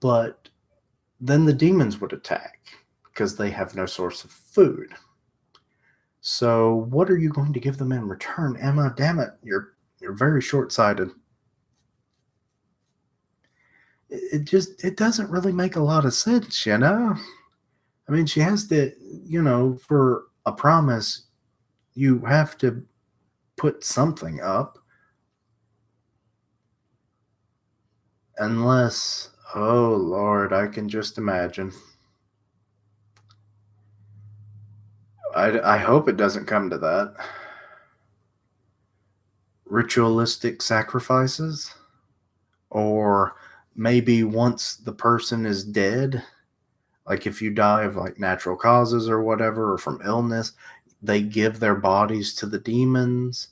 A: But then the demons would attack because they have no source of food. So what are you going to give them in return, Emma? Damn it, you're very short-sighted. It doesn't really make a lot of sense, you know? I mean, she has to, for a promise, you have to put something up. Unless, oh Lord, I can just imagine. I hope it doesn't come to that. Ritualistic sacrifices? Or maybe once the person is dead, like if you die of like natural causes or whatever, or from illness, they give their bodies to the demons,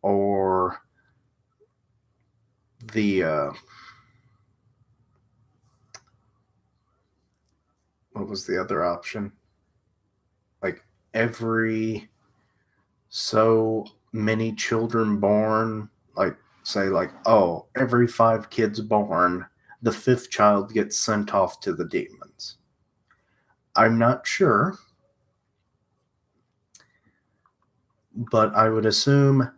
A: or the what was the other option? Like every so many children born, like say like, oh, every 5 kids born, the fifth child gets sent off to the demons. I'm not sure, but I would assume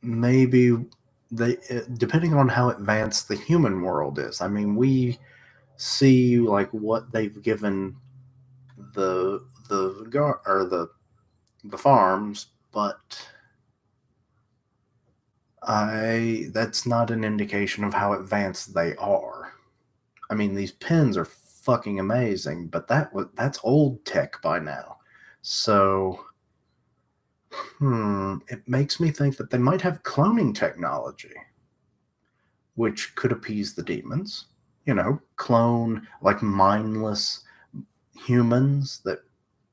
A: maybe they, depending on how advanced the human world is. I mean, we see like what they've given the farms, but I that's not an indication of how advanced they are. I mean, these pens are fucking amazing, but that's old tech by now. So, it makes me think that they might have cloning technology, which could appease the demons. Clone like mindless humans that,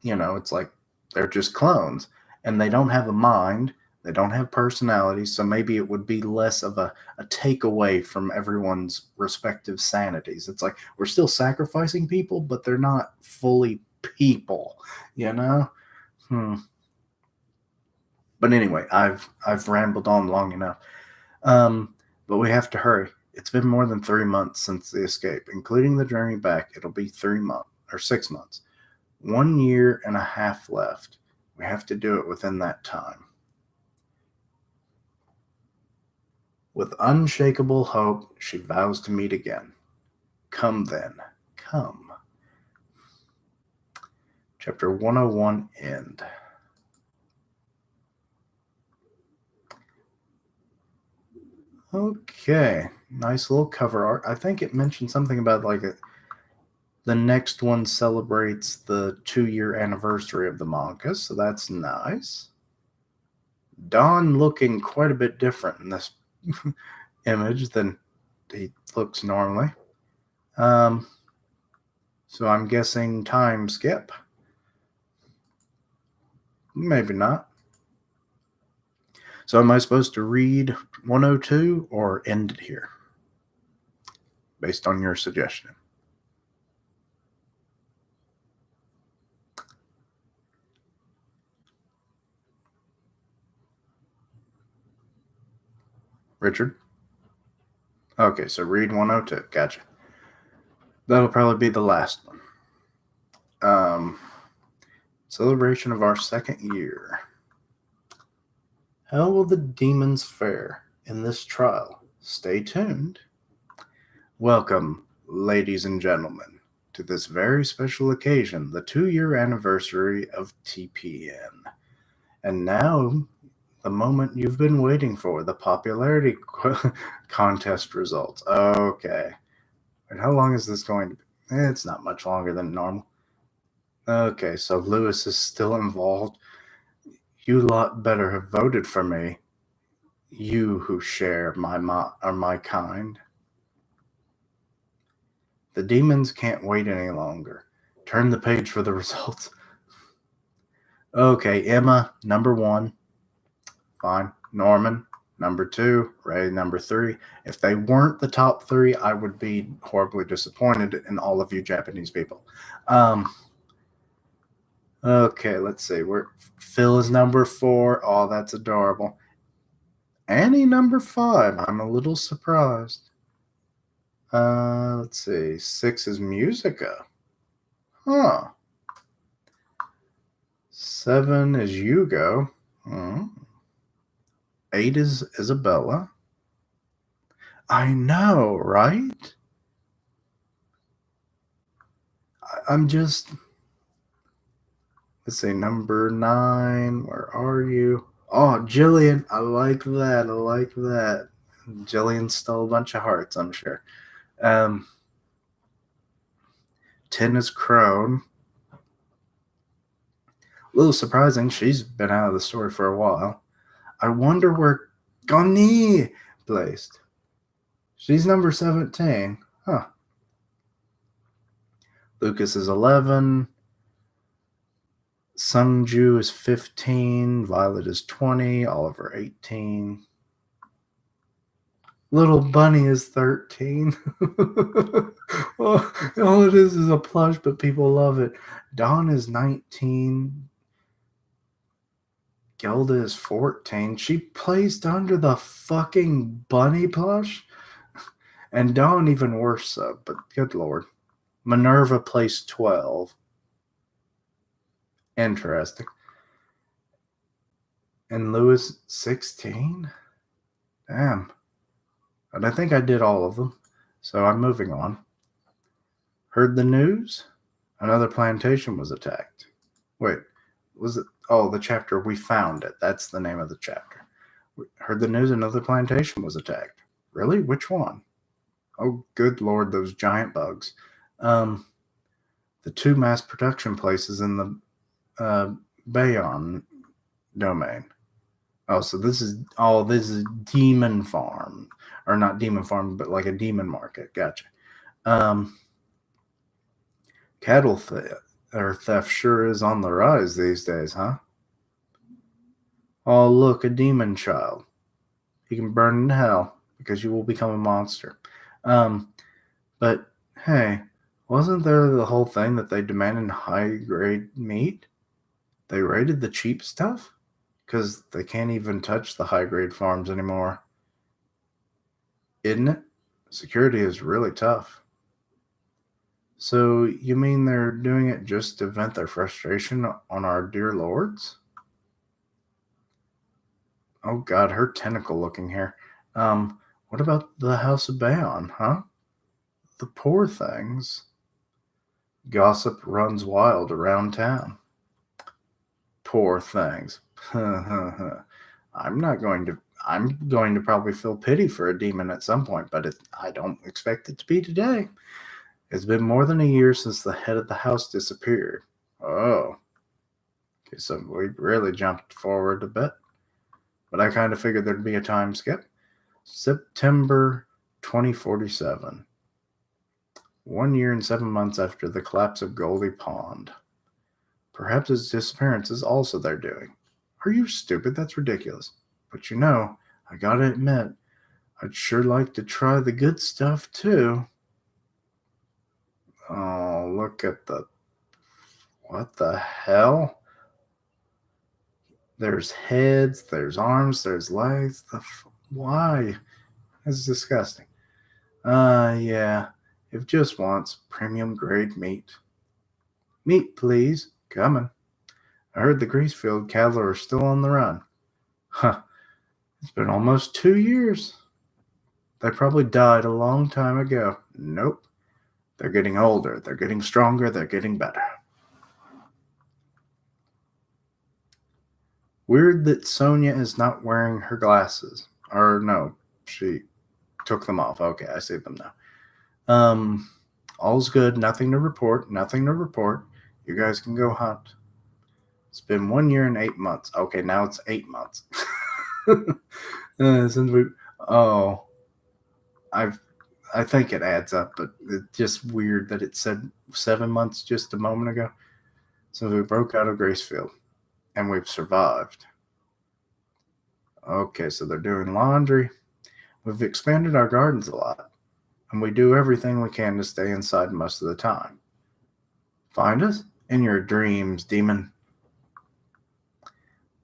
A: it's like they're just clones and they don't have a mind, they don't have personality, so maybe it would be less of a takeaway from everyone's respective sanities. It's like we're still sacrificing people, but they're not fully people, you know? Hmm. But anyway, I've rambled on long enough. But we have to hurry. It's been more than 3 months since the escape, including the journey back. It'll be 3 months or 6 months. 1 year and a half left. We have to do it within that time. With unshakable hope, she vows to meet again. Come then, come. Chapter 101 end. Okay, nice little cover art. I think it mentioned something about like the next one celebrates the 2-year anniversary of the manga, so that's nice. Don looking quite a bit different in this image than he looks normally. So I'm guessing time skip. Maybe not. So am I supposed to read 102 or end it here? Based on your suggestion. Richard? Okay, so read 102. Gotcha. That'll probably be the last one. Celebration of our second year. How will the demons fare in this trial? Stay tuned. Welcome, ladies and gentlemen, to this very special occasion, the 2-year anniversary of TPN. And now, the moment you've been waiting for, the popularity contest results. Okay. And how long is this going to be? It's not much longer than normal. Okay, so Lewis is still involved. You lot better have voted for me. You who share my kind. The demons can't wait any longer. Turn the page for the results. Okay, Emma, number 1. Fine. Norman, number 2. Ray, number 3. If they weren't the top 3, I would be horribly disappointed in all of you Japanese people. Okay, let's see. Phil is number 4. Oh, that's adorable. Annie, number 5. I'm a little surprised. Let's see. 6 is Musica. Huh. 7 is Hugo. 8 is Isabella. I know, right? I'm just... Let's see, number 9. Where are you? Oh, Jillian. I like that. Jillian stole a bunch of hearts, I'm sure. 10 is Crone. A little surprising. She's been out of the story for a while. I wonder where Goni placed. She's number 17. Huh. Lucas is 11. Sungju is 15. Violet is 20. Oliver 18. Little Bunny is 13. All it is a plush, but people love it. Dawn is 19. Gilda is 14. She placed under the fucking bunny plush? And Dawn even worse so, but good lord. Minerva placed 12. Interesting. And Lewis 16? Damn. And I think I did all of them. So I'm moving on. Heard the news? Another plantation was attacked. Wait, was it? Oh, the chapter We Found It. That's the name of the chapter. Heard the news? Another plantation was attacked. Really? Which one? Oh, good lord, those giant bugs. The 2 mass production places in the Bayon domain. Oh, so this is Demon Farm. Or not Demon Farm, but like a demon market. Gotcha. Cattle theft sure is on the rise these days, huh? Oh, look, a demon child. He can burn in hell because you will become a monster. But hey, wasn't there the whole thing that they demanded high-grade meat? They raided the cheap stuff? Because they can't even touch the high-grade farms anymore. Isn't it? Security is really tough. So you mean they're doing it just to vent their frustration on our dear lords? Oh god, her tentacle looking hair. What about the House of Bayon, huh? The poor things. Gossip runs wild around town. Poor things. I'm going to probably feel pity for a demon at some point, but I don't expect it to be today. It's been more than a year since the head of the house disappeared. Oh. Okay, so we really jumped forward a bit. but I kind of figured there'd be a time skip. September 2047. 1 year and 7 months after the collapse of Goldie Pond. Perhaps its disappearance is also their doing. Are you stupid? That's ridiculous. But I gotta admit, I'd sure like to try the good stuff too. Oh, look at the... What the hell? There's heads, there's arms, there's legs. Why? That's disgusting. Yeah. If just once, premium grade meat. Meat, please. Coming. I heard the Greasefield cattle are still on the run. Huh. It's been almost 2 years. They probably died a long time ago. Nope. They're getting older. They're getting stronger. They're getting better. Weird that Sonia is not wearing her glasses. Or no, she took them off. Okay, I see them now. All's good. Nothing to report. Nothing to report. You guys can go hunt. It's been 1 year and 8 months. Okay, now it's 8 months. Since we... Oh... I think it adds up, but it's just weird that it said 7 months just a moment ago. So we broke out of Gracefield, and we've survived. Okay, so they're doing laundry. We've expanded our gardens a lot, and we do everything we can to stay inside most of the time. Find us? In your dreams, demon.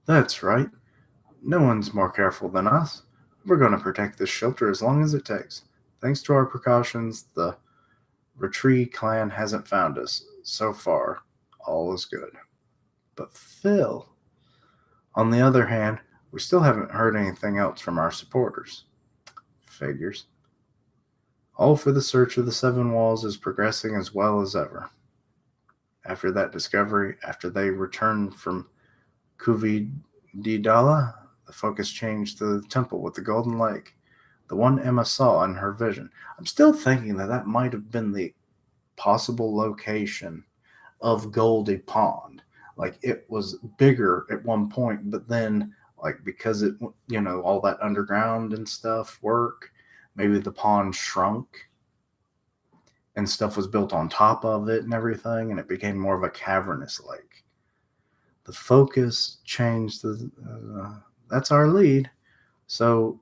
A: That's right. No one's more careful than us. We're going to protect this shelter as long as it takes. Thanks to our precautions, the Retree clan hasn't found us. So far, all is good. But Phil, on the other hand, we still haven't heard anything else from our supporters. Figures. All for the search of the Seven Walls is progressing as well as ever. After that discovery, after they returned from Kuvididala, the focus changed to the temple with the golden lake, the one Emma saw in her vision. I'm still thinking that might have been the possible location of Goldie Pond. Like, it was bigger at one point, but then, like, because it, all that underground and stuff work, maybe the pond shrunk and stuff was built on top of it and everything, and it became more of a cavernous lake. The focus changed. That's our lead. So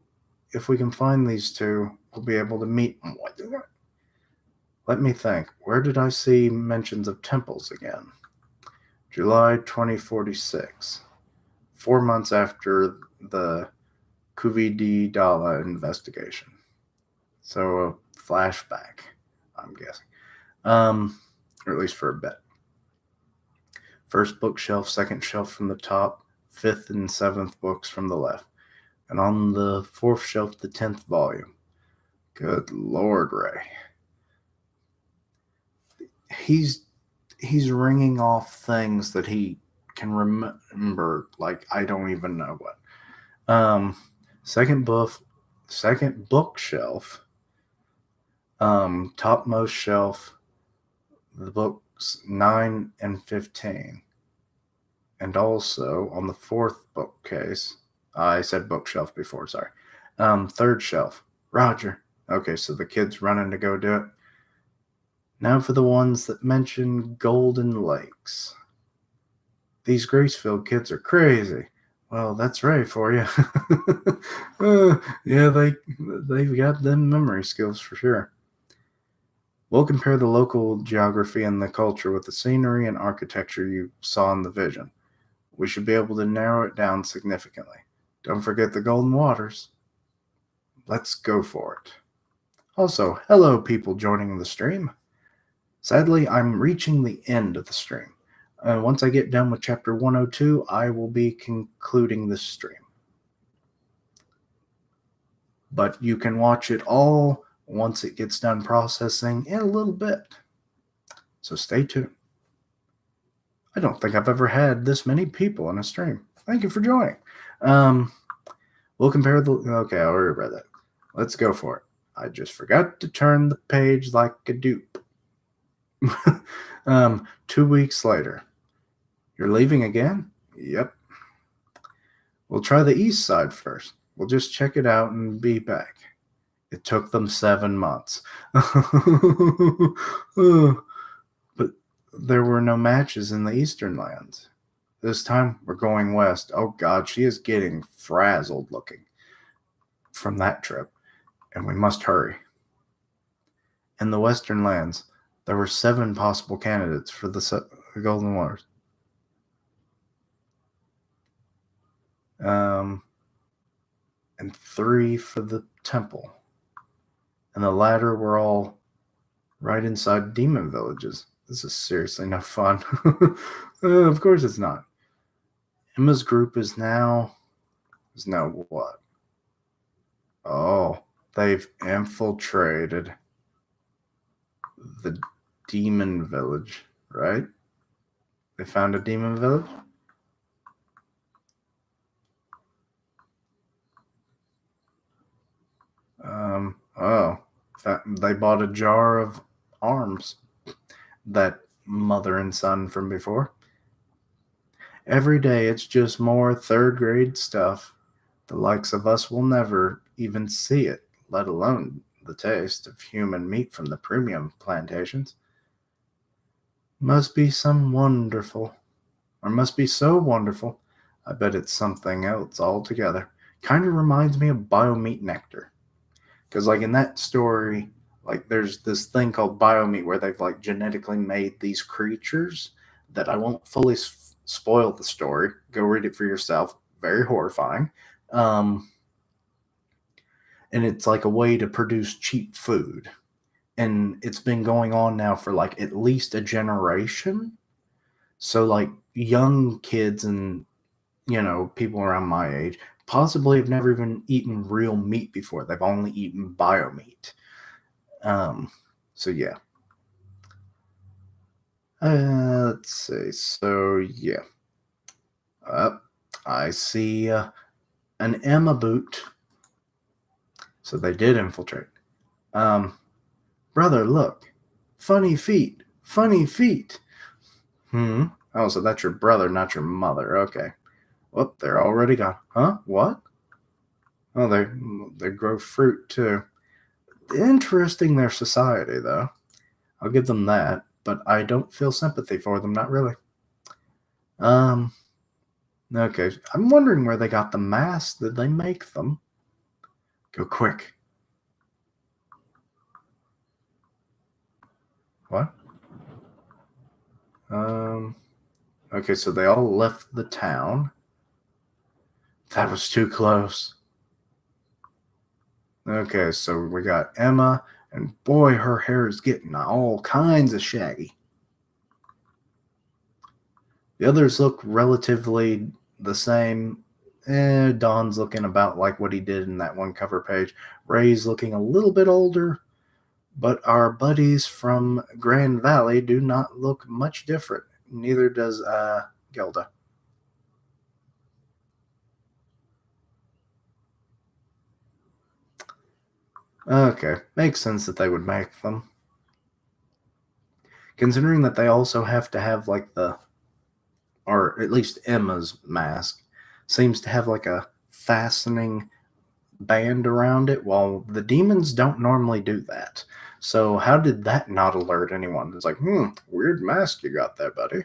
A: if we can find these two, we'll be able to meet. Let me think. Where did I see mentions of temples again? July 2046. 4 months after the Kuvididala investigation. So a flashback, I'm guessing. Or at least for a bit. First bookshelf, second shelf from the top, fifth and seventh books from the left. And on the fourth shelf, the 10th volume. Good Lord, Ray. He's ringing off things that he can remember, like I don't even know what. Second bookshelf, topmost shelf, the books 9 and 15. And also on the fourth bookcase, I said bookshelf before, sorry. Third shelf, Roger. Okay, so the kid's running to go do it. Now for the ones that mention Golden Lakes. These Gracefield kids are crazy. Well, that's Ray for you. Yeah, they've got them memory skills for sure. We'll compare the local geography and the culture with the scenery and architecture you saw in the vision. We should be able to narrow it down significantly. Don't forget the Golden Waters. Let's go for it. Also, hello people joining the stream. Sadly, I'm reaching the end of the stream. Once I get done with chapter 102, I will be concluding this stream. But you can watch it all once it gets done processing in a little bit. So stay tuned. I don't think I've ever had this many people in a stream. Thank you for joining. We'll compare the... Okay, I already read that. Let's go for it. I just forgot to turn the page like a dupe. 2 weeks later. You're leaving again? Yep. We'll try the east side first. We'll just check it out and be back. It took them 7 months. But there were no matches in the eastern lands. This time we're going west. Oh God, she is getting frazzled looking from that trip, and we must hurry. In the western lands, there were 7 possible candidates for the Golden Waters. And 3 for the temple. And the latter were all right inside demon villages. This is seriously no fun. Of course it's not. Emma's group is now what? Oh, they've infiltrated the demon village, right? They found a demon village? They bought a jar of arms. That mother and son from before. Every day it's just more third grade stuff. The likes of us will never even see it, let alone the taste of human meat from the premium plantations. Must be so wonderful. I bet it's something else altogether. Kind of reminds me of biomeat nectar. Because, like, in that story, like, there's this thing called biomeat where they've, like, genetically made these creatures that I won't fully spoil the story. Go read it for yourself. Very horrifying. And it's like a way to produce cheap food. And it's been going on now for, like, at least a generation. So, like, young kids and, people around my age possibly have never even eaten real meat before. They've only eaten biomeat. So yeah. Let's see. So yeah. I see an Emma boot. So they did infiltrate. Brother, look. Funny feet. Oh, so that's your brother, not your mother. Okay. Well, they're already gone. Huh? What? Oh, they grow fruit too. Interesting, their society, though. I'll give them that, but I don't feel sympathy for them, not really. Okay. I'm wondering where they got the masks. Did they make them? Go quick. What? Okay, so they all left the town. That was too close. Okay, so we got Emma, and boy, her hair is getting all kinds of shaggy. The others look relatively the same. Don's looking about like what he did in that one cover page. Ray's looking a little bit older, but our buddies from Grand Valley do not look much different. Neither does Gelda. Okay, makes sense that they would make them. Considering that they also have to have like or at least Emma's mask, seems to have like a fastening band around it, while the demons don't normally do that. So how did that not alert anyone? It's like, weird mask you got there, buddy.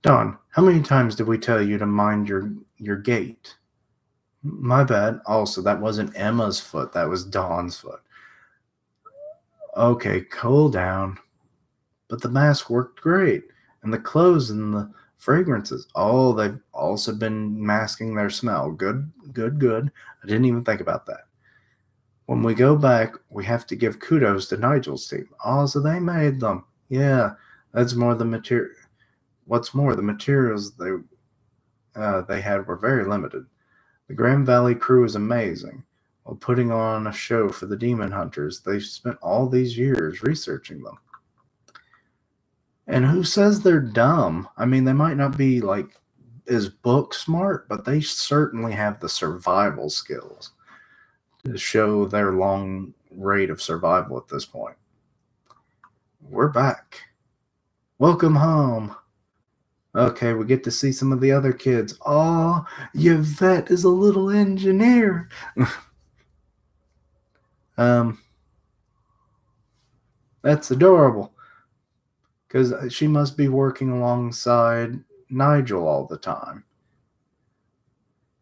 A: Don, how many times did we tell you to mind your gait? My bad. Also, that wasn't Emma's foot. That was Dawn's foot. Okay, cool down. But the mask worked great. And the clothes and the fragrances. Oh, they've also been masking their smell. Good. I didn't even think about that. When we go back, we have to give kudos to Nigel's team. Oh, so they made them. Yeah, that's more the material. What's more, the materials they had were very limited. The Grand Valley crew is amazing. While putting on a show for the demon hunters, they've spent all these years researching them. And who says they're dumb? I mean, they might not be like as book smart, but they certainly have the survival skills to show their long rate of survival at this point. We're back. Welcome home. Okay, we get to see some of the other kids. Oh, Yvette is a little engineer. um, that's adorable because she must be working alongside Nigel all the time.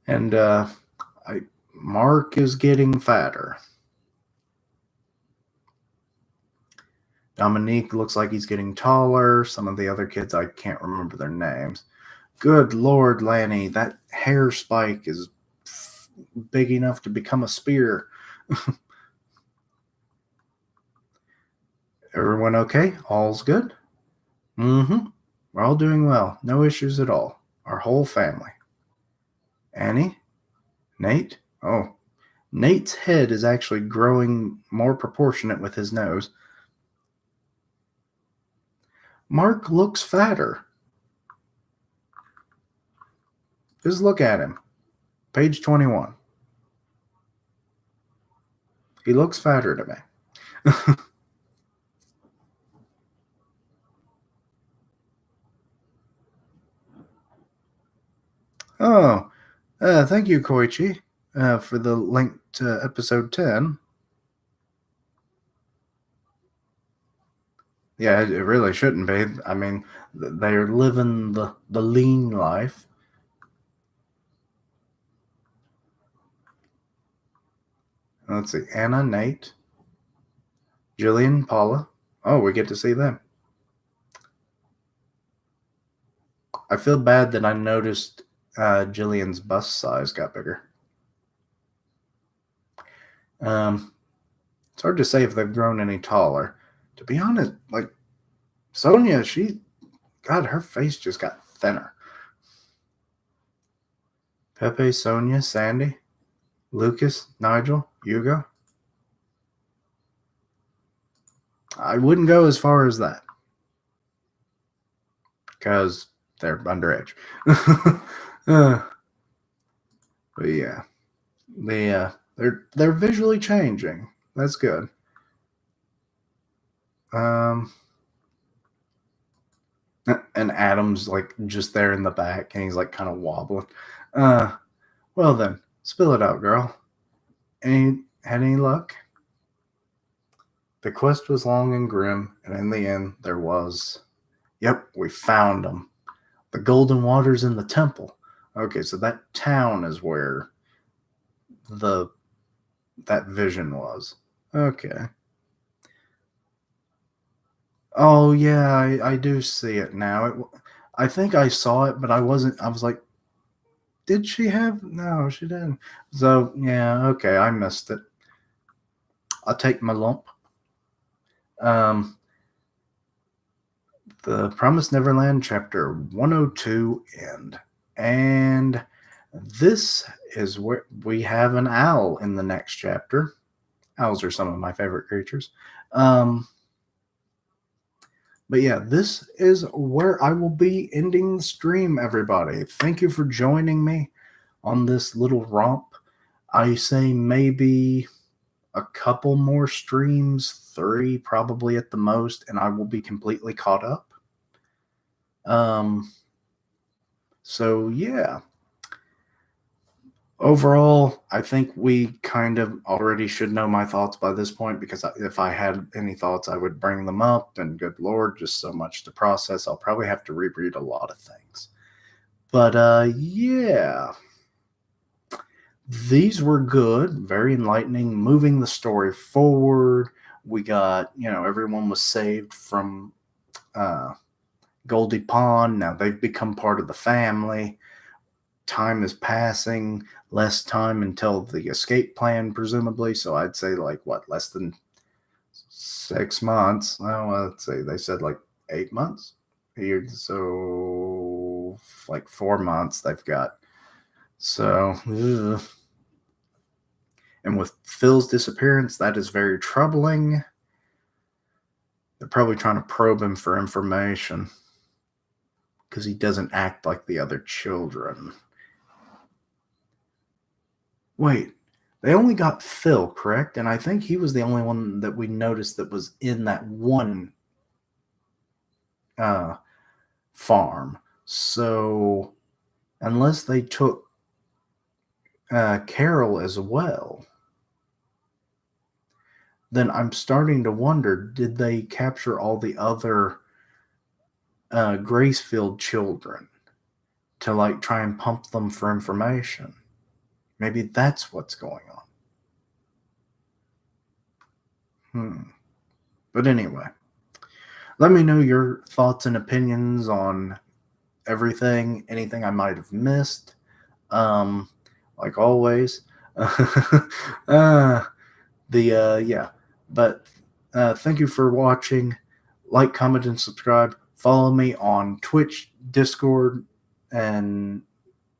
A: And I, Mark is getting fatter. Dominique looks like he's getting taller. Some of the other kids, I can't remember their names. Good Lord, Lanny, that hair spike is big enough to become a spear. Everyone okay? All's good? Mm-hmm. We're all doing well. No issues at all. Our whole family. Annie? Nate? Oh, Nate's head is actually growing more proportionate with his nose. Mark looks fatter. Just look at him. Page 21. He looks fatter to me. Oh, thank you, Koichi, for the link to episode 10. Yeah, it really shouldn't be. I mean, they're living the lean life. Let's see, Anna, Nate, Jillian, Paula. Oh, we get to see them. I feel bad that I noticed Jillian's bust size got bigger. It's hard to say if they've grown any taller. To be honest, like Sonia, God, her face just got thinner. Pepe, Sonia, Sandy, Lucas, Nigel, Hugo. I wouldn't go as far as that because they're underage. But yeah, they're visually changing. That's good. Um, and Adam's like just there in the back, and he's like kind of wobbling. Uh, well then, spill it out, girl. Had any luck? The quest was long and grim, and in the end, there was. Yep, we found them. The golden waters in the temple. Okay, so that town is where the that vision was. Okay. Oh yeah, I do see it now. I think I saw it, but I wasn't. I was like, did she have? No, she didn't. So yeah, okay, I missed it. I'll take my lump. Um, the Promised Neverland, chapter 102, end. And this is where we have an owl in the next chapter. Owls are some of my favorite creatures. But yeah, this is where I will be ending the stream, everybody. Thank you for joining me on this little romp. I say maybe a couple more streams, 3 probably at the most, and I will be completely caught up. So yeah. Overall, I think we kind of already should know my thoughts by this point because if I had any thoughts, I would bring them up. And good Lord, just so much to process. I'll probably have to reread a lot of things. But yeah, these were good, very enlightening, moving the story forward. We got, everyone was saved from Goldie Pond. Now they've become part of the family. Time is passing, less time until the escape plan, presumably. So I'd say less than 6 months. Well, let's see, they said 8 months. So 4 months they've got. So, ugh. And with Phil's disappearance, that is very troubling. They're probably trying to probe him for information because he doesn't act like the other children. Wait, they only got Phil, correct? And I think he was the only one that we noticed that was in that one farm. So, unless they took Carol as well, then I'm starting to wonder, did they capture all the other Gracefield children to like try and pump them for information? Maybe that's what's going on. But anyway, let me know your thoughts and opinions on everything, anything I might have missed. Like always. Yeah. But thank you for watching. Like, comment, and subscribe. Follow me on Twitch, Discord, and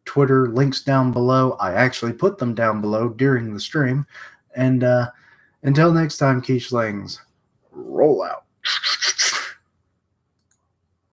A: Twitter. Links down below. I actually put them down below during the stream. And until next time, Quiche Langs, roll out.